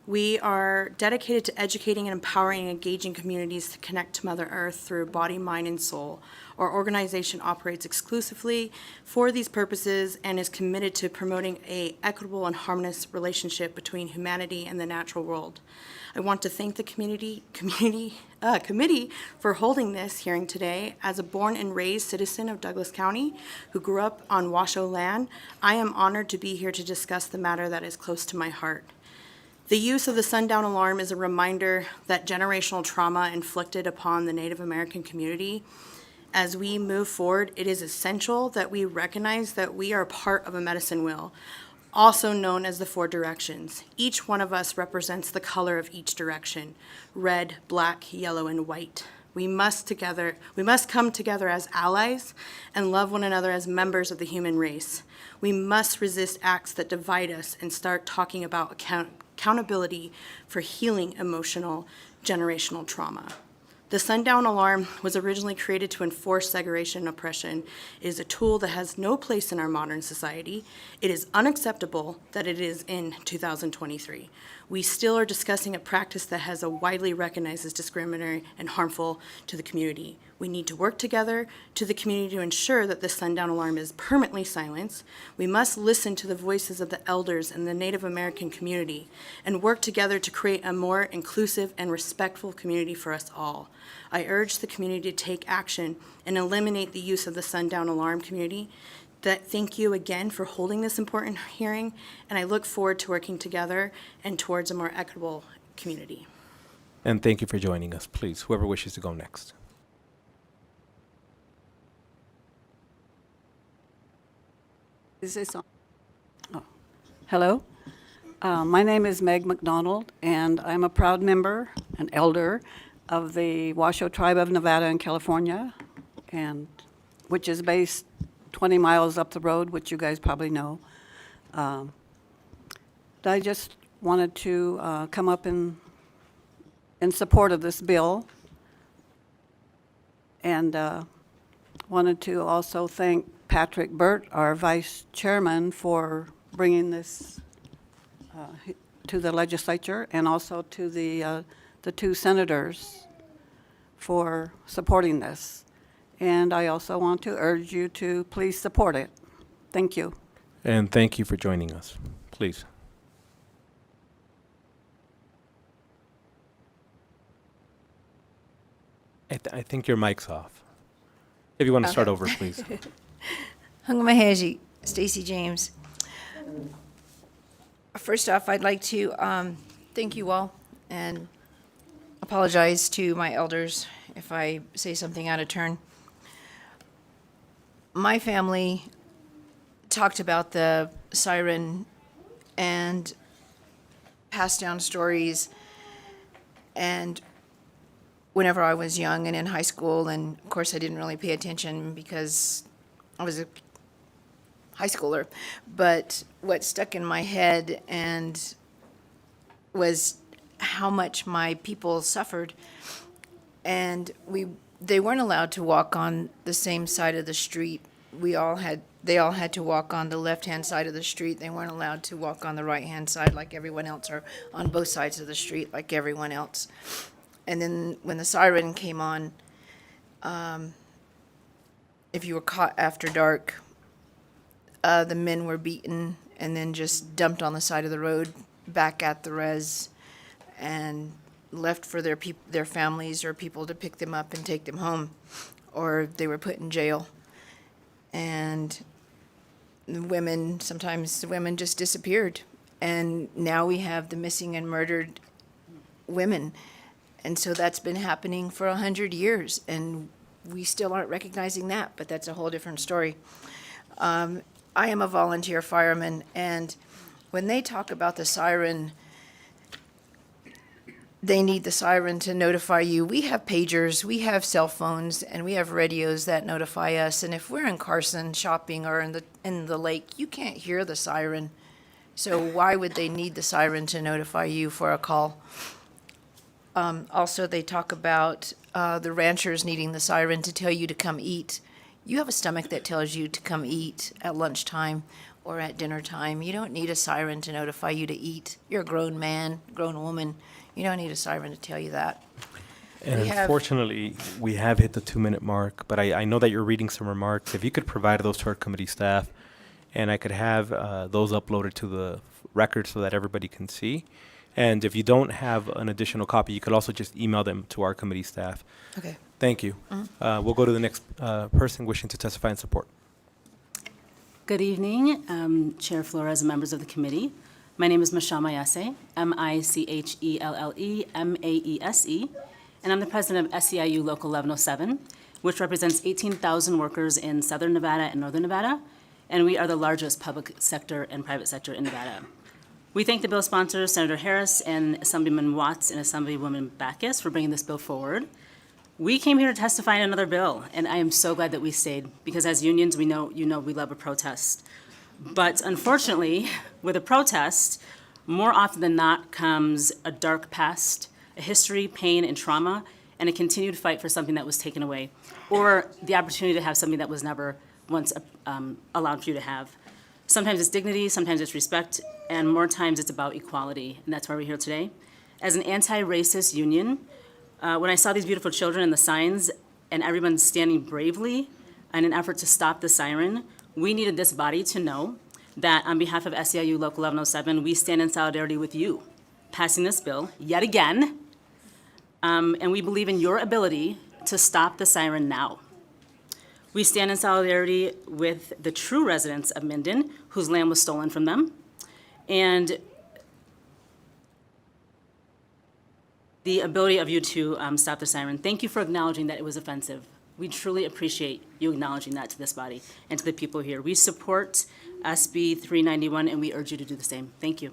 We are dedicated to educating and empowering and engaging communities to connect to Mother Earth through body, mind, and soul. Our organization operates exclusively for these purposes and is committed to promoting an equitable and harmonious relationship between humanity and the natural world. I want to thank the committee for holding this hearing today. As a born and raised citizen of Douglas County who grew up on Washoe land, I am honored to be here to discuss the matter that is close to my heart. The use of the sundown alarm is a reminder that generational trauma inflicted upon the Native American community. As we move forward, it is essential that we recognize that we are part of a medicine wheel, also known as the 4 directions. Each one of us represents the color of each direction: red, black, yellow, and white. We must come together as allies and love one another as members of the human race. We must resist acts that divide us and start talking about accountability for healing emotional generational trauma. The sundown alarm was originally created to enforce segregation and oppression. It is a tool that has no place in our modern society. It is unacceptable that it is in 2023. We still are discussing a practice that has a widely recognized as discriminatory and harmful to the community. We need to work together to the community to ensure that the sundown alarm is permanently silenced. We must listen to the voices of the elders in the Native American community and work together to create a more inclusive and respectful community for us all. I urge the community to take action and eliminate the use of the sundown alarm community. Thank you again for holding this important hearing, and I look forward to working together and towards a more equitable community. And thank you for joining us. Please, whoever wishes to go next. Is this on? Oh. Hello. My name is Meg McDonald, and I'm a proud member, an elder of the Washoe Tribe of Nevada and California, and which is based 20 miles up the road, which you guys probably know. I just wanted to come up in support of this bill, and wanted to also thank Patrick Burt, our vice chairman, for bringing this to the legislature, and also to the 2 senators for supporting this. And I also want to urge you to please support it. Thank you. And thank you for joining us. Please. I think your mic's off. If you want to start over, please. Hungamaheji, Stacy James. First off, I'd like to thank you all and apologize to my elders if I say something out of turn. My family talked about the siren and passed down stories, and whenever I was young and in high school, and of course I didn't really pay attention because I was a high schooler, but what stuck in my head and was how much my people suffered, and they weren't allowed to walk on the same side of the street. They all had to walk on the left-hand side of the street. They weren't allowed to walk on the right-hand side like everyone else, or on both sides of the street like everyone else. And then when the siren came on, if you were caught after dark, the men were beaten and then just dumped on the side of the road back at the res, and left for their families or people to pick them up and take them home, or they were put in jail. And sometimes the women just disappeared. And now we have the missing and murdered women. And so that's been happening for 100 years, and we still aren't recognizing that, but that's a whole different story. I am a volunteer fireman, and when they talk about the siren, they need the siren to notify you. We have pagers, we have cell phones, and we have radios that notify us. And if we're in Carson shopping or in the lake, you can't hear the siren. So why would they need the siren to notify you for a call? Also, they talk about the ranchers needing the siren to tell you to come eat. You have a stomach that tells you to come eat at lunchtime or at dinner time. You don't need a siren to notify you to eat. You're a grown man, grown woman. You don't need a siren to tell you that. And We have- unfortunately, we have hit the 2-minute mark, but I know that you're reading some remarks. If you could provide those to our committee staff, and I could have those uploaded to the record so that everybody can see. And if you don't have an additional copy, you could also just email them to our committee staff. Okay. Thank you. We'll go to the next person wishing to testify in support. Good evening, Chair Flores and members of the committee. My name is Michelle Mayase, Michellemaese, and I'm the president of SEIU Local 1107, which represents 18,000 workers in Southern Nevada and Northern Nevada, and we are the largest public sector and private sector in Nevada. We thank the bill sponsors, Senator Harris and Assemblyman Watts and Assemblywoman Backus, for bringing this bill forward. We came here to testify in another bill, and I am so glad that we stayed, because as unions, we know we love a protest. But unfortunately, with a protest, more often than not comes a dark past, a history, pain, and trauma, and a continued fight for something that was taken away, or the opportunity to have something that was never once allowed for you to have. Sometimes it's dignity, sometimes it's respect, and more times it's about equality, and that's why we're here today. As an anti-racist union, when I saw these beautiful children and the signs and everyone standing bravely in an effort to stop the siren, we needed this body to know that on behalf of SEIU Local 1107, we stand in solidarity with you passing this bill yet again, and we believe in your ability to stop the siren now. We stand in solidarity with the true residents of Minden, whose land was stolen from them, and the ability of you to stop the siren. Thank you for acknowledging that it was offensive. We truly appreciate you acknowledging that to this body and to the people here. We support SB 391, and we urge you to do the same. Thank you.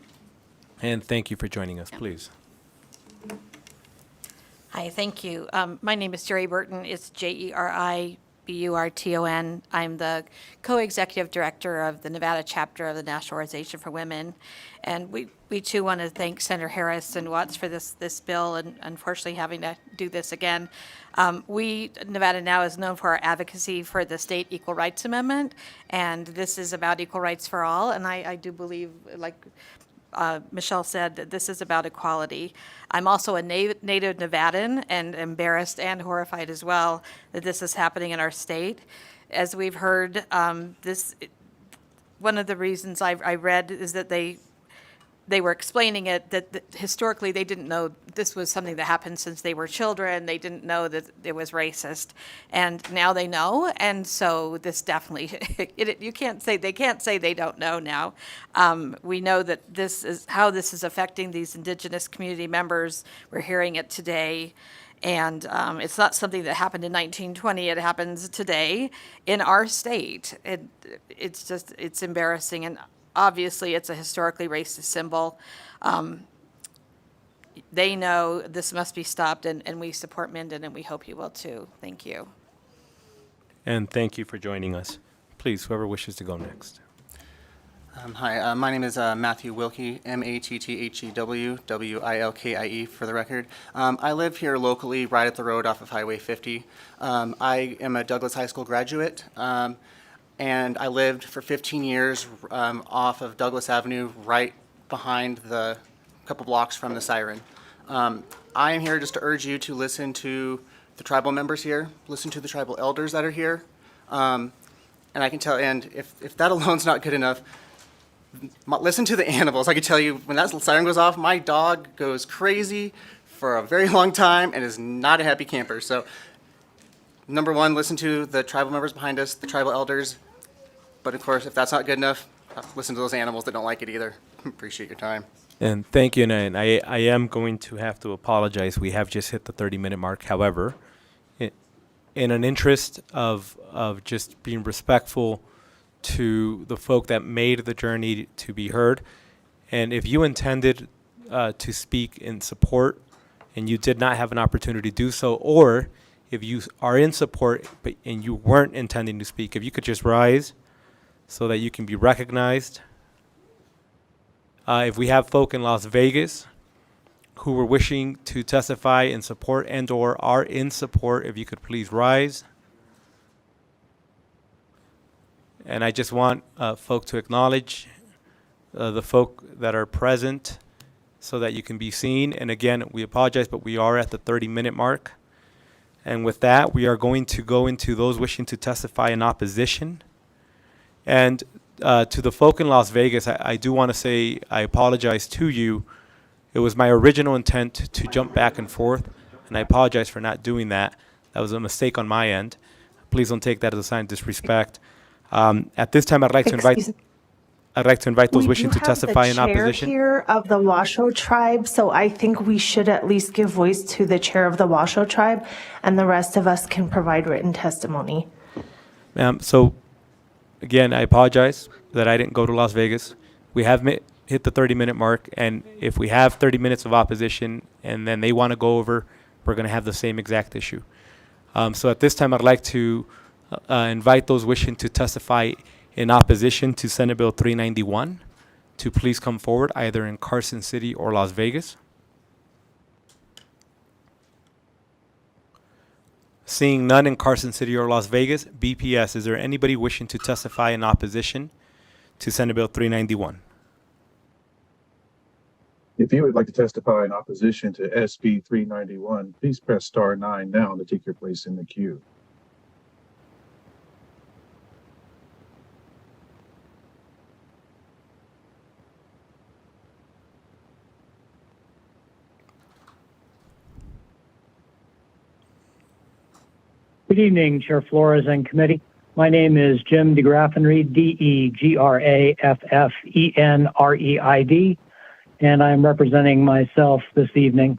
And thank you for joining us, please. Hi, thank you. My name is Jerry Burton. It's JeriBurton. I'm the co-executive director of the Nevada chapter of the National Organization for Women. And we too want to thank Senator Harris and Watts for this bill, and unfortunately having to do this again. Nevada Now is known for our advocacy for the state equal rights amendment, and this is about equal rights for all. And I do believe, like Michelle said, that this is about equality. I'm also a native Nevadan, and embarrassed and horrified as well that this is happening in our state. As we've heard, one of the reasons I read is that they were explaining it, that historically they didn't know this was something that happened since they were children. They didn't know that it was racist. And now they know, and so this definitely, they can't say they don't know now. We know that this is how this is affecting these Indigenous community members. We're hearing it today. And it's not something that happened in 1920. It happens today in our state. It's embarrassing, and obviously it's a historically racist symbol. They know this must be stopped, and we support Minden, and we hope you will too. Thank you. And thank you for joining us. Please, whoever wishes to go next. Hi, my name is Matthew Wilkie, Mattthew, Wilkie, for the record. I live here locally, right at the road off of Highway 50. I am a Douglas High School graduate, and I lived for 15 years off of Douglas Avenue, right behind the couple blocks from the siren. I am here just to urge you to listen to the tribal members here, listen to the tribal elders that are here, and I can tell, and if that alone's not good enough, listen to the animals. I can tell you, when that siren goes off, my dog goes crazy for a very long time and is not a happy camper. So, number one, listen to the tribal members behind us, the tribal elders. But of course, if that's not good enough, listen to those animals that don't like it either. Appreciate your time. And thank you, and I am going to have to apologize. We have just hit the 30-minute mark. However, in an interest of just being respectful to the folk that made the journey to be heard, and if you intended to speak in support and you did not have an opportunity to do so, or if you are in support and you weren't intending to speak, if you could just rise so that you can be recognized. If we have folk in Las Vegas who were wishing to testify in support and or are in support, if you could please rise. And I just want folk to acknowledge the folk that are present so that you can be seen. And again, we apologize, but we are at the 30-minute mark. And with that, we are going to go into those wishing to testify in opposition. And to the folk in Las Vegas, I do want to say I apologize to you. It was my original intent to jump back and forth, and I apologize for not doing that. That was a mistake on my end. Please don't take that as a sign of disrespect. At this time, I'd like to invite those wishing to testify in opposition. Here of the Washoe tribe, so I think we should at least give voice to the chair of the Washoe tribe, and the rest of us can provide written testimony. Ma'am, so again, I apologize that I didn't go to Las Vegas. We have hit the 30-minute mark, and if we have 30 minutes of opposition and then they want to go over, we're going to have the same exact issue. So at this time, I'd like to invite those wishing to testify in opposition to Senate Bill 391 to please come forward, either in Carson City or Las Vegas. Seeing none in Carson City or Las Vegas, BPS, is there anybody wishing to testify in opposition to Senate Bill 391? If you would like to testify in opposition to SB 391, please press *9 now to take your place in the queue. Good evening, Chair Flores and committee. My name is Jim DeGraffenreid, DeGraffenreid, and I'm representing myself this evening.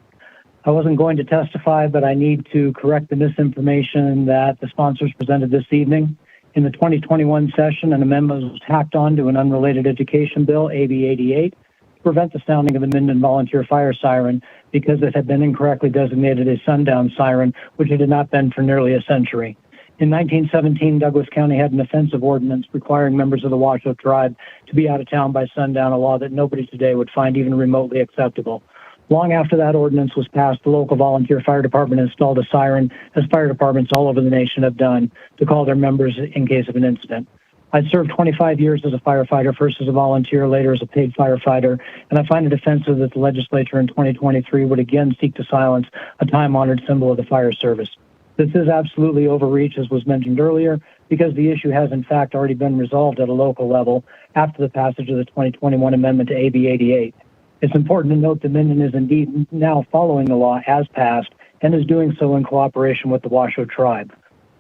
I wasn't going to testify, but I need to correct the misinformation that the sponsors presented this evening. In the 2021 session, an amendment was tacked on to an unrelated education bill, AB 88, to prevent the sounding of the Minden volunteer fire siren because it had been incorrectly designated a sundown siren, which it had not been for nearly a century. In 1917, Douglas County had an offensive ordinance requiring members of the Washoe tribe to be out of town by sundown, a law that nobody today would find even remotely acceptable. Long after that ordinance was passed, the local volunteer fire department installed a siren, as fire departments all over the nation have done, to call their members in case of an incident. I served 25 years as a firefighter, first as a volunteer, later as a paid firefighter, and I find it offensive that the legislature in 2023 would again seek to silence a time-honored symbol of the fire service. This is absolutely overreach, as was mentioned earlier, because the issue has in fact already been resolved at a local level after the passage of the 2021 amendment to AB 88. It's important to note that Minden is indeed now following the law as passed and is doing so in cooperation with the Washoe tribe.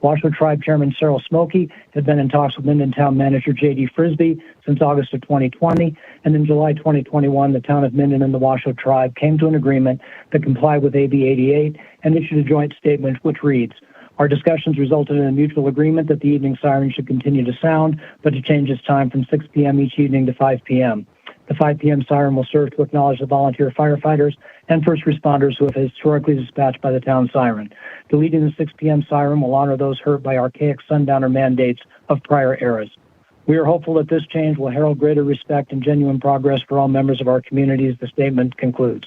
Washoe Tribe Chairman Cyril Smokey had been in talks with Minden Town Manager J.D. Frisbee since August of 2020, and in July 2021, the town of Minden and the Washoe Tribe came to an agreement that complied with AB 88 and issued a joint statement which reads, "Our discussions resulted in a mutual agreement that the evening siren should continue to sound, but to change its time from 6 p.m. each evening to 5 p.m. The 5 p.m. siren will serve to acknowledge the volunteer firefighters and first responders who have historically dispatched by the town siren. Deleting the 6 p.m. siren will honor those hurt by archaic sundowner mandates of prior eras. We are hopeful that this change will herald greater respect and genuine progress for all members of our communities," the statement concludes.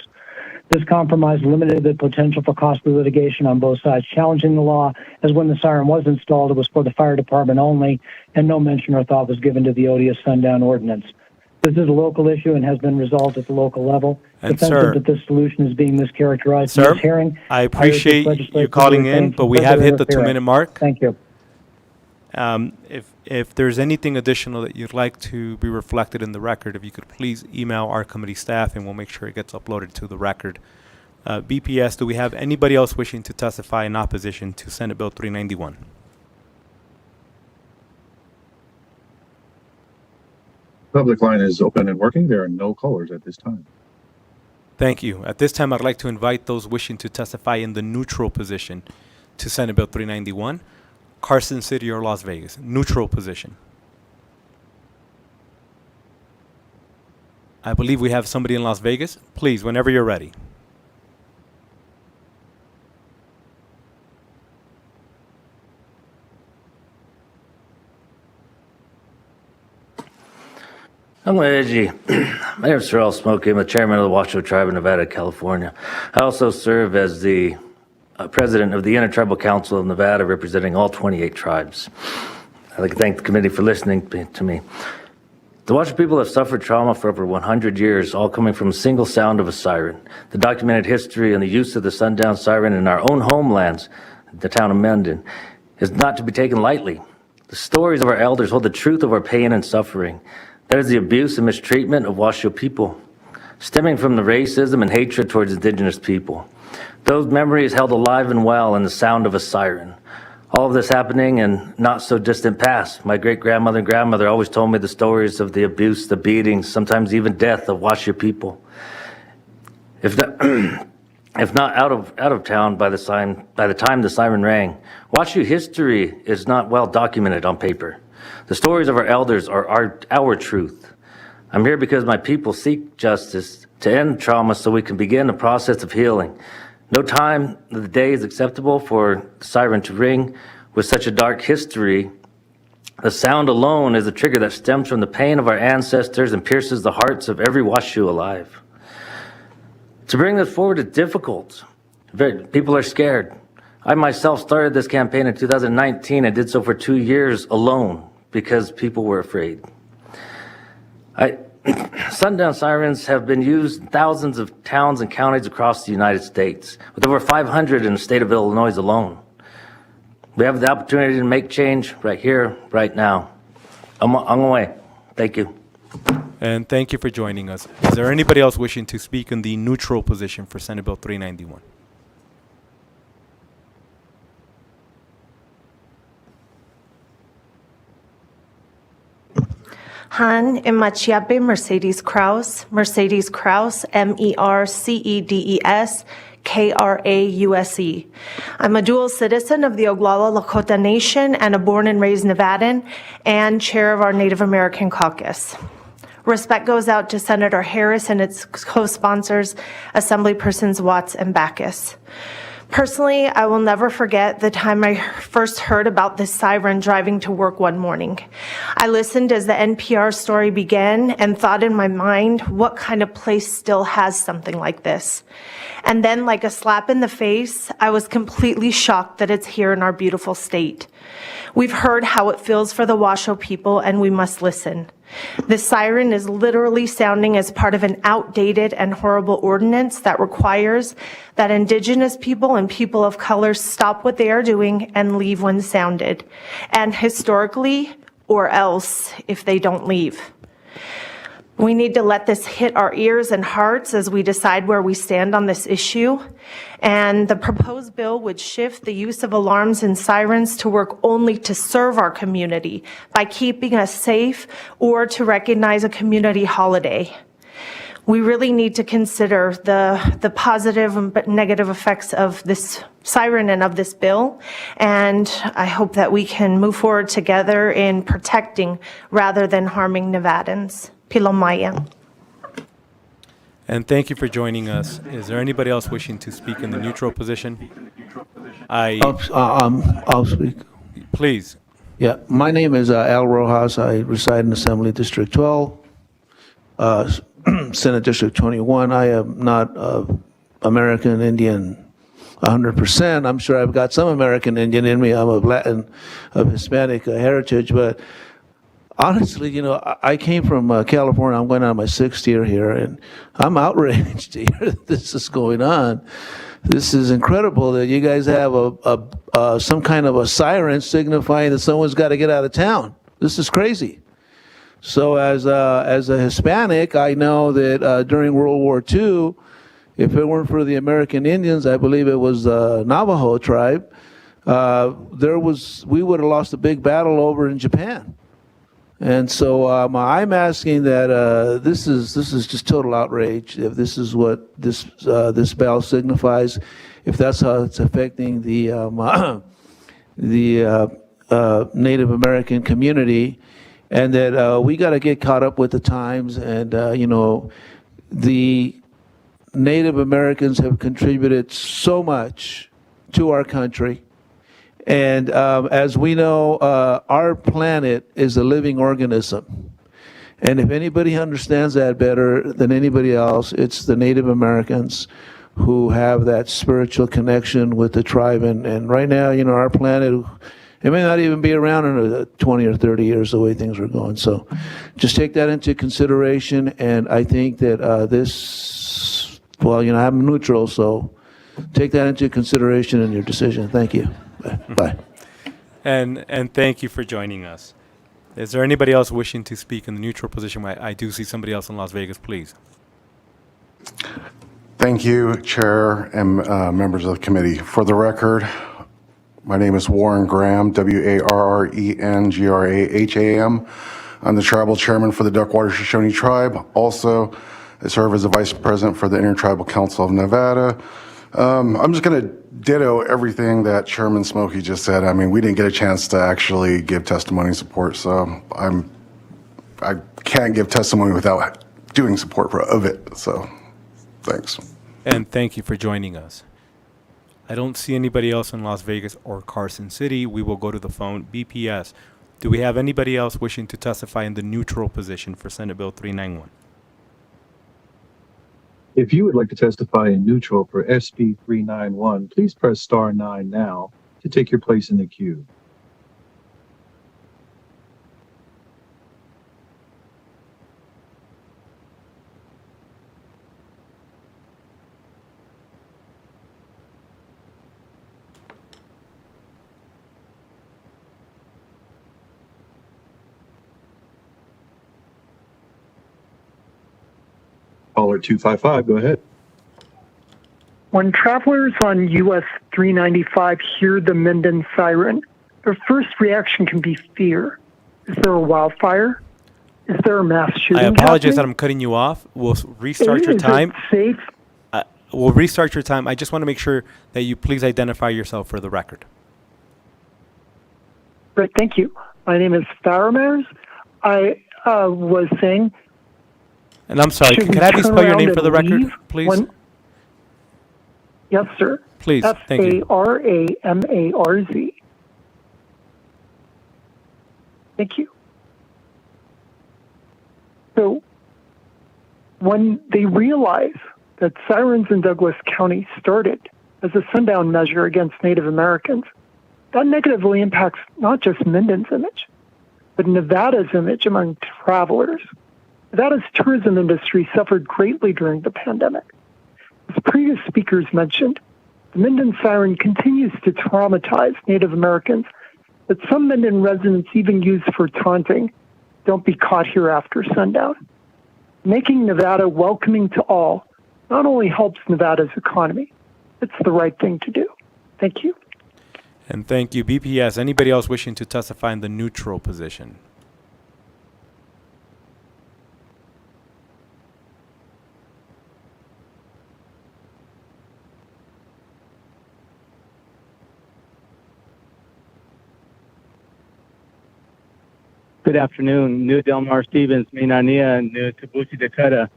This compromise limited the potential for costly litigation on both sides challenging the law, as when the siren was installed, it was for the fire department only, and no mention or thought was given to the odious sundown ordinance. This is a local issue and has been resolved at the local level. And Defensive sir, that this solution is being mischaracterized in sir, this hearing. I appreciate you calling in, but we have hit the 2-minute mark. Thank you. If there's anything additional that you'd like to be reflected in the record, if you could please email our committee staff and we'll make sure it gets uploaded to the record. BPS, do we have anybody else wishing to testify in opposition to Senate Bill 391? Public line is open and working. There are no callers at this time. Thank you. At this time, I'd like to invite those wishing to testify in the neutral position to Senate Bill 391, Carson City or Las Vegas. Neutral position. I believe we have somebody in Las Vegas. Please, whenever you're ready. My name is Cyril Smokey. I'm the chairman of the Washoe Tribe of Nevada, California. I also serve as the president of the Intertribal Council of Nevada, representing all 28 tribes. I'd like to thank the committee for listening to me. The Washoe people have suffered trauma for over 100 years, all coming from a single sound of a siren. The documented history and the use of the sundown siren in our own homelands, the town of Mendon, is not to be taken lightly. The stories of our elders hold the truth of our pain and suffering. That is the abuse and mistreatment of Washoe people, stemming from the racism and hatred towards indigenous people. Those memories held alive and well in the sound of a siren. All of this happening in not so distant past. My great-grandmother and grandmother always told me the stories of the abuse, the beatings, sometimes even death of Washoe people. If not out of town by the time the siren rang, Washoe history is not well documented on paper. The stories of our elders are our truth. I'm here because my people seek justice to end trauma so we can begin a process of healing. No time of the day is acceptable for the siren to ring. With such a dark history, the sound alone is a trigger that stems from the pain of our ancestors and pierces the hearts of every Washoe alive. To bring this forward is difficult. People are scared. I myself started this campaign in 2019 and did so for 2 years alone because people were afraid. Sundown sirens have been used in thousands of towns and counties across the United States, with over 500 in the state of Illinois alone. We have the opportunity to make change right here, right now. I'm on my way. Thank you. And thank you for joining us. Is there anybody else wishing to speak in the neutral position for Senate Bill 391? Han Imachiape Mercedes Kraus, Mercedes Krause. I'm a dual citizen of the Oglala Lakota Nation and a born and raised Nevadan and chair of our Native American caucus. Respect goes out to Senator Harris and its co-sponsors, Assemblypersons Watts and Backus. Personally, I will never forget the time I first heard about this siren driving to work one morning. I listened as the NPR story began and thought in my mind, what kind of place still has something like this? And then, like a slap in the face, I was completely shocked that it's here in our beautiful state. We've heard how it feels for the Washoe people, and we must listen. This siren is literally sounding as part of an outdated and horrible ordinance that requires that Indigenous people and people of color stop what they are doing and leave when sounded, and historically, or else if they don't leave. We need to let this hit our ears and hearts as we decide where we stand on this issue. And the proposed bill would shift the use of alarms and sirens to work only to serve our community by keeping us safe or to recognize a community holiday. We really need to consider the positive and negative effects of this siren and of this bill. And I hope that we can move forward together in protecting rather than harming Nevadans. Pilomaya. And thank you for joining us. Is there anybody else wishing to speak in the neutral position? I'll speak. Please. Yeah, my name is Al Rojas. I reside in Assembly District 12, Senate District 21. I am not American Indian 100%. I'm sure I've got some American Indian in me. I'm of Latin, of Hispanic heritage, but honestly, you know, I came from California. I'm going on my 6th year here, and I'm outraged to hear that this is going on. This is incredible that you guys have some kind of a siren signifying that someone's got to get out of town. This is crazy. So as a Hispanic, I know that during World War II, if it weren't for the American Indians, I believe it was the Navajo tribe, we would have lost a big battle over in Japan. And so I'm asking that this is just total outrage. If this is what this bell signifies, if that's how it's affecting the Native American community, and that we got to get caught up with the times. And you know, the Native Americans have contributed so much to our country. And as we know, our planet is a living organism. And if anybody understands that better than anybody else, it's the Native Americans who have that spiritual connection with the tribe. And right now, you know, our planet It may not even be around in 20 or 30 years the way things are going. So just take that into consideration. And I think that I'm neutral, so take that into consideration in your decision. Thank you. Bye. And thank you for joining us. Is there anybody else wishing to speak in the neutral position? I do see somebody else in Las Vegas, please. Thank you, Chair and members of the committee. For the record, my name is Warren Graham, WarrenGraham. I'm the tribal chairman for the Duckwater Shoshone Tribe. Also, I serve as the vice president for the Intertribal Council of Nevada. I'm just going to ditto everything that Chairman Smokey just said. I mean, we didn't get a chance to actually give testimony and support, so I can't give testimony without doing support of it. So, thanks. And thank you for joining us. I don't see anybody else in Las Vegas or Carson City. We will go to the phone. BPS, do we have anybody else wishing to testify in the neutral position for Senate Bill 391? If you would like to testify in neutral for SB 391, please press star 9 now to take your place in the queue. Caller 255, go ahead. When travelers on US 395 hear the Minden siren, their first reaction can be fear. Is there a wildfire? Is there a mass shooting? I apologize that happening? I'm cutting you off. We'll restart your time. Is it safe? We'll restart your time. I just want to make sure that you please identify yourself for the record. Great, thank you. My name is Faramers. I was saying... And I'm sorry, should can we I have you turn spell your around name for and the record, leave please? Yes, sir. Please, thank you. Faramarz. Thank you. So, when they realize that sirens in Douglas County started as a sundown measure against Native Americans, that negatively impacts not just Minden's image, but Nevada's image among travelers. Nevada's tourism industry suffered greatly during the pandemic. As previous speakers mentioned, the Minden siren continues to traumatize Native Americans that some Minden residents even use for taunting, "Don't be caught here after sundown." Making Nevada welcoming to all not only helps Nevada's economy, it's the right thing to do. Thank you. And thank you. BPS, anybody else wishing to testify in the neutral position? Good afternoon. New Delmar Stevens, Minania, New Tabuchi Dakota.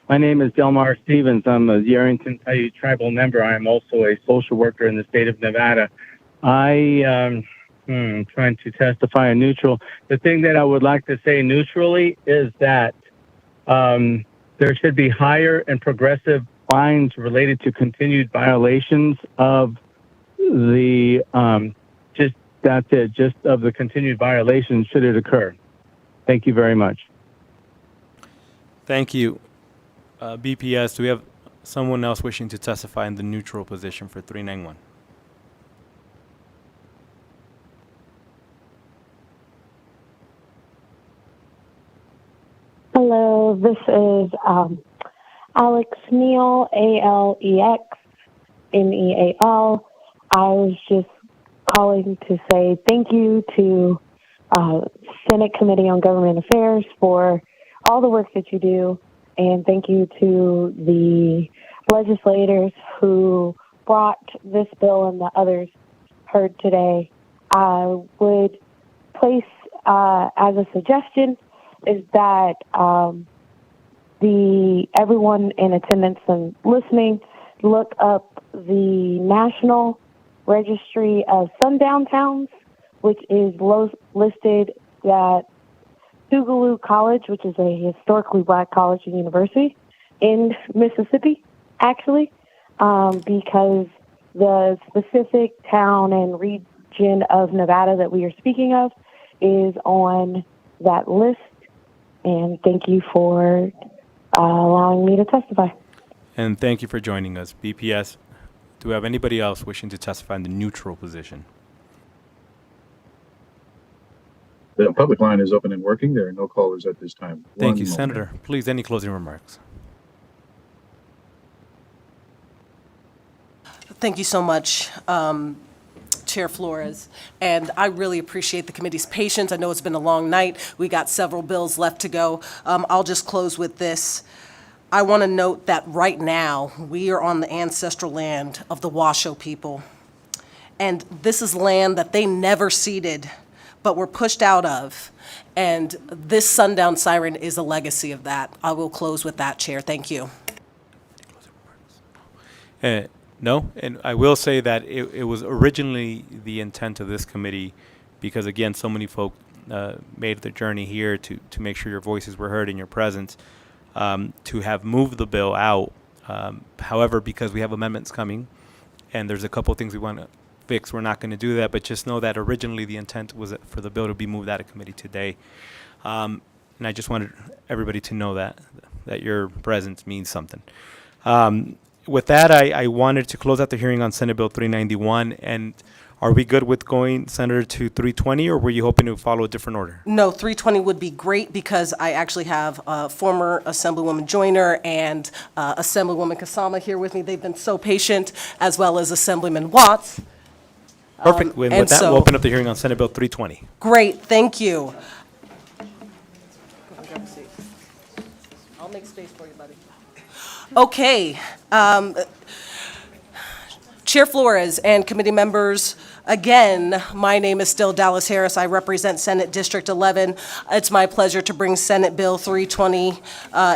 My name is Delmar Stevens. I'm a Yarrington Paiute tribal member. I am also a social worker in the state of Nevada. I trying to testify in neutral. The thing that I would like to say neutrally is that there should be higher and progressive fines related to continued violations of the that's it, just of the continued violations should it occur. Thank you very much. Thank you. BPS, do we have someone else wishing to testify in the neutral position for 391? Hello, this is Alex Neal, ALEXNEAL. I was just calling to say thank you to Senate Committee on Government Affairs for all the work that you do, and thank you to the legislators who brought this bill and the others heard today. I would place as a suggestion is that everyone in attendance and listening look up the National Registry of Sundown Towns, which is listed at Tougaloo College, which is a historically black college and university in Mississippi, actually, because the specific town and region of Nevada that we are speaking of is on that list. And thank you for allowing me to testify. And thank you for joining us. BPS, do we have anybody else wishing to testify in the neutral position? The public line is open and working. There are no callers at this time. Thank you, One moment. Senator. Please, any closing remarks? Thank you so much, Chair Flores. And I really appreciate the committee's patience. I know it's been a long night. We got several bills left to go. I'll just close with this. I want to note that right now, we are on the ancestral land of the Washoe people. And this is land that they never ceded, but were pushed out of. And this sundown siren is a legacy of that. I will close with that, Chair. Thank you. No, and I will say that it was originally the intent of this committee, because again, so many folk made the journey here to make sure your voices were heard in your presence, to have moved the bill out. However, because we have amendments coming, and there's a couple of things we want to fix, we're not going to do that. But just know that originally the intent was for the bill to be moved out of committee today. And I just wanted everybody to know that your presence means something. With that, I wanted to close out the hearing on Senate Bill 391. And are we good with going, Senator, to 320, or were you hoping to follow a different order? No, 320 would be great, because I actually have former Assemblywoman Joyner and Assemblywoman Kasama here with me. They've been so patient, as well as Assemblyman Watts. Perfect. With that, we'll open up the hearing on Senate Bill 320. Great, thank you. I'll make space for you, buddy. Okay. Chair Flores and committee members, again, my name is still Dallas Harris. I represent Senate District 11. It's my pleasure to bring Senate Bill 320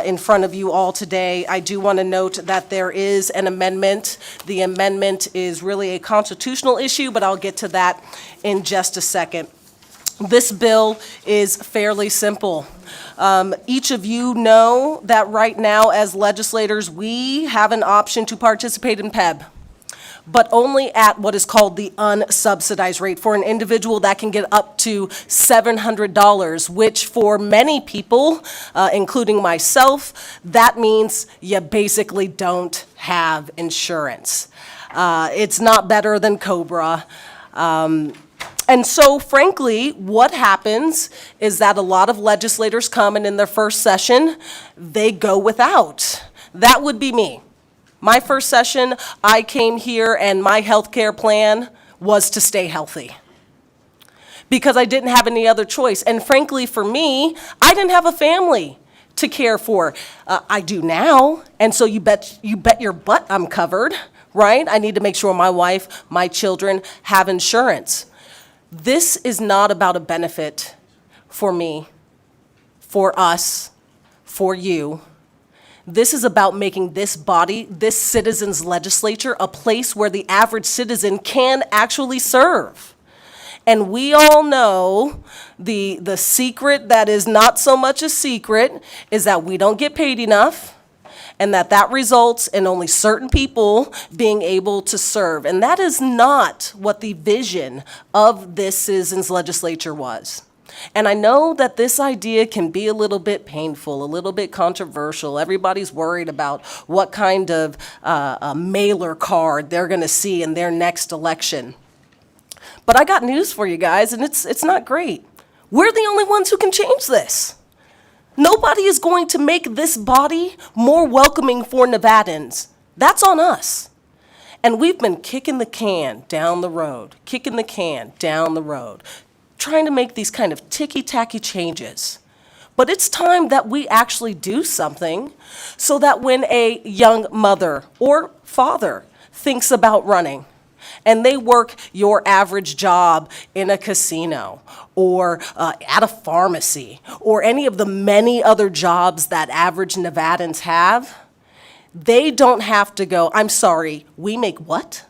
in front of you all today. I do want to note that there is an amendment. The amendment is really a constitutional issue, but I'll get to that in just a second. This bill is fairly simple. Each of you know that right now, as legislators, we have an option to participate in PEB, but only at what is called the unsubsidized rate. For an individual, that can get up to $700, which for many people, including myself, that means you basically don't have insurance. It's not better than COBRA. And so, frankly, what happens is that a lot of legislators come, and in their first session, they go without. That would be me. My first session, I came here, and my health care plan was to stay healthy, because I didn't have any other choice. And frankly, for me, I didn't have a family to care for. I do now, and so you bet your butt I'm covered, right? I need to make sure my wife, my children have insurance. This is not about a benefit for me, for us, for you. This is about making this body, this citizens' legislature, a place where the average citizen can actually serve. And we all know the secret that is not so much a secret is that we don't get paid enough, and that results in only certain people being able to serve. And that is not what the vision of this citizens' legislature was. And I know that this idea can be a little bit painful, a little bit controversial. Everybody's worried about what kind of a mailer card they're going to see in their next election. But I got news for you guys, and it's not great. We're the only ones who can change this. Nobody is going to make this body more welcoming for Nevadans. That's on us. And we've been kicking the can down the road, trying to make these kind of ticky-tacky changes. But it's time that we actually do something so that when a young mother or father thinks about running, and they work your average job in a casino or at a pharmacy or any of the many other jobs that average Nevadans have, they don't have to go, I'm sorry, we make what?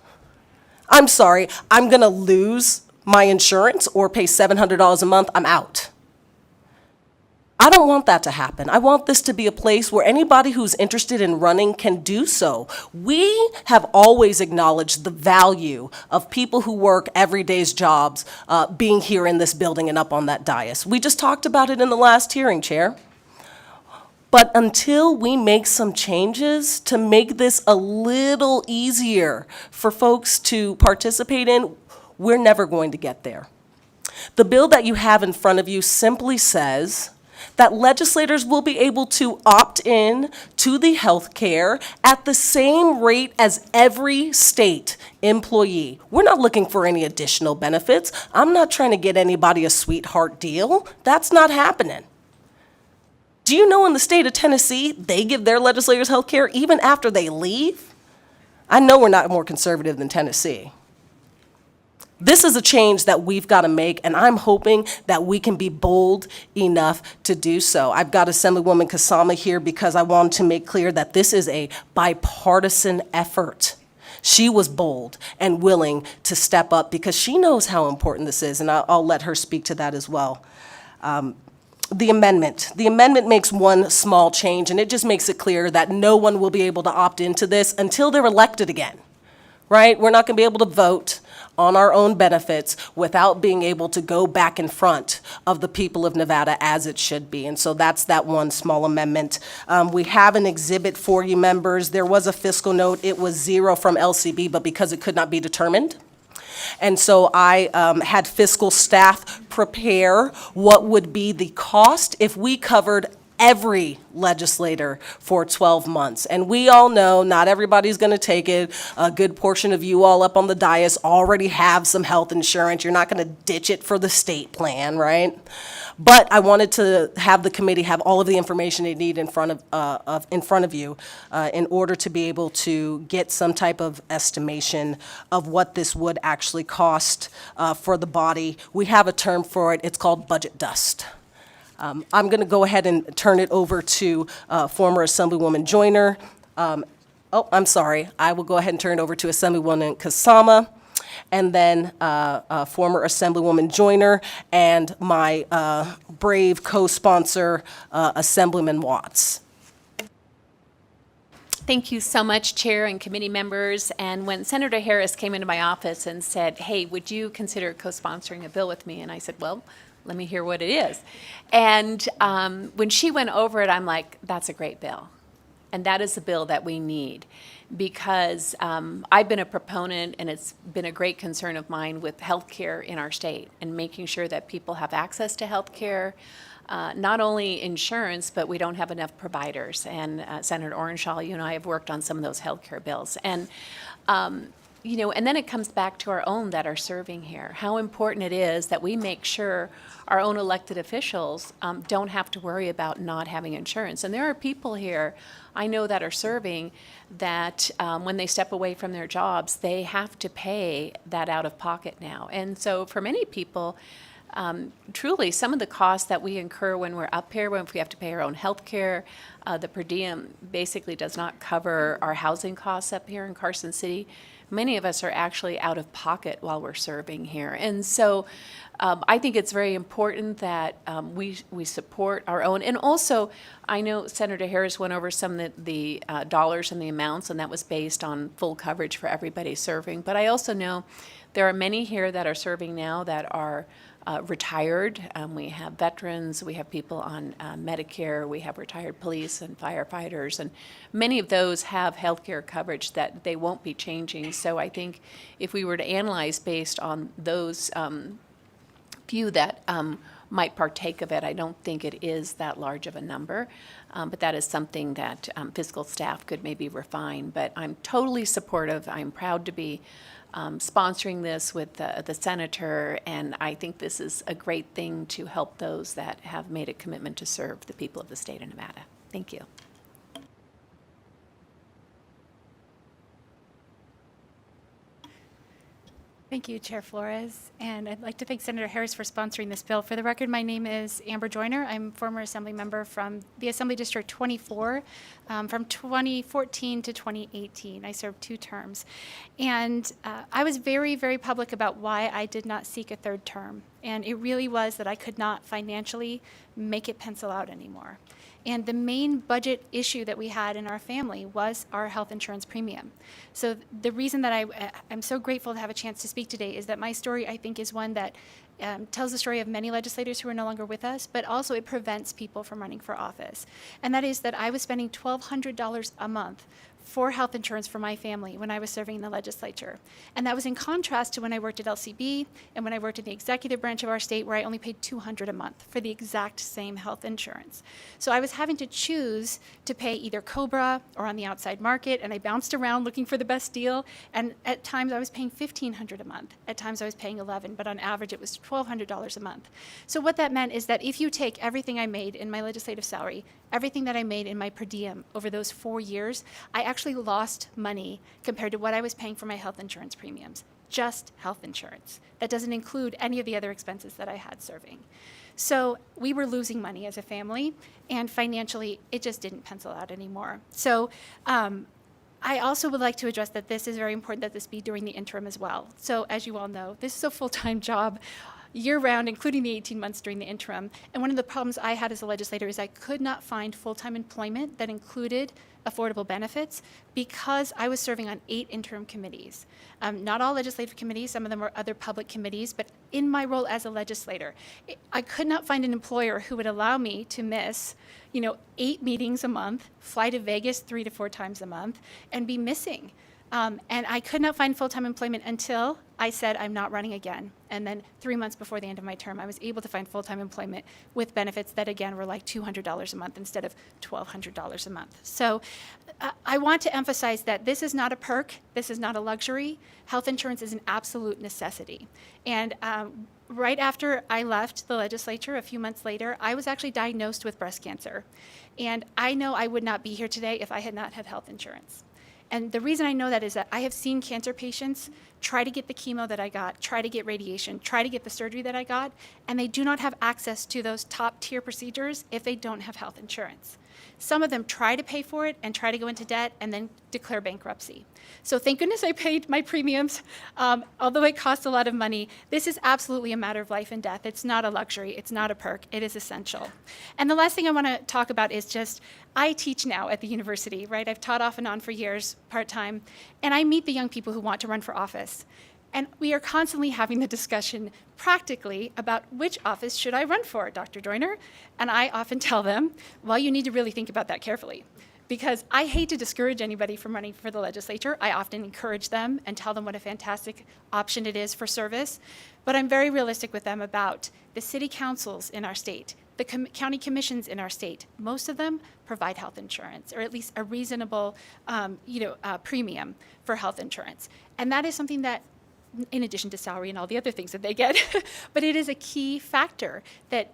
I'm sorry, I'm going to lose my insurance or pay $700 a month, I'm out. I don't want that to happen. I want this to be a place where anybody who's interested in running can do so. We have always acknowledged the value of people who work every day's jobs being here in this building and up on that dais. We just talked about it in the last hearing, Chair. But until we make some changes to make this a little easier for folks to participate in, we're never going to get there. The bill that you have in front of you simply says that legislators will be able to opt in to the health care at the same rate as every state employee. We're not looking for any additional benefits. I'm not trying to get anybody a sweetheart deal. That's not happening. Do you know in the state of Tennessee, they give their legislators health care even after they leave? I know we're not more conservative than Tennessee. This is a change that we've got to make, and I'm hoping that we can be bold enough to do so. I've got Assemblywoman Kasama here because I wanted to make clear that this is a bipartisan effort. She was bold and willing to step up because she knows how important this is, and I'll let her speak to that as well. The amendment makes one small change, and it just makes it clear that no one will be able to opt into this until they're elected again, right? We're not going to be able to vote on our own benefits without being able to go back in front of the people of Nevada as it should be. And so that's that one small amendment. We have an exhibit for you members. There was a fiscal note. It was 0 from LCB, but because it could not be determined. And so I had fiscal staff prepare what would be the cost if we covered every legislator for 12 months. And we all know not everybody's going to take it. A good portion of you all up on the dais already have some health insurance. You're not going to ditch it for the state plan, right? But I wanted to have the committee have all of the information they need in front of you in order to be able to get some type of estimation of what this would actually cost for the body. We have a term for it. It's called budget dust. I'm going to go ahead and turn it over to former Assemblywoman Joyner. I'm sorry. I will go ahead and turn it over to Assemblywoman Kasama, and then former Assemblywoman Joyner, and my brave co-sponsor, Assemblyman Watts. Thank you so much, Chair and committee members. And when Senator Harris came into my office and said, hey, would you consider co-sponsoring a bill with me? And I said, well, let me hear what it is. And when she went over it, I'm like, that's a great bill. And that is the bill that we need, because I've been a proponent, and it's been a great concern of mine with healthcare in our state and making sure that people have access to healthcare, not only insurance, but we don't have enough providers. And Senator Orenshaw, you and I have worked on some of those healthcare bills. And you know, and then it comes back to our own that are serving here. How important it is that we make sure our own elected officials don't have to worry about not having insurance. And there are people here I know that are serving that when they step away from their jobs, they have to pay that out of pocket now. And so for many people, truly, some of the costs that we incur when we're up here, when we have to pay our own health care, the per diem basically does not cover our housing costs up here in Carson City. Many of us are actually out of pocket while we're serving here. And so I think it's very important that we support our own. And also, I know Senator Harris went over some of the dollars and the amounts, and that was based on full coverage for everybody serving. But I also know there are many here that are serving now that are retired. We have veterans, we have people on Medicare, we have retired police and firefighters, and many of those have health care coverage that they won't be changing. So I think if we were to analyze based on those few that might partake of it, I don't think it is that large of a number, but that is something that fiscal staff could maybe refine. But I'm totally supportive. I'm proud to be sponsoring this with the senator, and I think this is a great thing to help those that have made a commitment to serve the people of the state of Nevada. Thank you. Thank you, Chair Flores, and I'd like to thank Senator Harris for sponsoring this bill. For the record, my name is Amber Joyner. I'm former Assembly member from the Assembly District 24 from 2014 to 2018. I served 2 terms. And I was very, very public about why I did not seek a 3rd term. And it really was that I could not financially make it pencil out anymore. And the main budget issue that we had in our family was our health insurance premium. So the reason that I'm so grateful to have a chance to speak today is that my story, I think, is one that tells the story of many legislators who are no longer with us, but also it prevents people from running for office. And that is that I was spending $1,200 a month for health insurance for my family when I was serving in the legislature. And that was in contrast to when I worked at LCB and when I worked in the executive branch of our state, where I only paid $200 a month for the exact same health insurance. So I was having to choose to pay either COBRA or on the outside market, and I bounced around looking for the best deal. And at times I was paying $1,500 a month. At times I was paying $1,100, but on average it was $1,200 a month. So what that meant is that if you take everything I made in my legislative salary, everything that I made in my per diem over those 4 years, I actually lost money compared to what I was paying for my health insurance premiums, just health insurance. That doesn't include any of the other expenses that I had serving. So we were losing money as a family, and financially, it just didn't pencil out anymore. So I also would like to address that this is very important that this be during the interim as well. So as you all know, this is a full-time job year-round, including the 18 months during the interim. And one of the problems I had as a legislator is I could not find full-time employment that included affordable benefits because I was serving on 8 interim committees. Not all legislative committees, some of them were other public committees, but in my role as a legislator, I could not find an employer who would allow me to miss 8 meetings a month, fly to Vegas 3 to 4 times a month, and be missing. And I could not find full-time employment until I said I'm not running again. And then 3 months before the end of my term, I was able to find full-time employment with benefits that, again, were like $200 a month instead of $1,200 a month. So I want to emphasize that this is not a perk. This is not a luxury. Health insurance is an absolute necessity. And right after I left the legislature, a few months later, I was actually diagnosed with breast cancer. And I know I would not be here today if I had not had health insurance. And the reason I know that is that I have seen cancer patients try to get the chemo that I got, try to get radiation, try to get the surgery that I got, and they do not have access to those top-tier procedures if they don't have health insurance. Some of them try to pay for it and try to go into debt and then declare bankruptcy. So thank goodness I paid my premiums. Although it costs a lot of money, this is absolutely a matter of life and death. It's not a luxury. It's not a perk. It is essential. And the last thing I want to talk about is just, I teach now at the university, right? I've taught off and on for years, part-time, and I meet the young people who want to run for office. And we are constantly having the discussion practically about which office should I run for, Dr. Joyner? And I often tell them, well, you need to really think about that carefully. Because I hate to discourage anybody from running for the legislature. I often encourage them and tell them what a fantastic option it is for service. But I'm very realistic with them about the city councils in our state, the county commissions in our state. Most of them provide health insurance, or at least a reasonable premium for health insurance. And that is something that, in addition to salary and all the other things that they get, but it is a key factor that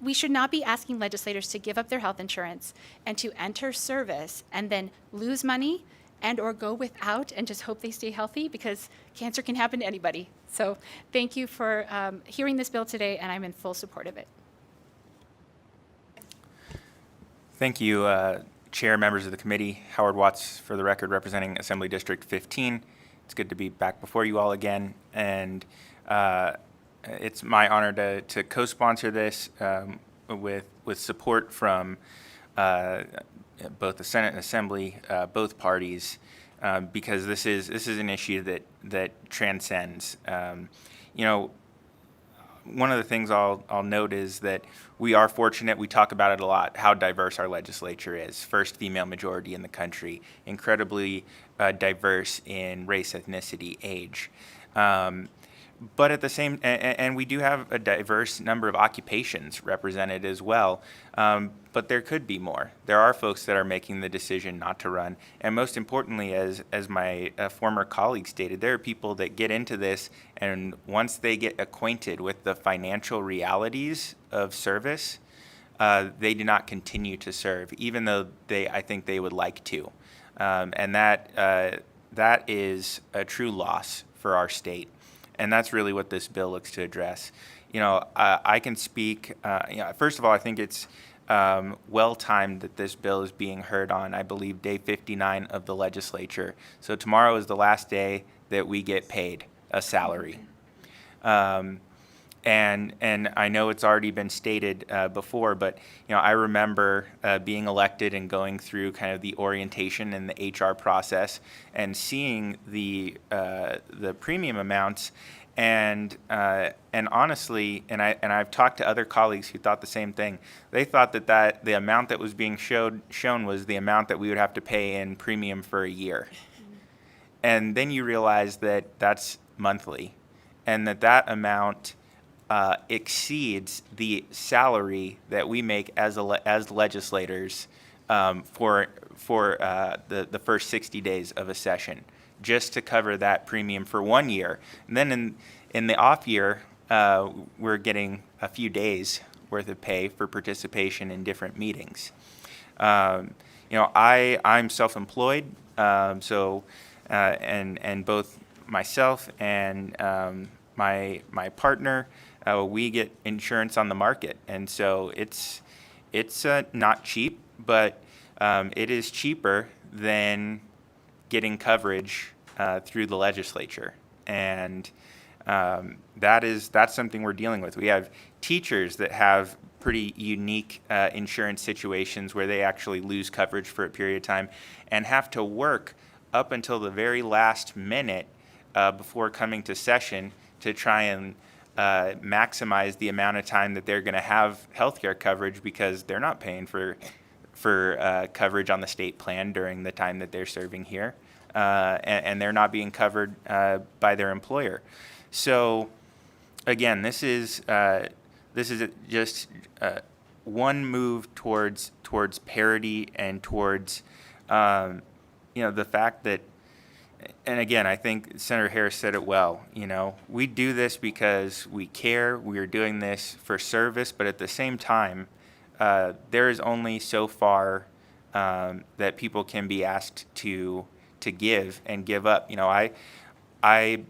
we should not be asking legislators to give up their health insurance and to enter service and then lose money and or go without and just hope they stay healthy, because cancer can happen to anybody. So thank you for hearing this bill today, and I'm in full support of it. Thank you, Chair, members of the committee. Howard Watts, for the record, representing Assembly District 15. It's good to be back before you all again, and it's my honor to co-sponsor this with support from both the Senate and Assembly, both parties, because this is an issue that transcends. One of the things I'll note is that we are fortunate, we talk about it a lot, how diverse our legislature is. First female majority in the country, incredibly diverse in race, ethnicity, age. But at the same, and we do have a diverse number of occupations represented as well, but there could be more. There are folks that are making the decision not to run, and most importantly, as my former colleague stated, there are people that get into this, and once they get acquainted with the financial realities of service, they do not continue to serve, even though I think they would like to, and that is a true loss for our state. And that's really what this bill looks to address. I can speak, first of all, I think it's well-timed that this bill is being heard on, I believe, day 59 of the legislature. So tomorrow is the last day that we get paid a salary. And And I know it's already been stated before, but I remember being elected and going through kind of the orientation and the HR process and seeing the premium amounts, and honestly, and I've talked to other colleagues who thought the same thing. They thought that the amount that was being shown was the amount that we would have to pay in premium for a year, and then you realize that that's monthly, and that amount exceeds the salary that we make as legislators for the first 60 days of a session, just to cover that premium for 1 year. And then in the off year, we're getting a few days worth of pay for participation in different meetings. I'm self-employed, so and both myself and my partner, we get insurance on the market, and so it's not cheap, but it is cheaper than getting coverage through the legislature, and that's something we're dealing with. We have teachers that have pretty unique insurance situations where they actually lose coverage for a period of time and have to work up until the very last minute before coming to session to try and maximize the amount of time that they're going to have healthcare coverage, because they're not paying for coverage on the state plan during the time that they're serving here, and they're not being covered by their employer. So again, this is just one move towards parity and towards the fact that. And again, I think Senator Harris said it well. We do this because we care. We are doing this for service, but at the same time, there is only so far that people can be asked to give and give up. I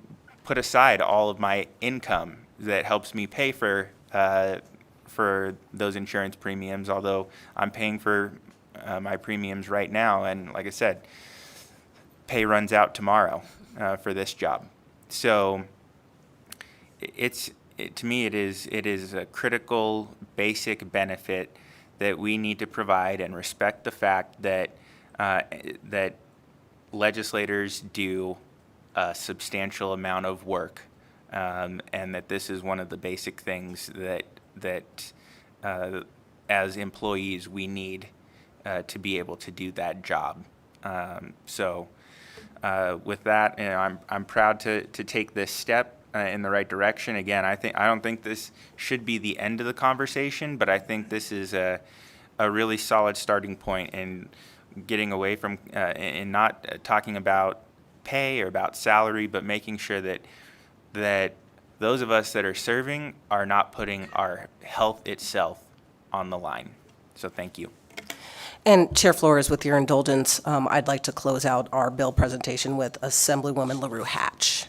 put aside all of my income that helps me pay for those insurance premiums, although I'm paying for my premiums right now, and like I said, pay runs out tomorrow for this job. So to me, it is a critical, basic benefit that we need to provide, and respect the fact that that legislators do a substantial amount of work, and that this is one of the basic things that as employees we need to be able to do that job. With that, I'm proud to take this step in the right direction. Again, I don't think this should be the end of the conversation, but I think this is a really solid starting point in getting away from and not talking about pay or about salary, but making sure that those of us that are serving are not putting our health itself on the line. So thank you. And Chair Flores, with your indulgence, I'd like to close out our bill presentation with Assemblywoman LaRue Hatch.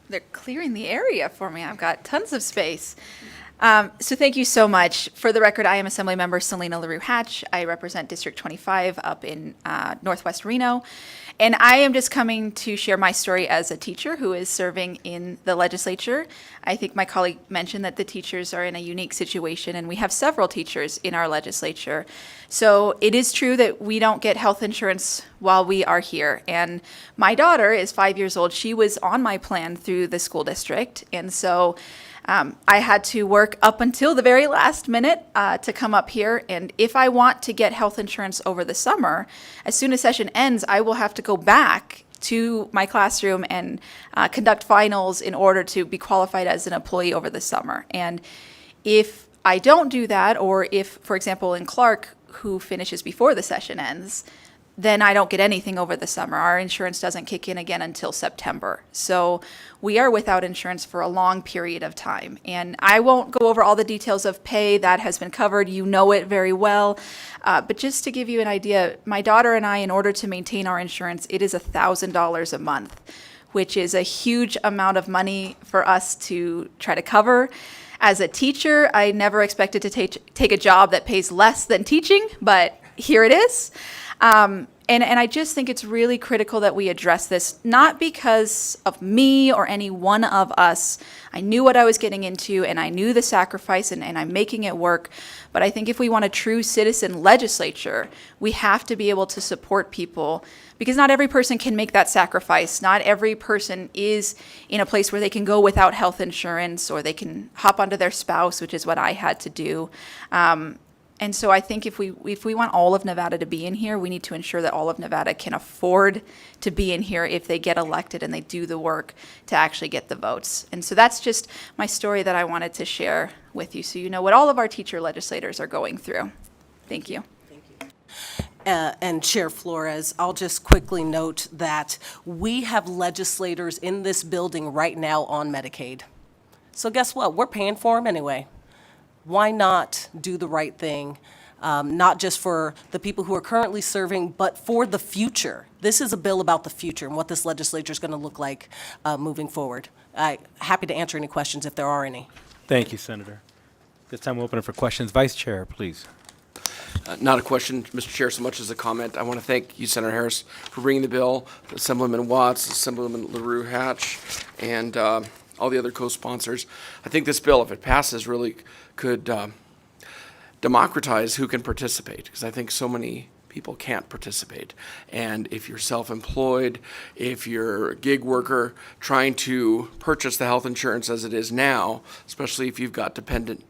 They're clearing the area for me. I've got tons of space. So thank you so much. For the record, I am Assemblymember Selena LaRue Hatch. I represent District 25 up in Northwest Reno. And I am just coming to share my story as a teacher who is serving in the legislature. I think my colleague mentioned that the teachers are in a unique situation, and we have several teachers in our legislature. So it is true that we don't get health insurance while we are here. And my daughter is 5 years old. She was on my plan through the school district. And so I had to work up until the very last minute to come up here. And if I want to get health insurance over the summer, as soon as session ends, I will have to go back to my classroom and conduct finals in order to be qualified as an employee over the summer. And if I don't do that, or if, for example, in Clark, who finishes before the session ends, then I don't get anything over the summer. Our insurance doesn't kick in again until September. So we are without insurance for a long period of time. And I won't go over all the details of pay. That has been covered. You know it very well. But just to give you an idea, my daughter and I, in order to maintain our insurance, it is $1,000 a month, which is a huge amount of money for us to try to cover. As a teacher, I never expected to take a job that pays less than teaching, but here it is. And I just think it's really critical that we address this, not because of me or any one of us. I knew what I was getting into, and I knew the sacrifice, and I'm making it work. But I think if we want a true citizen legislature, we have to be able to support people, because not every person can make that sacrifice. Not every person is in a place where they can go without health insurance, or they can hop onto their spouse, which is what I had to do. And so I think if we want all of Nevada to be in here, we need to ensure that all of Nevada can afford to be in here if they get elected and they do the work to actually get the votes. And so that's just my story that I wanted to share with you, so you know what all of our teacher legislators are going through. Thank you. And Chair Flores, I'll just quickly note that we have legislators in this building right now on Medicaid. So guess what? We're paying for them anyway. Why not do the right thing, not just for the people who are currently serving, but for the future? This is a bill about the future and what this legislature is going to look like moving forward. Happy to answer any questions if there are any. Thank you, Senator. This time we'll open it for questions. Vice Chair, please. Not a question, Mr. Chair, so much as a comment. I want to thank you, Senator Harris, for bringing the bill, Assemblyman Watts, Assemblyman LaRue Hatch, and all the other co-sponsors. I think this bill, if it passes, really could democratize who can participate, because I think so many people can't participate. And if you're self-employed, if you're a gig worker trying to purchase the health insurance as it is now, especially if you've got dependent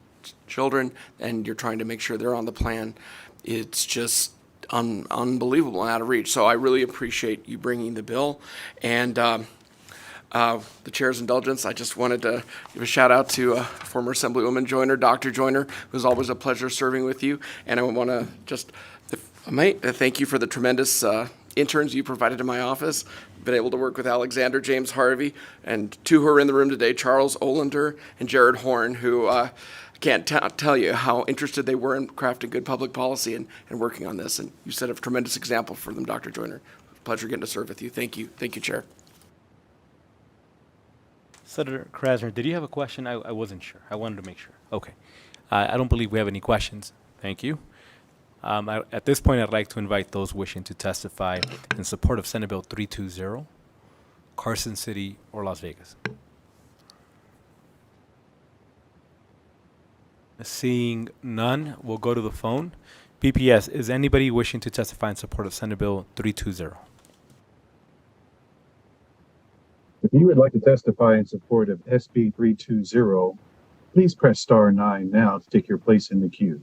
children and you're trying to make sure they're on the plan, it's just unbelievable and out of reach. So I really appreciate you bringing the bill. And the chair's indulgence, I just wanted to give a shout out to former Assemblywoman Joyner, Dr. Joyner. It was always a pleasure serving with you. And I want to just, if I might, thank you for the tremendous interns you provided to my office. Been able to work with Alexander James Harvey, and two who are in the room today, Charles Olander and Jared Horn, who can't tell you how interested they were in crafting good public policy and working on this. And you set a tremendous example for them, Dr. Joyner. Pleasure getting to serve with you. Thank you. Thank you, Chair. Senator Krasner, did you have a question? I wasn't sure. I wanted to make sure. Okay. I don't believe we have any questions. Thank you. At this point, I'd like to invite those wishing to testify in support of Senate Bill 320, Carson City or Las Vegas. Seeing none, we'll go to the phone. BPS, is anybody wishing to testify in support of Senate Bill 320? If you would like to testify in support of SB 320, please press star 9 now to take your place in the queue.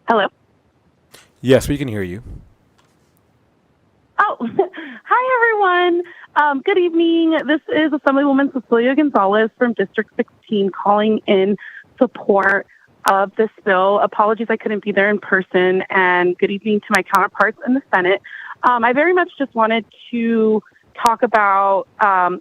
Hello. Yes, we can hear you. Oh, hi, everyone. Good evening. This is Assemblywoman Cecilia Gonzalez from District 16 calling in support of this bill. Apologies I couldn't be there in person, and good evening to my counterparts in the Senate. I very much just wanted to talk about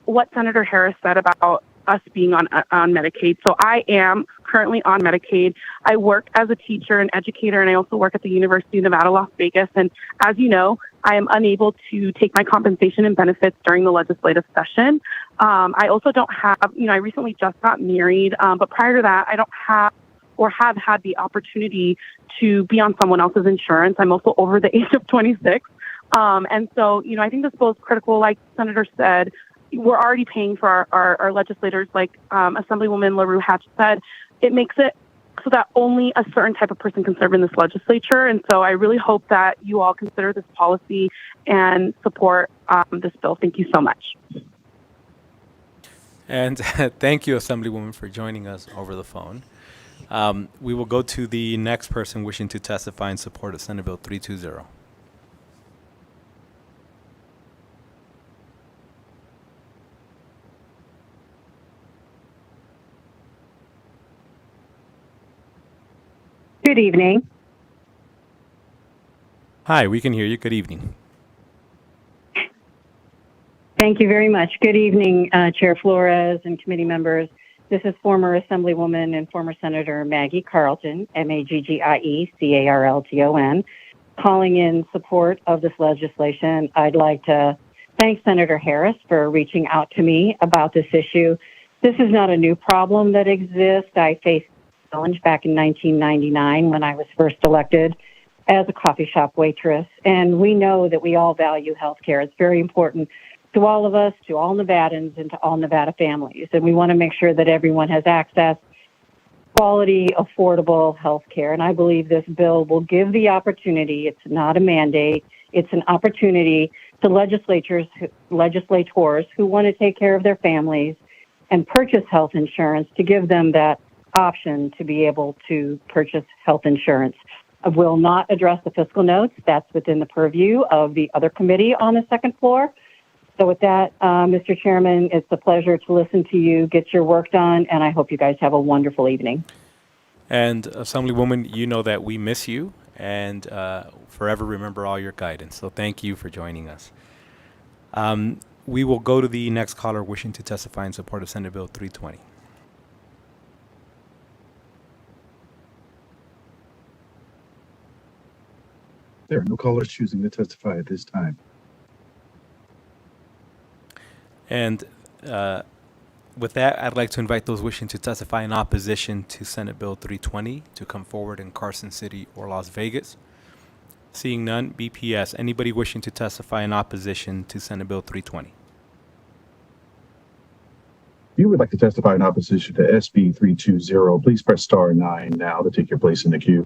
what Senator Harris said about us being on Medicaid. So I am currently on Medicaid. I work as a teacher and educator, and I also work at the University of Nevada, Las Vegas. And as you know, I am unable to take my compensation and benefits during the legislative session. I also don't have, I recently just got married, but prior to that, I don't have or have had the opportunity to be on someone else's insurance. I'm also over the age of 26. And so, I think this bill is critical. Like Senator said, we're already paying for our legislators, like Assemblywoman LaRue Hatch said. It makes it so that only a certain type of person can serve in this legislature. And so I really hope that you all consider this policy and support this bill. Thank you so much. And thank you, Assemblywoman, for joining us over the phone. We will go to the next person wishing to testify in support of Senate Bill 320. Good evening. Hi, we can hear you. Good evening. Thank you very much. Good evening, Chair Flores and committee members. This is former Assemblywoman and former Senator Maggie Carlton, Maggiecarlton, calling in support of this legislation. I'd like to thank Senator Harris for reaching out to me about this issue. This is not a new problem that exists. I faced a challenge back in 1999 when I was first elected as a coffee shop waitress. And we know that we all value health care. It's very important to all of us, to all Nevadans, and to all Nevada families. And we want to make sure that everyone has access to quality, affordable health care. And I believe this bill will give the opportunity. It's not a mandate. It's an opportunity to legislators who want to take care of their families and purchase health insurance, to give them that option to be able to purchase health insurance. I will not address the fiscal notes. That's within the purview of the other committee on the second floor. So with that, Mr. Chairman, it's a pleasure to listen to you, get your work done, and I hope you guys have a wonderful evening. And Assemblywoman, you know that we miss you and forever remember all your guidance. So thank you for joining us. We will go to the next caller wishing to testify in support of Senate Bill 320. There are no callers choosing to testify at this time. And with that, I'd like to invite those wishing to testify in opposition to Senate Bill 320 to come forward in Carson City or Las Vegas. Seeing none, BPS, anybody wishing to testify in opposition to Senate Bill 320? If you would like to testify in opposition to SB 320, please press star 9 now to take your place in the queue.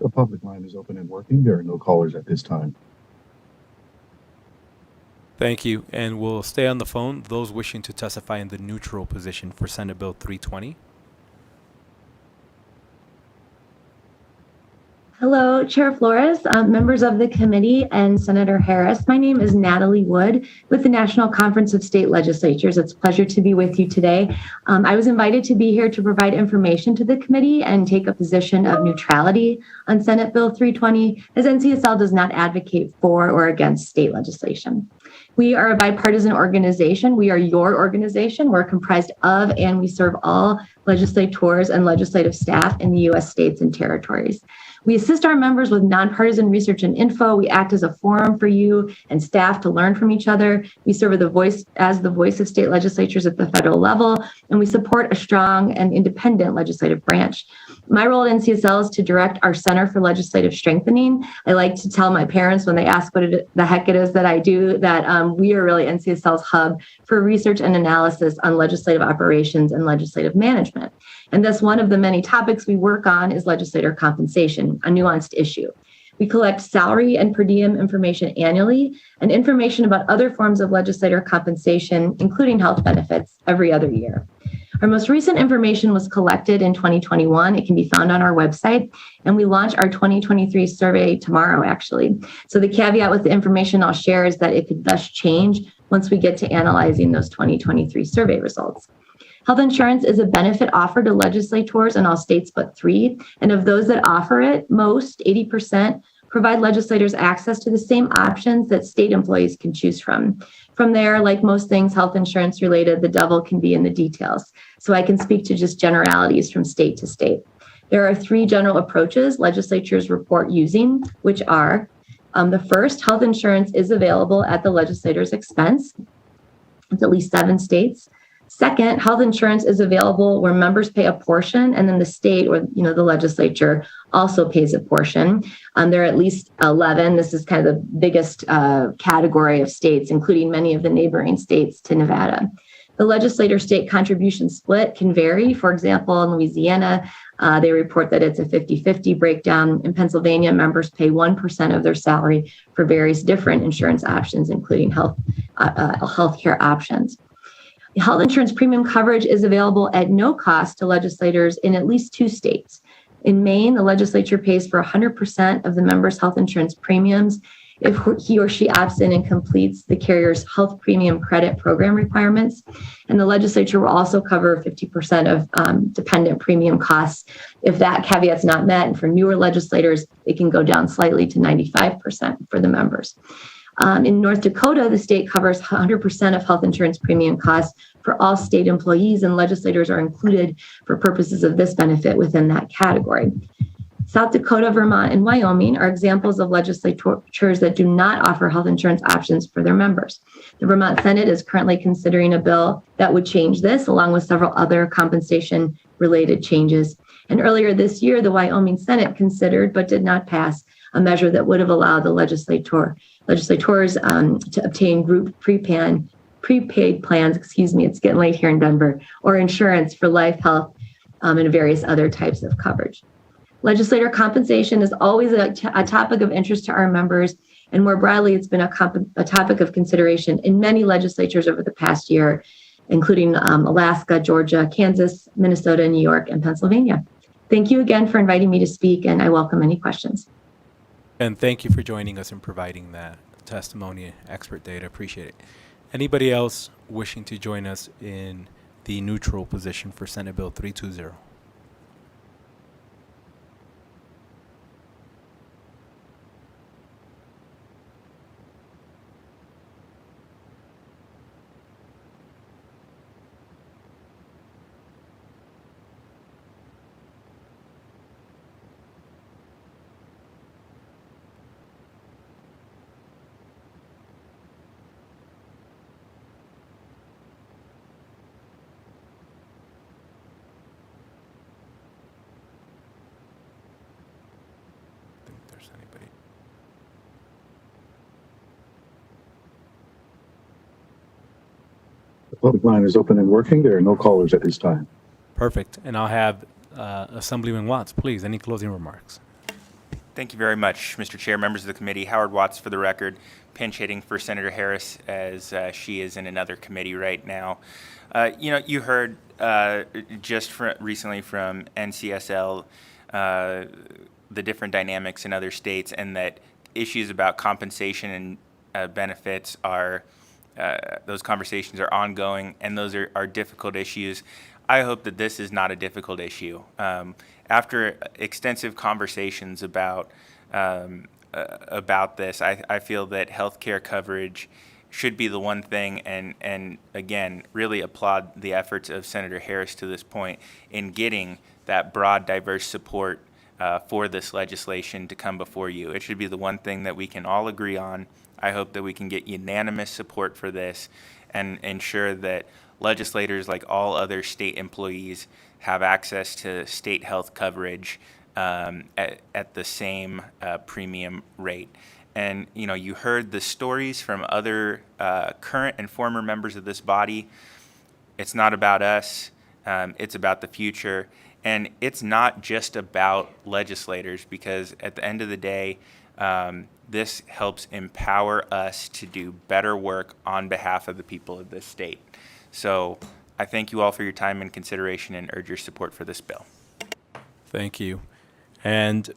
The public line is open and working. There are no callers at this time. Thank you. And we'll stay on the phone. Those wishing to testify in the neutral position for Senate Bill 320. Hello, Chair Flores, members of the committee, and Senator Harris. My name is Natalie Wood with the National Conference of State Legislatures. It's a pleasure to be with you today. I was invited to be here to provide information to the committee and take a position of neutrality on Senate Bill 320, as NCSL does not advocate for or against state legislation. We are a bipartisan organization. We are your organization. We're comprised of and we serve all legislators and legislative staff in the U.S. states and territories. We assist our members with nonpartisan research and info. We act as a forum for you and staff to learn from each other. We serve as the voice of state legislatures at the federal level, and we support a strong and independent legislative branch. My role at NCSL is to direct our Center for Legislative Strengthening. I like to tell my parents when they ask what the heck it is that I do, that we are really NCSL's hub for research and analysis on legislative operations and legislative management. And thus one of the many topics we work on is legislator compensation, a nuanced issue. We collect salary and per diem information annually and information about other forms of legislator compensation, including health benefits, every other year. Our most recent information was collected in 2021. It can be found on our website, and we launch our 2023 survey tomorrow, actually. So the caveat with the information I'll share is that it could thus change once we get to analyzing those 2023 survey results. Health insurance is a benefit offered to legislators in all states but 3, and of those that offer it, most, 80%, provide legislators access to the same options that state employees can choose from. From there, like most things health insurance related, the devil can be in the details. So I can speak to just generalities from state to state. There are 3 general approaches legislatures report using, which are the first, health insurance is available at the legislator's expense. It's at least 7 states. Second, health insurance is available where members pay a portion, and then the state or the legislature also pays a portion. There are at least 11. This is kind of the biggest category of states, including many of the neighboring states to Nevada. The legislator state contribution split can vary. For example, in Louisiana, they report that it's a 50-50 breakdown. In Pennsylvania, members pay 1% of their salary for various different insurance options, including healthcare options. Health insurance premium coverage is available at no cost to legislators in at least 2 states. In Maine, the legislature pays for 100% of the members' health insurance premiums. if he or she opts in and completes the carrier's health premium credit program requirements. And the legislature will also cover 50% of dependent premium costs if that caveat's not met. And for newer legislators, it can go down slightly to 95% for the members. In North Dakota, the state covers 100% of health insurance premium costs for all state employees, and legislators are included for purposes of this benefit within that category. South Dakota, Vermont, and Wyoming are examples of legislatures that do not offer health insurance options for their members. The Vermont Senate is currently considering a bill that would change this, along with several other compensation-related changes. And earlier this year, the Wyoming Senate considered, but did not pass, a measure that would have allowed the legislators to obtain group prepaid plans, it's getting late here in Denver, or insurance for life, health, and various other types of coverage. Legislator compensation is always a topic of interest to our members, and more broadly, it's been a topic of consideration in many legislatures over the past year, including Alaska, Georgia, Kansas, Minnesota, New York, and Pennsylvania. Thank you again for inviting me to speak, and I welcome any questions. And thank you for joining us and providing that testimony, expert data. Appreciate it. Anybody else wishing to join us in the neutral position for Senate Bill 320? The public line is open and working. There are no callers at this time. Perfect. And I'll have Assemblyman Watts, please, any closing remarks? Thank you very much, Mr. Chair, members of the committee. Howard Watts for the record, pinch hitting for Senator Harris as she is in another committee right now. You heard recently from NCSL the different dynamics in other states, and that issues about compensation and benefits are those conversations are ongoing, and those are difficult issues. I hope that this is not a difficult issue. After extensive conversations about this, I feel that healthcare coverage should be the one thing, and again, really applaud the efforts of Senator Harris to this point in getting that broad, diverse support for this legislation to come before you. It should be the one thing that we can all agree on. I hope that we can get unanimous support for this and ensure that legislators, like all other state employees, have access to state health coverage at the same premium rate. And you heard the stories from other current and former members of this body. It's not about us, it's about the future. And it's not just about legislators, because at the end of the day, this helps empower us to do better work on behalf of the people of this state. So I thank you all for your time and consideration and urge your support for this bill. Thank you. And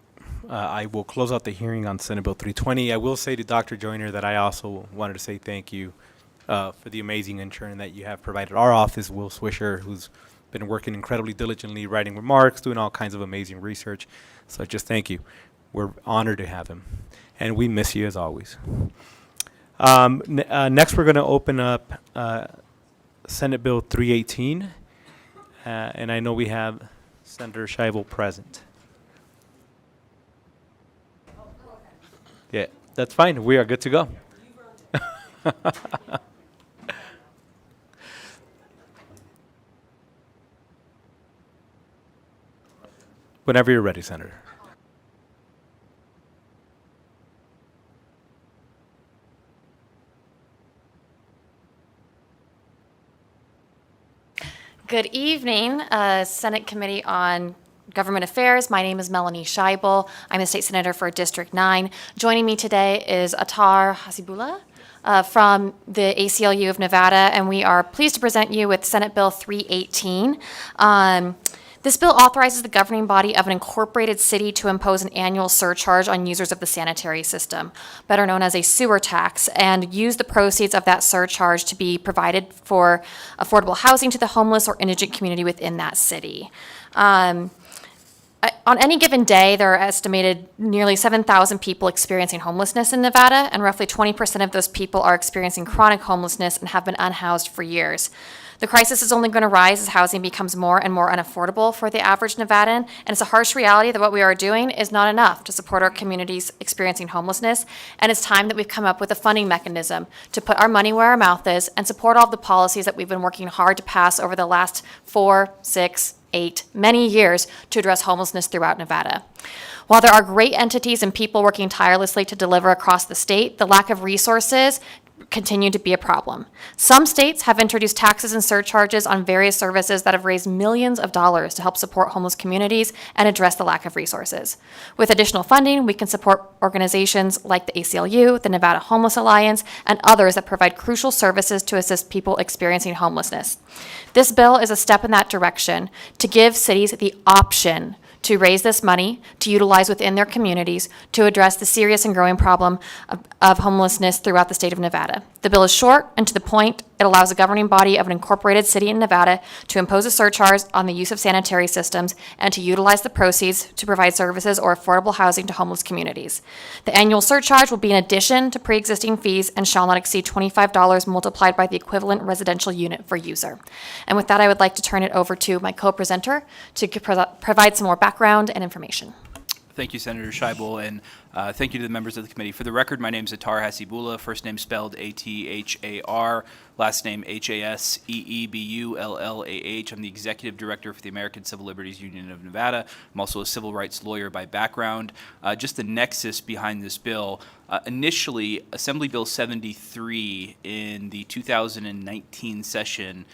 I will close out the hearing on Senate Bill 320. I will say to Dr. Joyner that I also wanted to say thank you for the amazing intern that you have provided our office, Will Swisher, who's been working incredibly diligently, writing remarks, doing all kinds of amazing research. So just thank you. We're honored to have him. And we miss you as always. Next, we're going to open up Senate Bill 318. And I know we have Senator Scheibel present. Yeah, that's fine. We are good to go. Whenever you're ready, Senator. Good evening, Senate Committee on Government Affairs. My name is Melanie Scheibel. I'm a state senator for District 9. Joining me today is Attar Hasibullah from the ACLU of Nevada, and we are pleased to present you with Senate Bill 318. This bill authorizes the governing body of an incorporated city to impose an annual surcharge on users of the sanitary system, better known as a sewer tax, and use the proceeds of that surcharge to be provided for affordable housing to the homeless or indigent community within that city. On any given day, there are estimated nearly 7,000 people experiencing homelessness in Nevada, and roughly 20% of those people are experiencing chronic homelessness and have been unhoused for years. The crisis is only going to rise as housing becomes more and more unaffordable for the average Nevadan, and it's a harsh reality that what we are doing is not enough to support our communities experiencing homelessness, and it's time that we've come up with a funding mechanism to put our money where our mouth is and support all of the policies that we've been working hard to pass over the last 4, 6, 8, many years to address homelessness throughout Nevada. While there are great entities and people working tirelessly to deliver across the state, the lack of resources continue to be a problem. Some states have introduced taxes and surcharges on various services that have raised millions of dollars to help support homeless communities and address the lack of resources. With additional funding, we can support organizations like the ACLU, the Nevada Homeless Alliance, and others that provide crucial services to assist people experiencing homelessness. This bill is a step in that direction to give cities the option to raise this money to utilize within their communities to address the serious and growing problem of homelessness throughout the state of Nevada. The bill is short and to the point. It allows the governing body of an incorporated city in Nevada to impose a surcharge on the use of sanitary systems and to utilize the proceeds to provide services or affordable housing to homeless communities. The annual surcharge will be in addition to pre-existing fees and shall not exceed $25 multiplied by the equivalent residential unit for user. And with that, I would like to turn it over to my co-presenter to provide some more background and information. Thank you, Senator Scheibel, and thank you to the members of the committee. For the record, my name is Attar Hasibullah, first name spelled A-T-H-A-R, last name H-A-S-E-E-B-U-L-L-A-H. I'm the Executive Director for the American Civil Liberties Union of Nevada. I'm also a civil rights lawyer by background. Just the nexus behind this bill. Initially, Assembly Bill 73 in the 2019 session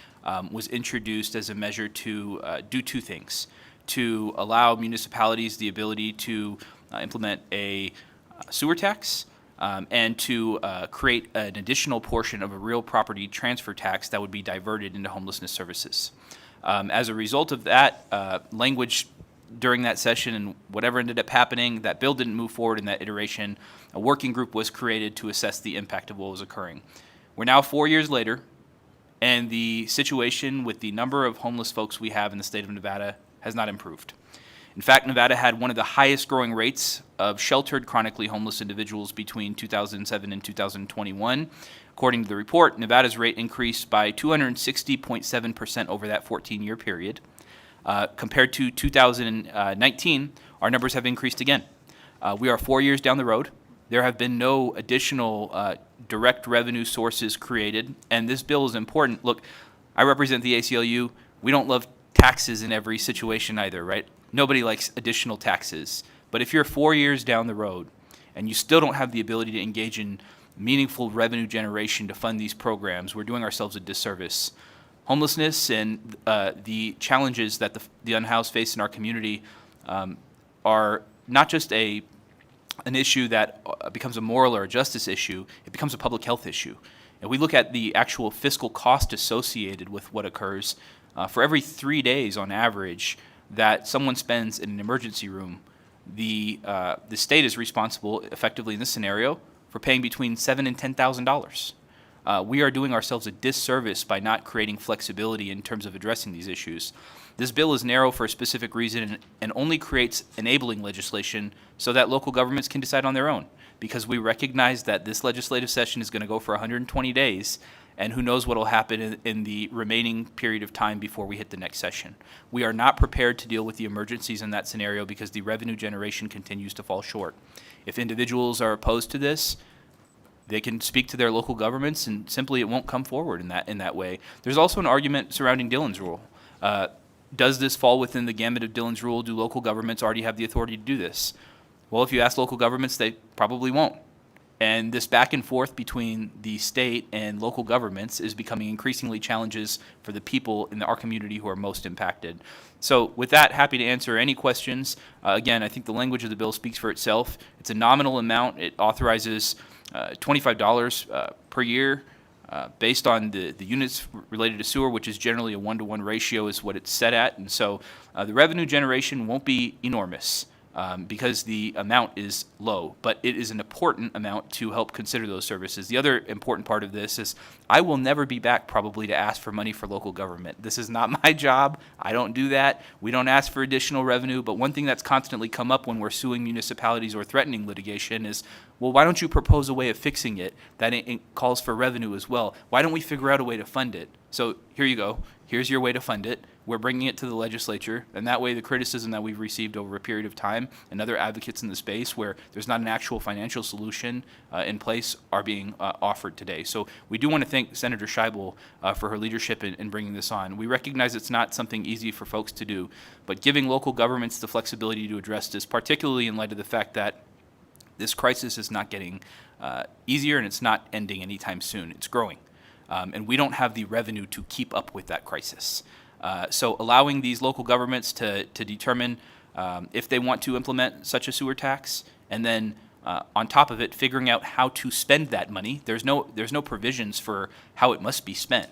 was introduced as a measure to do two things: to allow municipalities the ability to implement a sewer tax and to create an additional portion of a real property transfer tax that would be diverted into homelessness services. As a result of that language during that session and whatever ended up happening, that bill didn't move forward in that iteration. A working group was created to assess the impact of what was occurring. We're now 4 years later, and the situation with the number of homeless folks we have in the state of Nevada has not improved. In fact, Nevada had one of the highest growing rates of sheltered chronically homeless individuals between 2007 and 2021. According to the report, Nevada's rate increased by 260.7% over that 14-year period. Compared to 2019, our numbers have increased again. We are 4 years down the road. There have been no additional direct revenue sources created, and this bill is important. Look, I represent the ACLU. We don't love taxes in every situation either, right? Nobody likes additional taxes. But if you're 4 years down the road and you still don't have the ability to engage in meaningful revenue generation to fund these programs, we're doing ourselves a disservice. Homelessness and the challenges that the unhoused face in our community are not just an issue that becomes a moral or a justice issue, it becomes a public health issue. And we look at the actual fiscal cost associated with what occurs. For every 3 days on average that someone spends in an emergency room, the state is responsible, effectively in this scenario, for paying between $7,000 and $10,000. We are doing ourselves a disservice by not creating flexibility in terms of addressing these issues. This bill is narrow for a specific reason and only creates enabling legislation so that local governments can decide on their own, because we recognize that this legislative session is going to go for 120 days, and who knows what will happen in the remaining period of time before we hit the next session. We are not prepared to deal with the emergencies in that scenario because the revenue generation continues to fall short. If individuals are opposed to this, they can speak to their local governments, and simply it won't come forward in that way. There's also an argument surrounding Dillon's rule. Does this fall within the gamut of Dillon's rule? Do local governments already have the authority to do this? Well, if you ask local governments, they probably won't. And this back and forth between the state and local governments is becoming increasingly challenges for the people in our community who are most impacted. So with that, happy to answer any questions. Again, I think the language of the bill speaks for itself. It's a nominal amount. It authorizes $25 per year based on the units related to sewer, which is generally a 1-to-1 ratio is what it's set at. And so the revenue generation won't be enormous because the amount is low, but it is an important amount to help consider those services. The other important part of this is I will never be back probably to ask for money for local government. This is not my job. I don't do that. We don't ask for additional revenue, but one thing that's constantly come up when we're suing municipalities or threatening litigation is, well, why don't you propose a way of fixing it that it calls for revenue as well? Why don't we figure out a way to fund it? So here you go. Here's your way to fund it. We're bringing it to the legislature, and that way the criticism that we've received over a period of time and other advocates in the space where there's not an actual financial solution in place are being offered today. So we do want to thank Senator Scheibel for her leadership in bringing this on. We recognize it's not something easy for folks to do, but giving local governments the flexibility to address this, particularly in light of the fact that this crisis is not getting easier and it's not ending anytime soon. It's growing. And we don't have the revenue to keep up with that crisis. So allowing these local governments to determine if they want to implement such a sewer tax, and then on top of it, figuring out how to spend that money. There's no provisions for how it must be spent,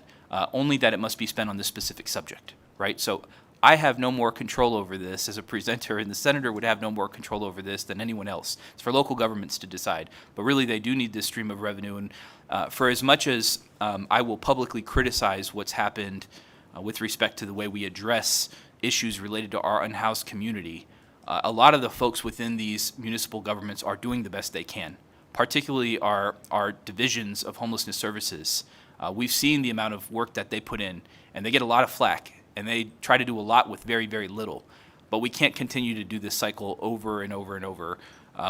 only that it must be spent on this specific subject, right? So I have no more control over this as a presenter, and the senator would have no more control over this than anyone else. It's for local governments to decide. But really, they do need this stream of revenue. And for as much as I will publicly criticize what's happened with respect to the way we address issues related to our unhoused community, a lot of the folks within these municipal governments are doing the best they can, particularly our divisions of homelessness services. We've seen the amount of work that they put in, and they get a lot of flack, and they try to do a lot with very, very little. But we can't continue to do this cycle over and over and over.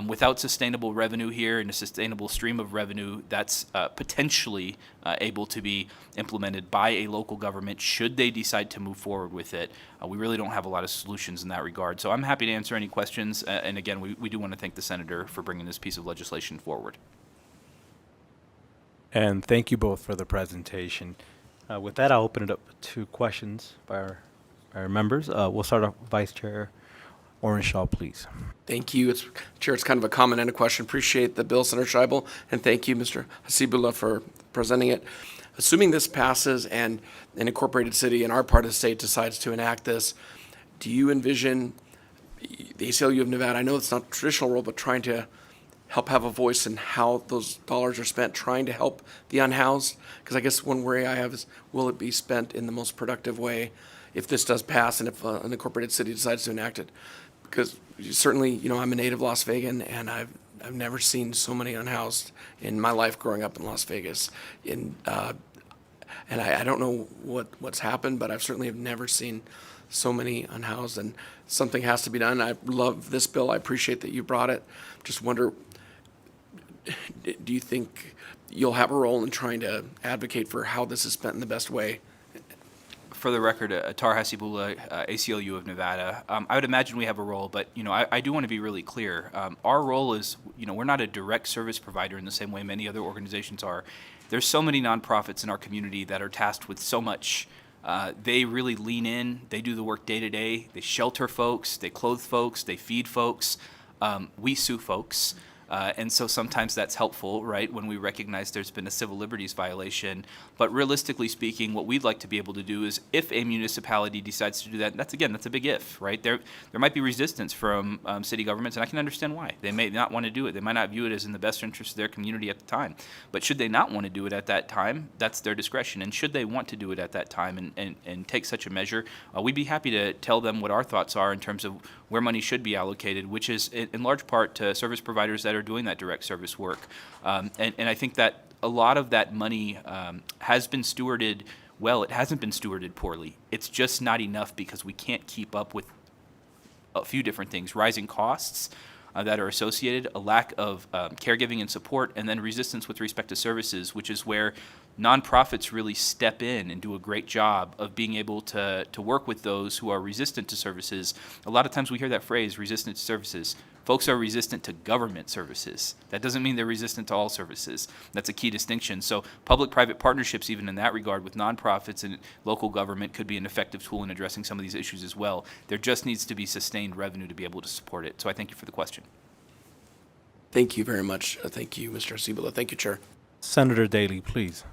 Without sustainable revenue here and a sustainable stream of revenue that's potentially able to be implemented by a local government should they decide to move forward with it, we really don't have a lot of solutions in that regard. So I'm happy to answer any questions. And again, we do want to thank the senator for bringing this piece of legislation forward. And thank you both for the presentation. With that, I'll open it up to questions by our members. We'll start off with Vice Chair Orenshaw, please. Thank you. Chair, it's kind of a comment and a question. Appreciate the bill, Senator Scheibel, and thank you, Mr. Hasibullah, for presenting it. Assuming this passes and an incorporated city in our part of the state decides to enact this, do you envision the ACLU of Nevada, I know it's not a traditional role, but trying to help have a voice in how those dollars are spent, trying to help the unhoused? Because I guess one worry I have is, will it be spent in the most productive way if this does pass and if an incorporated city decides to enact it? Because certainly, I'm a native Las Vegan, and I've never seen so many unhoused in my life growing up in Las Vegas. And I don't know what's happened, but I've certainly have never seen so many unhoused, and something has to be done. I love this bill. I appreciate that you brought it. Just wonder, do you think you'll have a role in trying to advocate for how this is spent in the best way? For the record, Atar Hasibullah, ACLU of Nevada. I would imagine we have a role, but I do want to be really clear. Our role is, we're not a direct service provider in the same way many other organizations are. There's so many nonprofits in our community that are tasked with so much. They really lean in. They do the work day to day. They shelter folks. They clothe folks. They feed folks. We sue folks. And so sometimes that's helpful, right, when we recognize there's been a civil liberties violation. But realistically speaking, what we'd like to be able to do is if a municipality decides to do that, that's a big if, right? There might be resistance from city governments, and I can understand why. They may not want to do it. They might not view it as in the best interest of their community at the time. But should they not want to do it at that time, that's their discretion. And should they want to do it at that time and take such a measure, we'd be happy to tell them what our thoughts are in terms of where money should be allocated, which is in large part to service providers that are doing that direct service work. And I think that a lot of that money has been stewarded well. It hasn't been stewarded poorly. It's just not enough because we can't keep up with a few different things: rising costs that are associated, a lack of caregiving and support, and then resistance with respect to services, which is where nonprofits really step in and do a great job of being able to work with those who are resistant to services. A lot of times we hear that phrase, resistant to services. Folks are resistant to government services. That doesn't mean they're resistant to all services. That's a key distinction. So public-private partnerships, even in that regard, with nonprofits and local government could be an effective tool in addressing some of these issues as well. There just needs to be sustained revenue to be able to support it. So I thank you for the question. Thank you very much. Thank you, Mr. Hasibullah. Thank you, Chair. Senator Daley, please.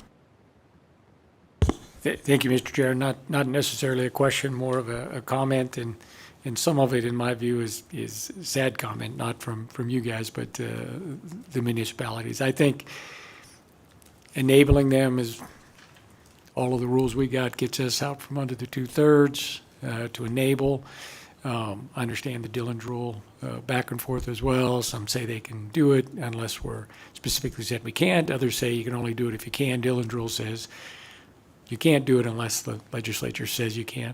Thank you, Mr. Chair. Not necessarily a question, more of a comment, and some of it, in my view, is sad comment, not from you guys, but the municipalities. I think enabling them is all of the rules we got gets us out from under the 2/3 to enable. I understand the Dillon's rule back and forth as well. Some say they can do it unless we're specifically said we can't. Others say you can only do it if you can. Dillon's rule says you can't do it unless the legislature says you can.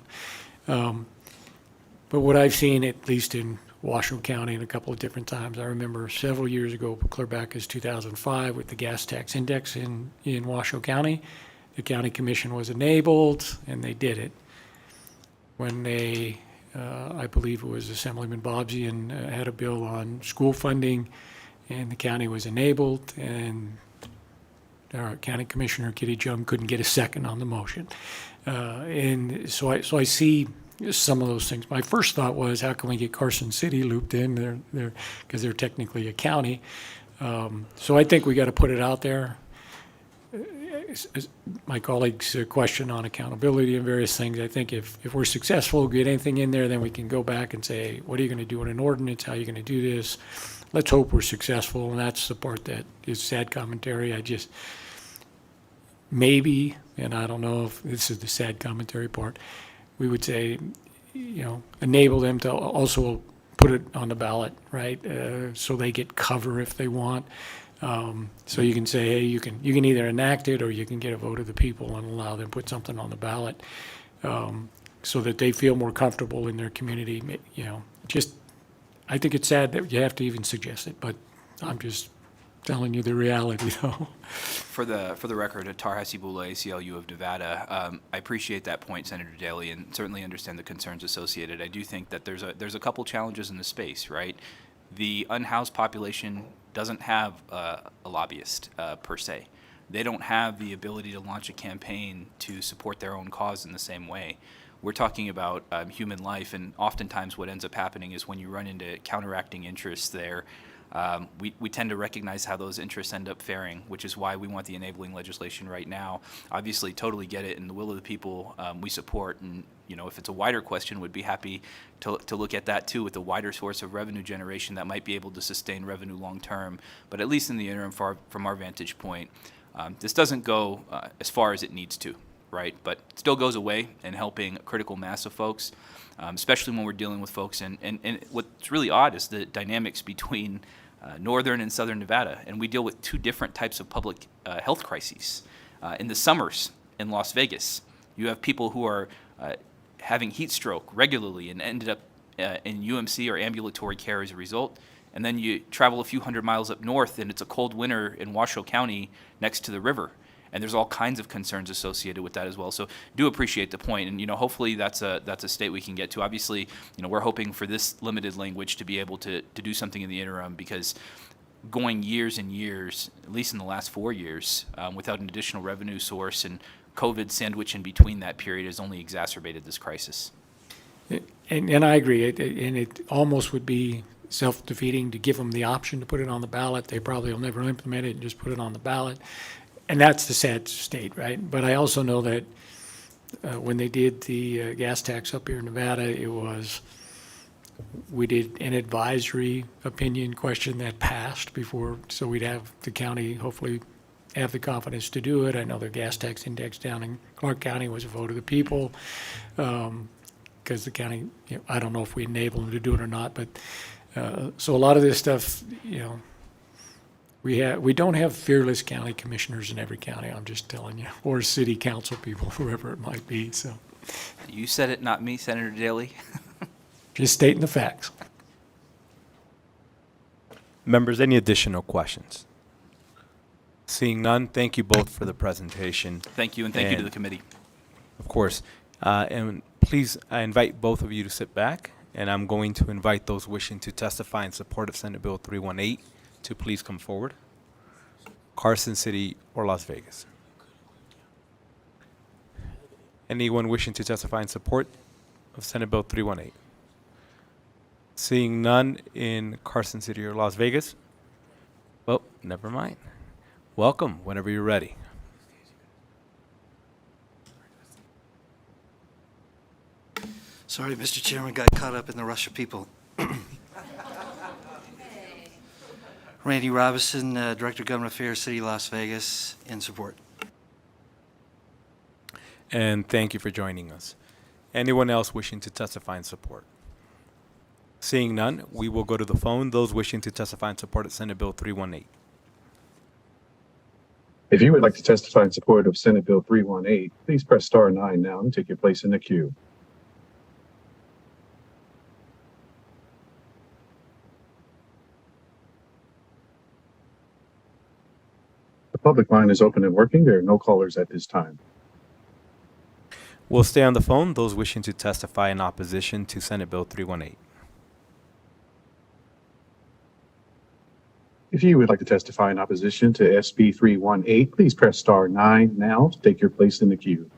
But what I've seen, at least in Washoe County in a couple of different times, I remember several years ago, clear back as 2005, with the gas tax index in Washoe County, the county commission was enabled, and they did it. When they, I believe it was Assemblyman Bobsey, had a bill on school funding, and the county was enabled, and our county commissioner, Kitty Jung, couldn't get a second on the motion. And so I see some of those things. My first thought was, how can we get Carson City looped in? Because they're technically a county. So I think we got to put it out there. My colleague's question on accountability and various things, I think if we're successful, get anything in there, then we can go back and say, what are you going to do in an ordinance? How are you going to do this? Let's hope we're successful, and that's the part that is sad commentary. I just, maybe, and I don't know if this is the sad commentary part, we would say, enable them to also put it on the ballot, right? So they get cover if they want. So you can say, hey, you can either enact it or you can get a vote of the people and allow them to put something on the ballot, so that they feel more comfortable in their community. Just, I think it's sad that you have to even suggest it, but I'm just telling you the reality, though. For the record, Atar Hasibullah, ACLU of Nevada, I appreciate that point, Senator Daly, and certainly understand the concerns associated. I do think that there's a couple challenges in the space, right? The unhoused population doesn't have a lobbyist per se. They don't have the ability to launch a campaign to support their own cause in the same way. We're talking about human life, and oftentimes what ends up happening is when you run into counteracting interests there, we tend to recognize how those interests end up faring, which is why we want the enabling legislation right now. Obviously, totally get it, and the will of the people we support. And if it's a wider question, would be happy to look at that too, with a wider source of revenue generation that might be able to sustain revenue long term. But at least in the interim, from our vantage point, this doesn't go as far as it needs to, right? But it still goes away in helping a critical mass of folks, especially when we're dealing with folks. And what's really odd is the dynamics between northern and southern Nevada, and we deal with two different types of public health crises. In the summers in Las Vegas, you have people who are having heat stroke regularly and ended up in UMC or ambulatory care as a result. And then you travel a few hundred miles up north, and it's a cold winter in Washoe County next to the river. And there's all kinds of concerns associated with that as well. So do appreciate the point, and hopefully that's a state we can get to. Obviously, we're hoping for this limited language to be able to do something in the interim, because going years and years, at least in the last 4 years, without an additional revenue source and COVID sandwich in between that period has only exacerbated this crisis. And I agree, and it almost would be self-defeating to give them the option to put it on the ballot. They probably will never implement it and just put it on the ballot. And that's the sad state, right? But I also know that when they did the gas tax up here in Nevada, we did an advisory opinion question that passed before, so we'd have the county hopefully have the confidence to do it. I know the gas tax index down in Clark County was a vote of the people, because the county, I don't know if we enable them to do it or not, but so a lot of this stuff, we don't have fearless county commissioners in every county, I'm just telling you, or city council people, whoever it might be. So you said it, not me, Senator Daly. Just stating the facts. Members, any additional questions? Seeing none, thank you both for the presentation. Thank you, and thank you to the committee. Of course. And please, I invite both of you to sit back, and I'm going to invite those wishing to testify in support of Senate Bill 318 to please come forward. Carson City or Las Vegas. Anyone wishing to testify in support of Senate Bill 318? Seeing none in Carson City or Las Vegas? Well, never mind. Welcome whenever you're ready. Sorry, Mr. Chairman, got caught up in the rush of people. Randy Robinson, Director of Government Affairs, City of Las Vegas, in support. And thank you for joining us. Anyone else wishing to testify in support? Seeing none, we will go to the phone. Those wishing to testify in support of Senate Bill 318. If you would like to testify in support of Senate Bill 318, please press star 9 now and take your place in the queue. The public line is open and working. There are no callers at this time. We'll stay on the phone. Those wishing to testify in opposition to Senate Bill 318. If you would like to testify in opposition to SB 318, please press star 9 now to take your place in the queue.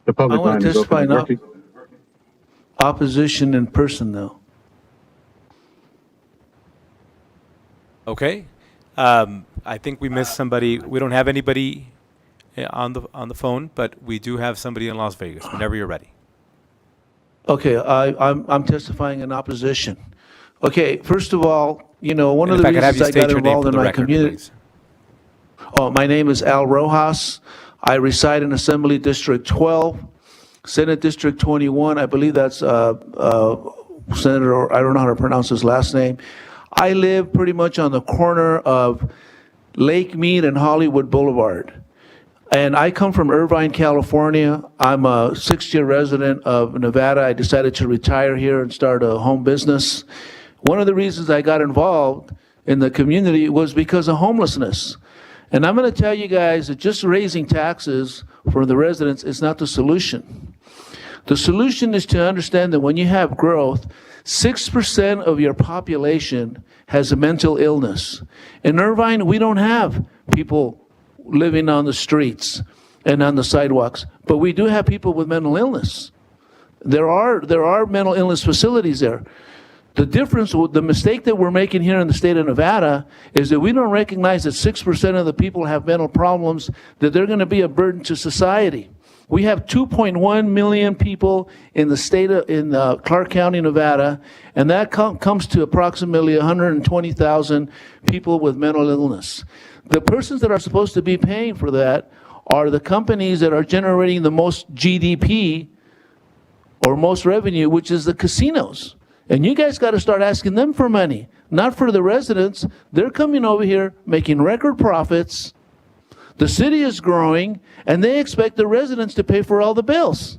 The I public want line to is open testify and in working. opposition in person, though. Okay. I think we missed somebody. We don't have anybody on the phone, but we do have somebody in Las Vegas. Whenever you're ready. Okay, I'm testifying in opposition. Okay, first of all, you know, one of And the if I could have reasons you I got state your name involved for in the my record, community. please. Oh, my name is Al Rojas. I reside in Assembly District 12, Senate District 21. I believe that's Senator, or I don't know how to pronounce his last name. I live pretty much on the corner of Lake Mead and Hollywood Boulevard. And I come from Irvine, California. I'm a sixth-year resident of Nevada. I decided to retire here and start a home business. One of the reasons I got involved in the community was because of homelessness. And I'm going to tell you guys that just raising taxes for the residents is not the solution. The solution is to understand that when you have growth, 6% of your population has a mental illness. In Irvine, we don't have people living on the streets and on the sidewalks, but we do have people with mental illness. There are mental illness facilities there. The difference, the mistake that we're making here in the state of Nevada is that we don't recognize that 6% of the people have mental problems, that they're going to be a burden to society. We have 2.1 million people in the state of, in Clark County, Nevada, and that comes to approximately 120,000 people with mental illness. The persons that are supposed to be paying for that are the companies that are generating the most GDP or most revenue, which is the casinos. And you guys got to start asking them for money, not for the residents. They're coming over here making record profits. The city is growing, and they expect the residents to pay for all the bills.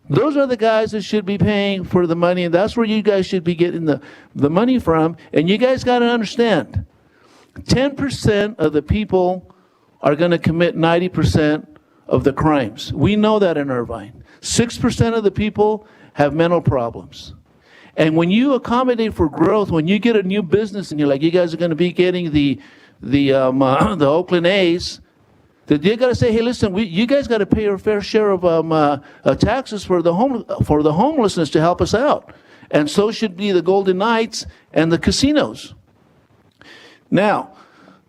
Those are the guys that should be paying for the money, and that's where you guys should be getting the money from. And you guys got to understand, 10% of the people are going to commit 90% of the crimes. We know that in Irvine. 6% of the people have mental problems. And when you accommodate for growth, when you get a new business and you're like, you guys are going to be getting the Oakland A's, that you got to say, hey, listen, you guys got to pay your fair share of taxes for the homelessness to help us out, and so should be the Golden Knights and the casinos. Now,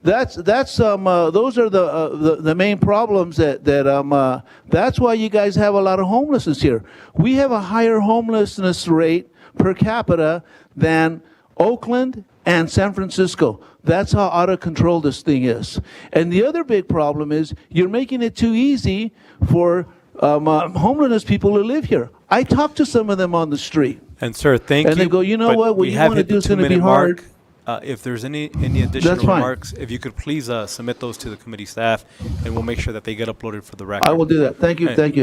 those are the main problems that's why you guys have a lot of homelessness here. We have a higher homelessness rate per capita than Oakland and San Francisco. That's how out of control this thing is. And the other big problem is you're making it too easy for homeless people to live here. I talk to some of them on the street. And sir, thank you. And they go, you know but what we you have want to hit do the is going to be 2-minute hard. mark. If there's any additional That's fine. remarks, if you could please submit those to the committee staff, and we'll make sure that they get uploaded for the record. I will do that. Thank you, thank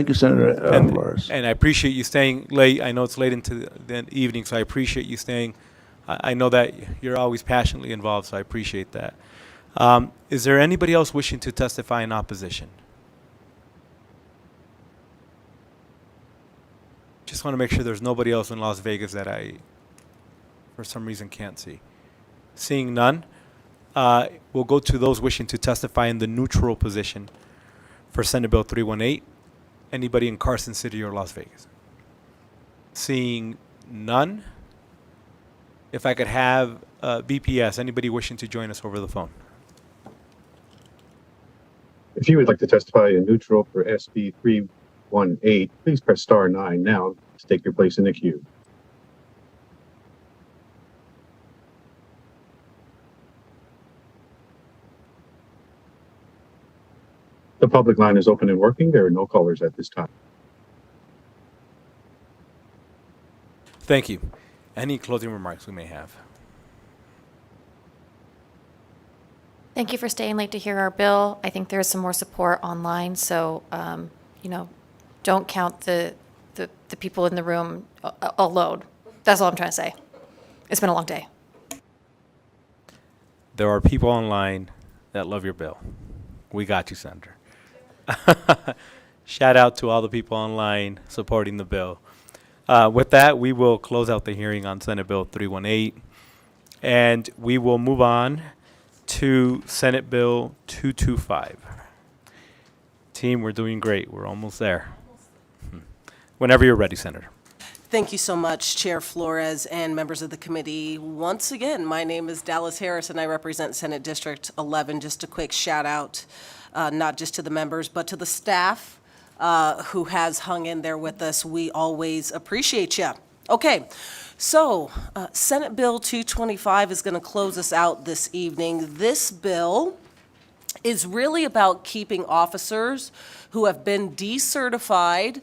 you, Senator Flores. And I appreciate you staying late. I know it's late into the evening, so I appreciate you staying. I know that you're always passionately involved, so I appreciate that. Is there anybody else wishing to testify in opposition? Just want to make sure there's nobody else in Las Vegas that I, for some reason, can't see. Seeing none, we'll go to those wishing to testify in the neutral position for Senate Bill 318. Anybody in Carson City or Las Vegas? Seeing none, if I could have BPS, anybody wishing to join us over the phone. If you would like to testify in neutral for SB 318, please press star 9 now to take your place in the queue. The public line is open and working. There are no callers at this time. Thank you. Any closing remarks we may have? Thank you for staying late to hear our bill. I think there's some more support online, so, don't count the people in the room alone. That's all I'm trying to say. It's been a long day. There are people online that love your bill. We got you, Senator. Shout out to all the people online supporting the bill. With that, we will close out the hearing on Senate Bill 318, and we will move on to Senate Bill 225. Team, we're doing great. We're almost there. Whenever you're ready, Senator. Thank you so much, Chair Flores and members of the committee. Once again, my name is Dallas Harris, and I represent Senate District 11. Just a quick shout out, not just to the members, but to the staff who has hung in there with us. We always appreciate you. Okay, so Senate Bill 225 is going to close us out this evening. This bill is really about keeping officers who have been decertified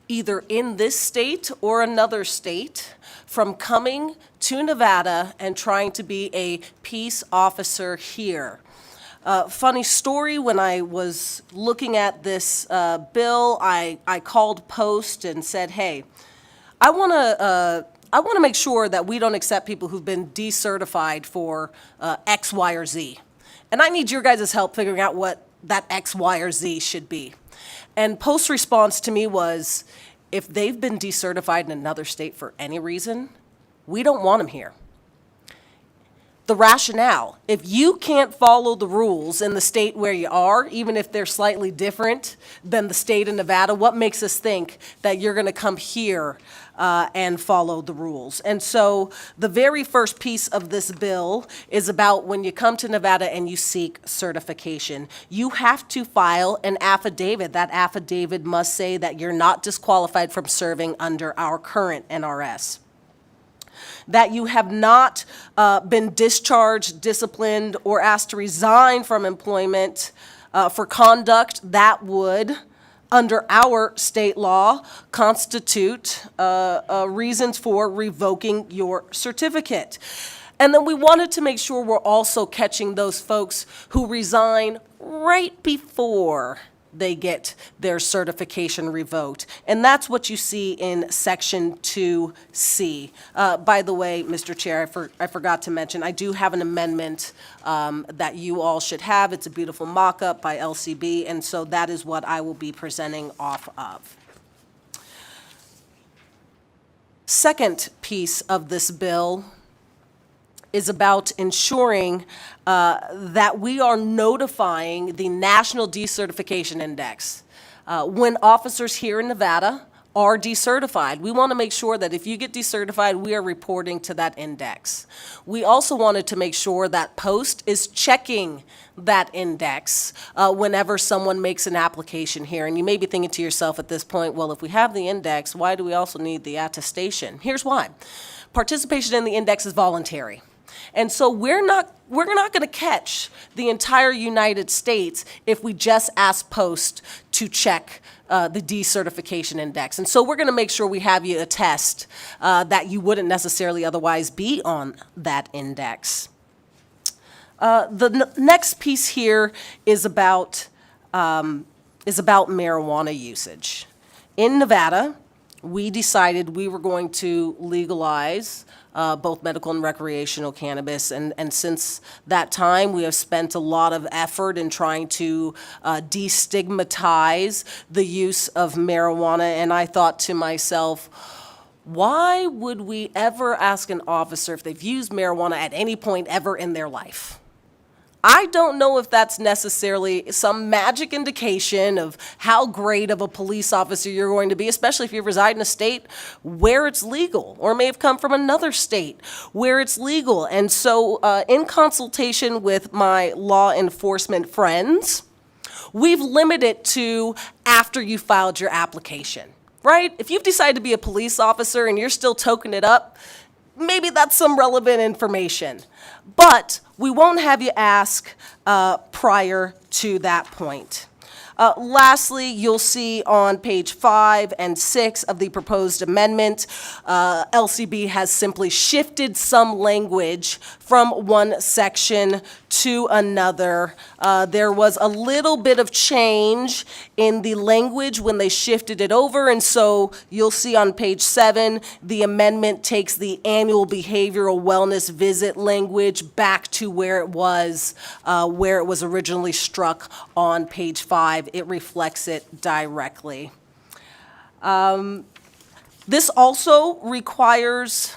either in this state or another state from coming to Nevada and trying to be a peace officer here. Funny story, when I was looking at this bill, I called Post and said, hey, I want to make sure that we don't accept people who've been decertified for X, Y, or Z. And I need your guys' help figuring out what that X, Y, or Z should be. And Post's response to me was, if they've been decertified in another state for any reason, we don't want them here. The rationale, if you can't follow the rules in the state where you are, even if they're slightly different than the state of Nevada, what makes us think that you're going to come here and follow the rules? And so the very first piece of this bill is about when you come to Nevada and you seek certification, you have to file an affidavit. That affidavit must say that you're not disqualified from serving under our current NRS, that you have not been discharged, disciplined, or asked to resign from employment for conduct that would, under our state law, constitute reasons for revoking your certificate. And then we wanted to make sure we're also catching those folks who resign right before they get their certification revoked. And that's what you see in Section 2C. By the way, Mr. Chair, I forgot to mention, I do have an amendment that you all should have. It's a beautiful mock-up by LCB, and so that is what I will be presenting off of. Second piece of this bill is about ensuring that we are notifying the National Decertification Index. When officers here in Nevada are decertified, we want to make sure that if you get decertified, we are reporting to that index. We also wanted to make sure that Post is checking that index whenever someone makes an application here. And you may be thinking to yourself at this point, well, if we have the index, why do we also need the attestation? Here's why. Participation in the index is voluntary. And so we're not going to catch the entire United States if we just ask Post to check the decertification index. And so we're going to make sure we have you attest that you wouldn't necessarily otherwise be on that index. The next piece here is about marijuana usage. In Nevada, we decided we were going to legalize both medical and recreational cannabis. And since that time, we have spent a lot of effort in trying to destigmatize the use of marijuana. And I thought to myself, why would we ever ask an officer if they've used marijuana at any point ever in their life? I don't know if that's necessarily some magic indication of how great of a police officer you're going to be, especially if you reside in a state where it's legal, or may have come from another state where it's legal. And so in consultation with my law enforcement friends, we've limited it to after you filed your application, right? If you've decided to be a police officer and you're still toking it up, maybe that's some relevant information. But we won't have you ask prior to that point. Lastly, you'll see on page 5 and 6 of the proposed amendment, LCB has simply shifted some language from one section to another. There was a little bit of change in the language when they shifted it over, and so you'll see on page 7, the amendment takes the annual behavioral wellness visit language back to where it was originally struck on page 5. It reflects it directly. This also requires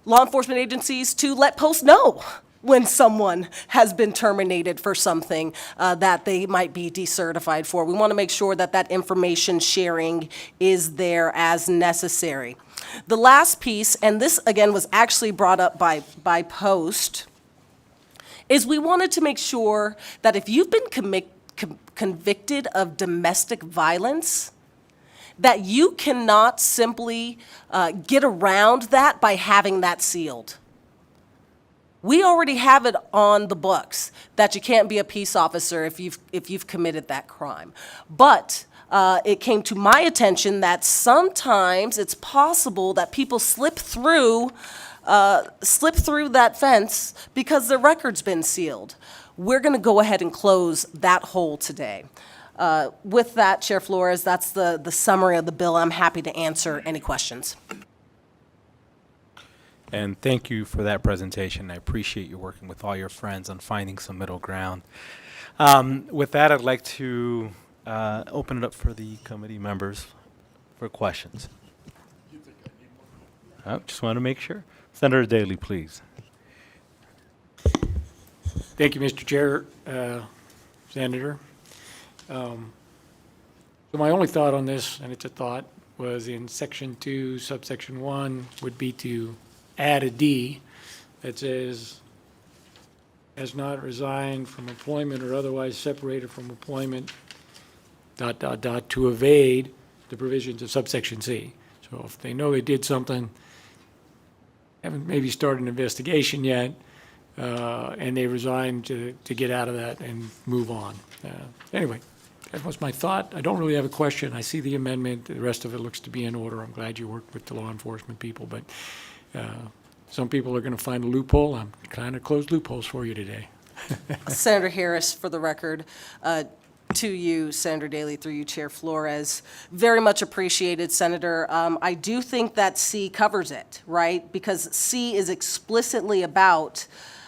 law enforcement agencies to let posts know when someone has been terminated for something that they might be decertified for. We want to make sure that that information sharing is there as necessary. The last piece, and this again was actually brought up by Post, is we wanted to make sure that if you've been convicted of domestic violence, that you cannot simply get around that by having that sealed. We already have it on the books that you can't be a peace officer if you've committed that crime. But it came to my attention that sometimes it's possible that people slip through that fence because their record's been sealed. We're going to go ahead and close that hole today. With that, Chair Flores, that's the summary of the bill. I'm happy to answer any questions. And thank you for that presentation. I appreciate you working with all your friends on finding some middle ground. With that, I'd like to open it up for the committee members for questions. Just want to make sure. Senator Daley, please. Thank you, Mr. Chair, Senator. So my only thought on this, and it's a thought, was in section 2, subsection 1, would be to add a D that says, has not resigned from employment or otherwise separated from employment, ... to evade the provisions of subsection C. So if they know they did something, haven't maybe started an investigation yet, and they resigned to get out of that and move on. Anyway, that was my thought. I don't really have a question. I see the amendment. The rest of it looks to be in order. I'm glad you worked with the law enforcement people, but some people are going to find a loophole. I'm trying to close loopholes for you today. Senator Harris, for the record, to you, Senator Daley, through you, Chair Flores. Very much appreciated, Senator. I do think that C covers it, right? Because C is explicitly about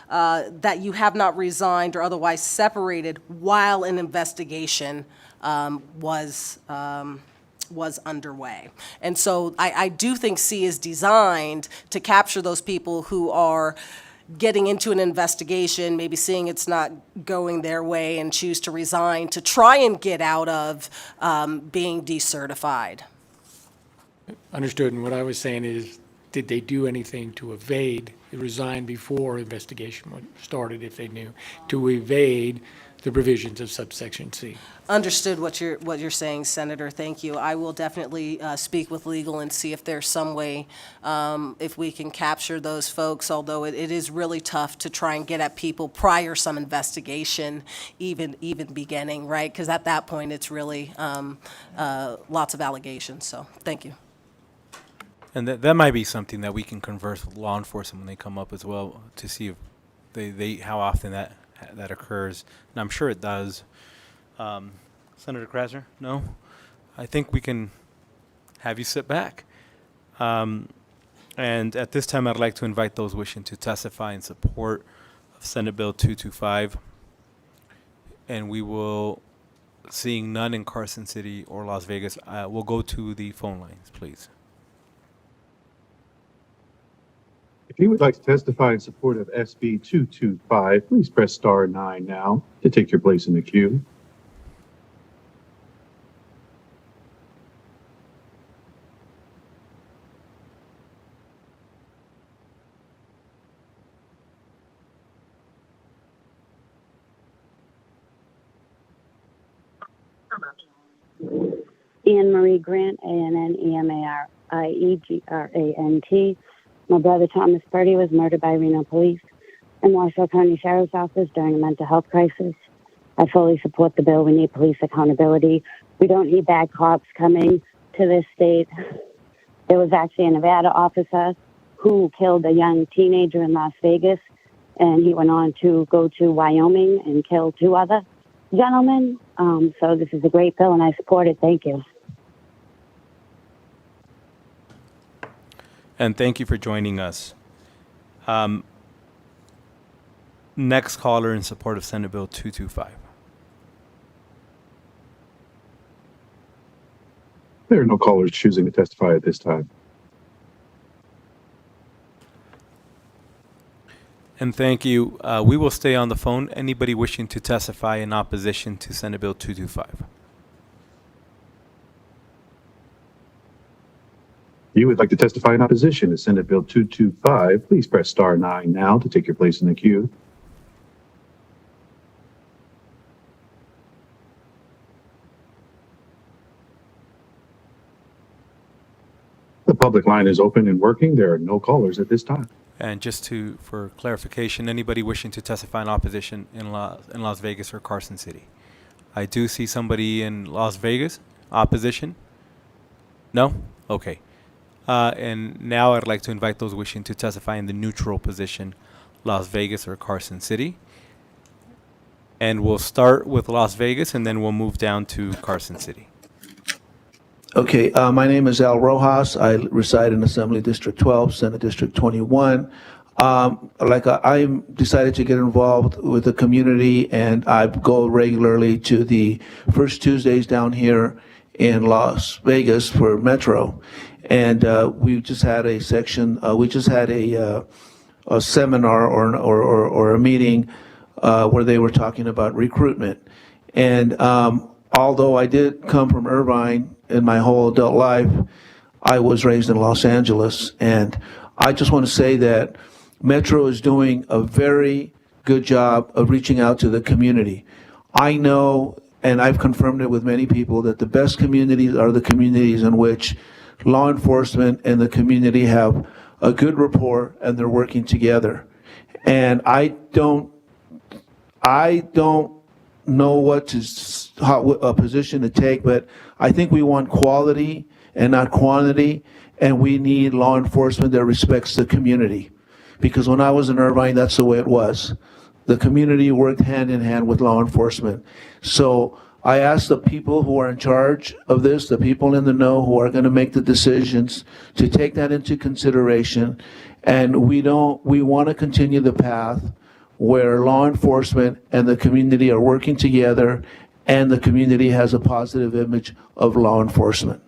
that you have not resigned or otherwise separated while an investigation was underway. And so I do think C is designed to capture those people who are getting into an investigation, maybe seeing it's not going their way and choose to resign to try and get out of being decertified. Understood. And what I was saying is, did they do anything to evade, resign before investigation started if they knew, to evade the provisions of subsection C? Understood what you're saying, Senator. Thank you. I will definitely speak with legal and see if there's some way if we can capture those folks, although it is really tough to try and get at people prior some investigation even beginning, right? Because at that point, it's really lots of allegations. So thank you. And that might be something that we can converse with law enforcement when they come up as well, to see if they how often that occurs. And I'm sure it does. Senator Krasner, no? I think we can have you sit back. And at this time, I'd like to invite those wishing to testify in support of Senate Bill 225. And we will, seeing none in Carson City or Las Vegas, we'll go to the phone lines, please. If you would like to testify in support of SB 225, please press star 9 now to take your place in the queue. Anne Marie Grant, ANNEMARIEGRANT. My brother Thomas Purdy was murdered by Reno police and Washoe County Sheriff's Office during a mental health crisis. I fully support the bill. We need police accountability. We don't need bad cops coming to this state. There was actually a Nevada officer who killed a young teenager in Las Vegas, and he went on to go to Wyoming and kill 2 other gentlemen. So this is a great bill, and I support it. Thank you. And thank you for joining us. Next caller in support of Senate Bill 225. There are no callers choosing to testify at this time. And thank you. We will stay on the phone. Anybody wishing to testify in opposition to Senate Bill 225? If you would like to testify in opposition to Senate Bill 225, please press star 9 now to take your place in the queue. The public line is open and working. There are no callers at this time. And just for clarification, anybody wishing to testify in opposition in Las Vegas or Carson City? I do see somebody in Las Vegas. Opposition? No? Okay. And now I'd like to invite those wishing to testify in the neutral position, Las Vegas or Carson City. And we'll start with Las Vegas, and then we'll move down to Carson City. Okay, my name is Al Rojas. I reside in Assembly District 12, Senate District 21. I decided to get involved with the community, and I go regularly to the first Tuesdays down here in Las Vegas for Metro. And we just had a seminar or a meeting where they were talking about recruitment. And although I did come from Irvine in my whole adult life, I was raised in Los Angeles. And I just want to say that Metro is doing a very good job of reaching out to the community. I know, and I've confirmed it with many people, that the best communities are the communities in which law enforcement and the community have a good rapport and they're working together. And I don't know what position to take, but I think we want quality and not quantity, and we need law enforcement that respects the community. Because when I was in Irvine, that's the way it was. The community worked hand in hand with law enforcement. So I ask the people who are in charge of this, the people in the know who are going to make the decisions, to take that into consideration. And we want to continue the path where law enforcement and the community are working together, and the community has a positive image of law enforcement.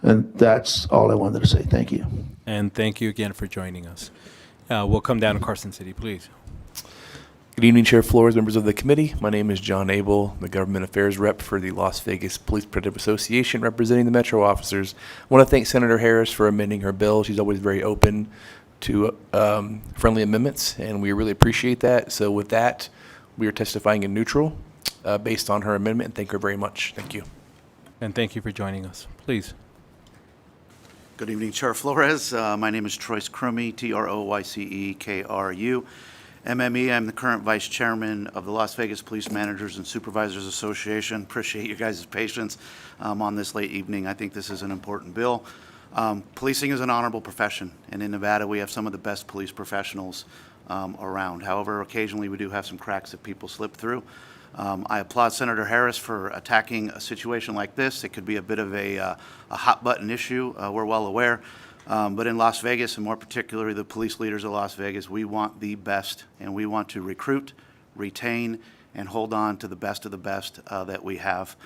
And that's all I wanted to say. Thank you. And thank you again for joining us. We'll come down to Carson City, please. Good evening, Chair Flores, members of the committee. My name is John Abel, the Government Affairs Rep for the Las Vegas Police Protective Association, representing the Metro officers. I want to thank Senator Harris for amending her bill. She's always very open to friendly amendments, and we really appreciate that. So with that, we are testifying in neutral based on her amendment, and thank her very much. Thank you. And thank you for joining us. Please. Good evening, Chair Flores. My name is Troyce Crummy, TROYCEKRU. MME, I'm the current Vice Chairman of the Las Vegas Police Managers and Supervisors Association. Appreciate your guys' patience on this late evening. I think this is an important bill. Policing is an honorable profession, and in Nevada we have some of the best police professionals around. However, occasionally we do have some cracks that people slip through. I applaud Senator Harris for attacking a situation like this. It could be a bit of a hot-button issue, we're well aware. But in Las Vegas, and more particularly the police leaders of Las Vegas, we want the best, and we want to recruit, retain, and hold on to the best of the best that we have.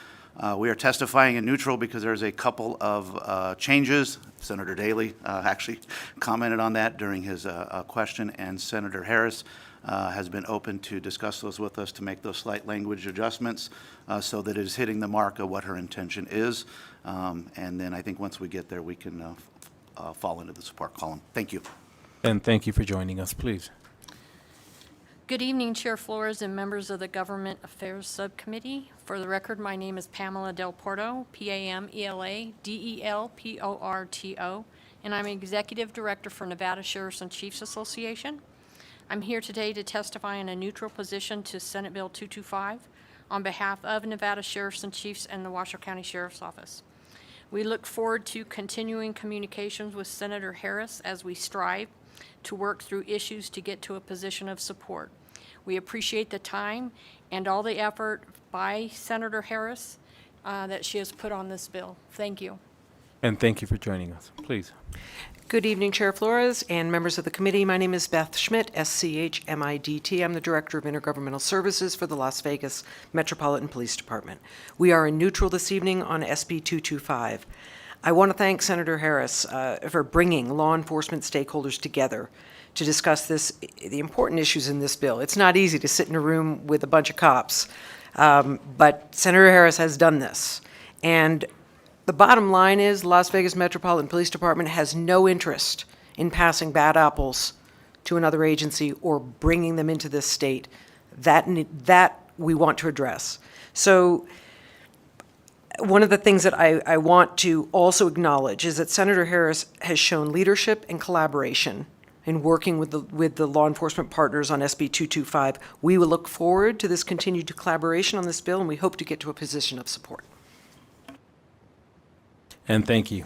We are testifying in neutral because there's a couple of changes. Senator Daley actually commented on that during his question, and Senator Harris has been open to discuss those with us to make those slight language adjustments so that it is hitting the mark of what her intention is. And then I think once we get there, we can fall into the support column. Thank you. And thank you for joining us, please. Good evening, Chair Flores and members of the Government Affairs Subcommittee. For the record, my name is Pamela Del Porto, P-A-M-E-L-A-D-E-L-P-O-R-T-O, and I'm Executive Director for Nevada Sheriffs and Chiefs Association. I'm here today to testify in a neutral position to Senate Bill 225 on behalf of Nevada Sheriffs and Chiefs and the Washoe County Sheriff's Office. We look forward to continuing communications with Senator Harris as we strive to work through issues to get to a position of support. We appreciate the time and all the effort by Senator Harris that she has put on this bill. Thank you. And thank you for joining us, please. Good evening, Chair Flores and members of the committee. My name is Beth Schmidt, S-C-H-M-I-D-T. I'm the Director of Intergovernmental Services for the Las Vegas Metropolitan Police Department. We are in neutral this evening on SB 225. I want to thank Senator Harris for bringing law enforcement stakeholders together to discuss the important issues in this bill. It's not easy to sit in a room with a bunch of cops, but Senator Harris has done this. And the bottom line is Las Vegas Metropolitan Police Department has no interest in passing bad apples to another agency or bringing them into this state. That we want to address. So one of the things that I want to also acknowledge is that Senator Harris has shown leadership and collaboration in working with the law enforcement partners on SB 225. We will look forward to this continued collaboration on this bill, and we hope to get to a position of support. And thank you.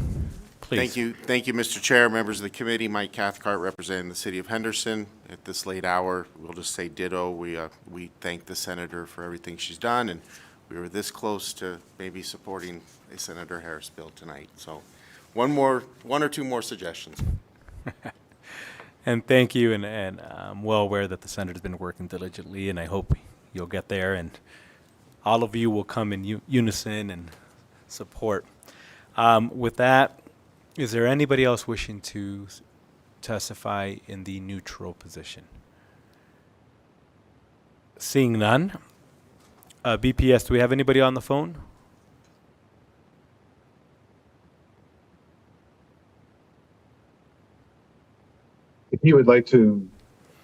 Please. Thank you, Mr. Chair, members of the committee. Mike Cathcart representing the city of Henderson. At this late hour, we'll just say ditto. We thank the senator for everything she's done, and we were this close to maybe supporting a Senator Harris bill tonight. So one or two more suggestions. And thank you, and I'm well aware that the senator's been working diligently, and I hope you'll get there, and all of you will come in unison and support. With that, is there anybody else wishing to testify in the neutral position? Seeing none. BPS, do we have anybody on the phone? If you would like to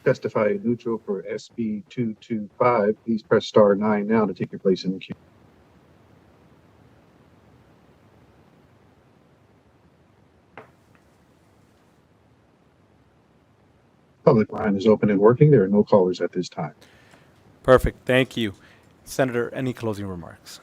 testify neutral for SB 225, please press *9 now to take your place in the queue. Public line is open and working. There are no callers at this time. Perfect. Thank you. Senator, any closing remarks?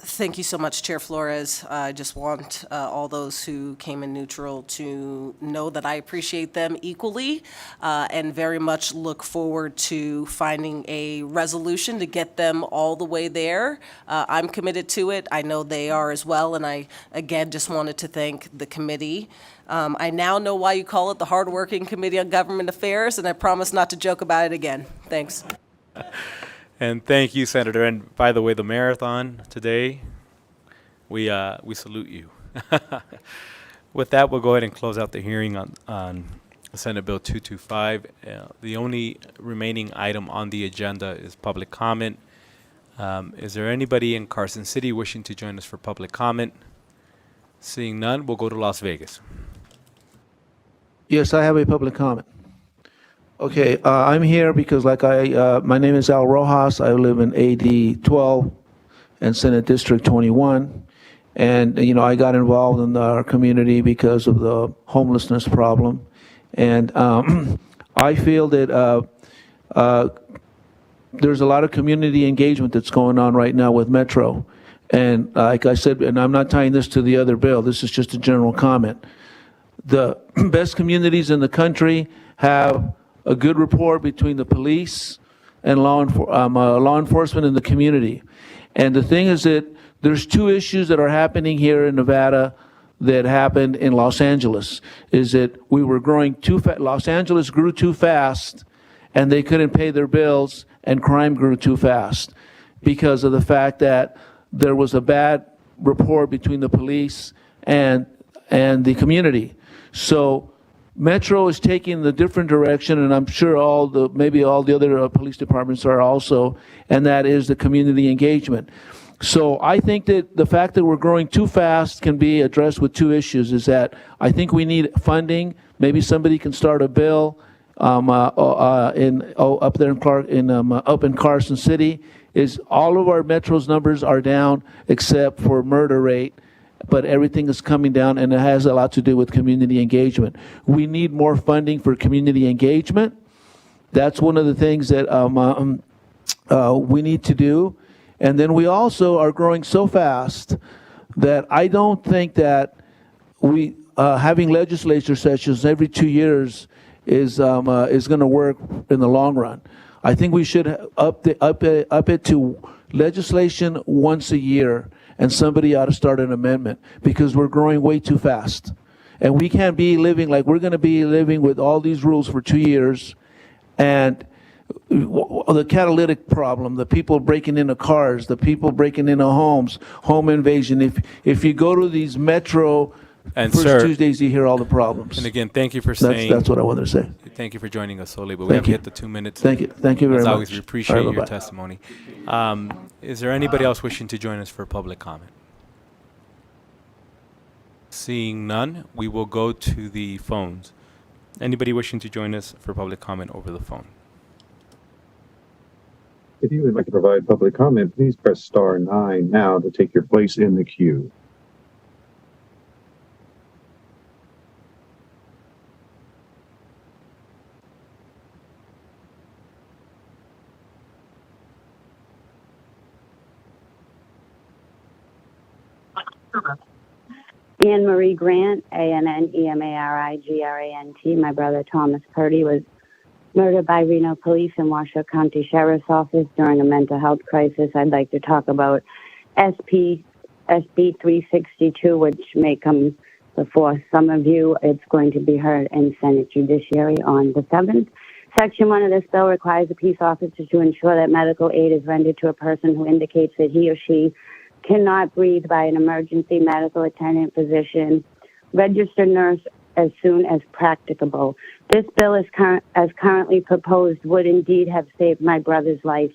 Thank you so much, Chair Flores. I just want all those who came in neutral to know that I appreciate them equally and very much look forward to finding a resolution to get them all the way there. I'm committed to it. I know they are as well, and I, again, just wanted to thank the committee. I now know why you call it the Hardworking Committee on Government Affairs, and I promise not to joke about it again. Thanks. And thank you, Senator. And by the way, the marathon today, we salute you. With that, we'll go ahead and close out the hearing on Senate Bill 225. The only remaining item on the agenda is public comment. Is there anybody in Carson City wishing to join us for public comment? Seeing none, we'll go to Las Vegas. Yes, I have a public comment. Okay, I'm here because my name is Al Rojas. I live in AD 12 and Senate District 21. And, I got involved in our community because of the homelessness problem. And I feel that there's a lot of community engagement that's going on right now with Metro. And like I said, and I'm not tying this to the other bill, this is just a general comment. The best communities in the country have a good rapport between the police and law enforcement in the community. And the thing is that there's two issues that are happening here in Nevada that happened in Los Angeles, is that we were growing too fast. Los Angeles grew too fast, and they couldn't pay their bills, and crime grew too fast because of the fact that there was a bad rapport between the police and the community. So Metro is taking the different direction, and I'm sure maybe all the other police departments are also, and that is the community engagement. So I think that the fact that we're growing too fast can be addressed with two issues, is that I think we need funding. Maybe somebody can start a bill up in Carson City. Is all of our Metro's numbers are down except for murder rate, but everything is coming down, and it has a lot to do with community engagement. We need more funding for community engagement. That's one of the things that we need to do. And then we also are growing so fast that I don't think that we having legislature sessions every 2 years is going to work in the long run. I think we should up it to legislation once a year, and somebody ought to start an amendment because we're growing way too fast. And we can't be living like we're going to be living with all these rules for 2 years. And the catalytic problem, the people breaking into cars, the people breaking into homes, home invasion. If you go to these Metro And First sir, Tuesdays, you hear all the problems. And again, thank you for staying. That's what I wanted to say. Thank you for joining us, Soli, but we Thank have you. hit the 2 minutes. Thank you. Thank you very As much. always, we appreciate All right, your bye-bye. testimony. Is there anybody else wishing to join us for public comment? Seeing none, we will go to the phones. Anybody wishing to join us for public comment over the phone? If you would like to provide public comment, please press star 9 now to take your place in the queue. Anne Marie Grant, ANNEMARIGRANT. My brother Thomas Purdy was murdered by Reno Police and Washoe County Sheriff's Office during a mental health crisis. I'd like to talk about SB 362, which may come before some of you. It's going to be heard in Senate Judiciary on the 7th. Section 1 of this bill requires a peace officer to ensure that medical aid is rendered to a person who indicates that he or she cannot breathe by an emergency medical attendant, physician, registered nurse as soon as practicable. This bill as currently proposed would indeed have saved my brother's life.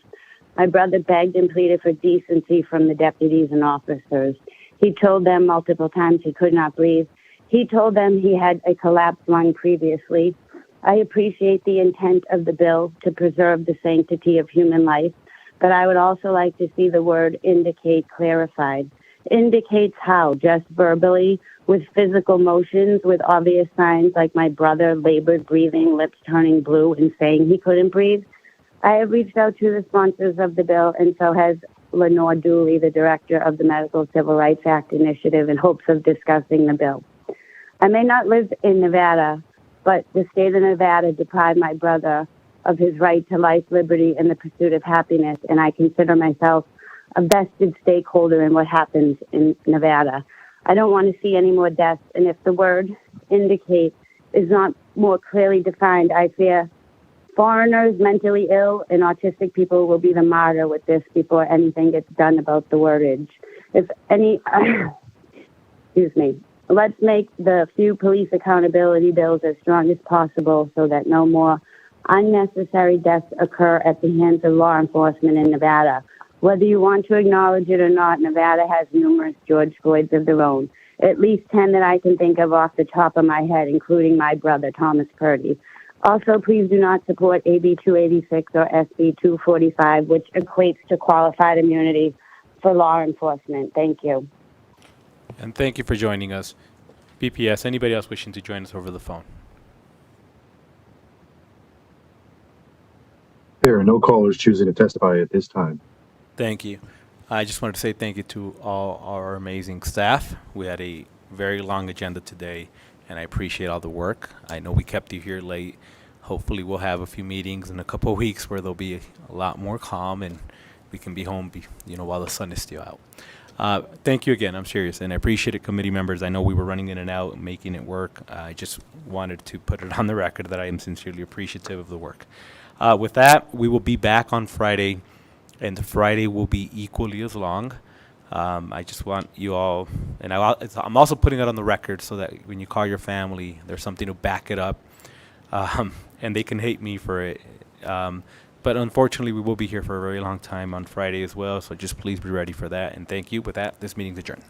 My brother begged and pleaded for decency from the deputies and officers. He told them multiple times he could not breathe. He told them he had a collapsed lung previously. I appreciate the intent of the bill to preserve the sanctity of human life, but I would also like to see the word indicate clarified. Indicates how? Just verbally, with physical motions, with obvious signs like my brother labored breathing, lips turning blue, and saying he couldn't breathe? I have reached out to the sponsors of the bill, and so has Lenore Dooley, the director of the Medical Civil Rights Act Initiative, in hopes of discussing the bill. I may not live in Nevada, but the state of Nevada deprived my brother of his right to life, liberty, and the pursuit of happiness, and I consider myself a vested stakeholder in what happens in Nevada. I don't want to see any more deaths, and if the word indicate is not more clearly defined, I fear foreigners, mentally ill, and autistic people will be the martyr with this before anything gets done about the wordage. If any, excuse me, let's make the few police accountability bills as strong as possible so that no more unnecessary deaths occur at the hands of law enforcement in Nevada. Whether you want to acknowledge it or not, Nevada has numerous George Floyds of their own, at least 10 that I can think of off the top of my head, including my brother, Thomas Purdy. Also, please do not support AB 286 or SB 245, which equates to qualified immunity for law enforcement. Thank you. And thank you for joining us. BPS, anybody else wishing to join us over the phone? There are no callers choosing to testify at this time. Thank you. I just wanted to say thank you to all our amazing staff. We had a very long agenda today, and I appreciate all the work. I know we kept you here late. Hopefully we'll have a few meetings in a couple of weeks where there'll be a lot more calm and we can be home while the sun is still out. Thank you again. I'm serious, and I appreciate it, committee members. I know we were running in and out, making it work. I just wanted to put it on the record that I am sincerely appreciative of the work. With that, we will be back on Friday, and Friday will be equally as long. I just want you all, and I'm also putting it on the record so that when you call your family, there's something to back it up, and they can hate me for it. But unfortunately, we will be here for a very long time on Friday as well, so just please be ready for that. And thank you. With that, this meeting's adjourned.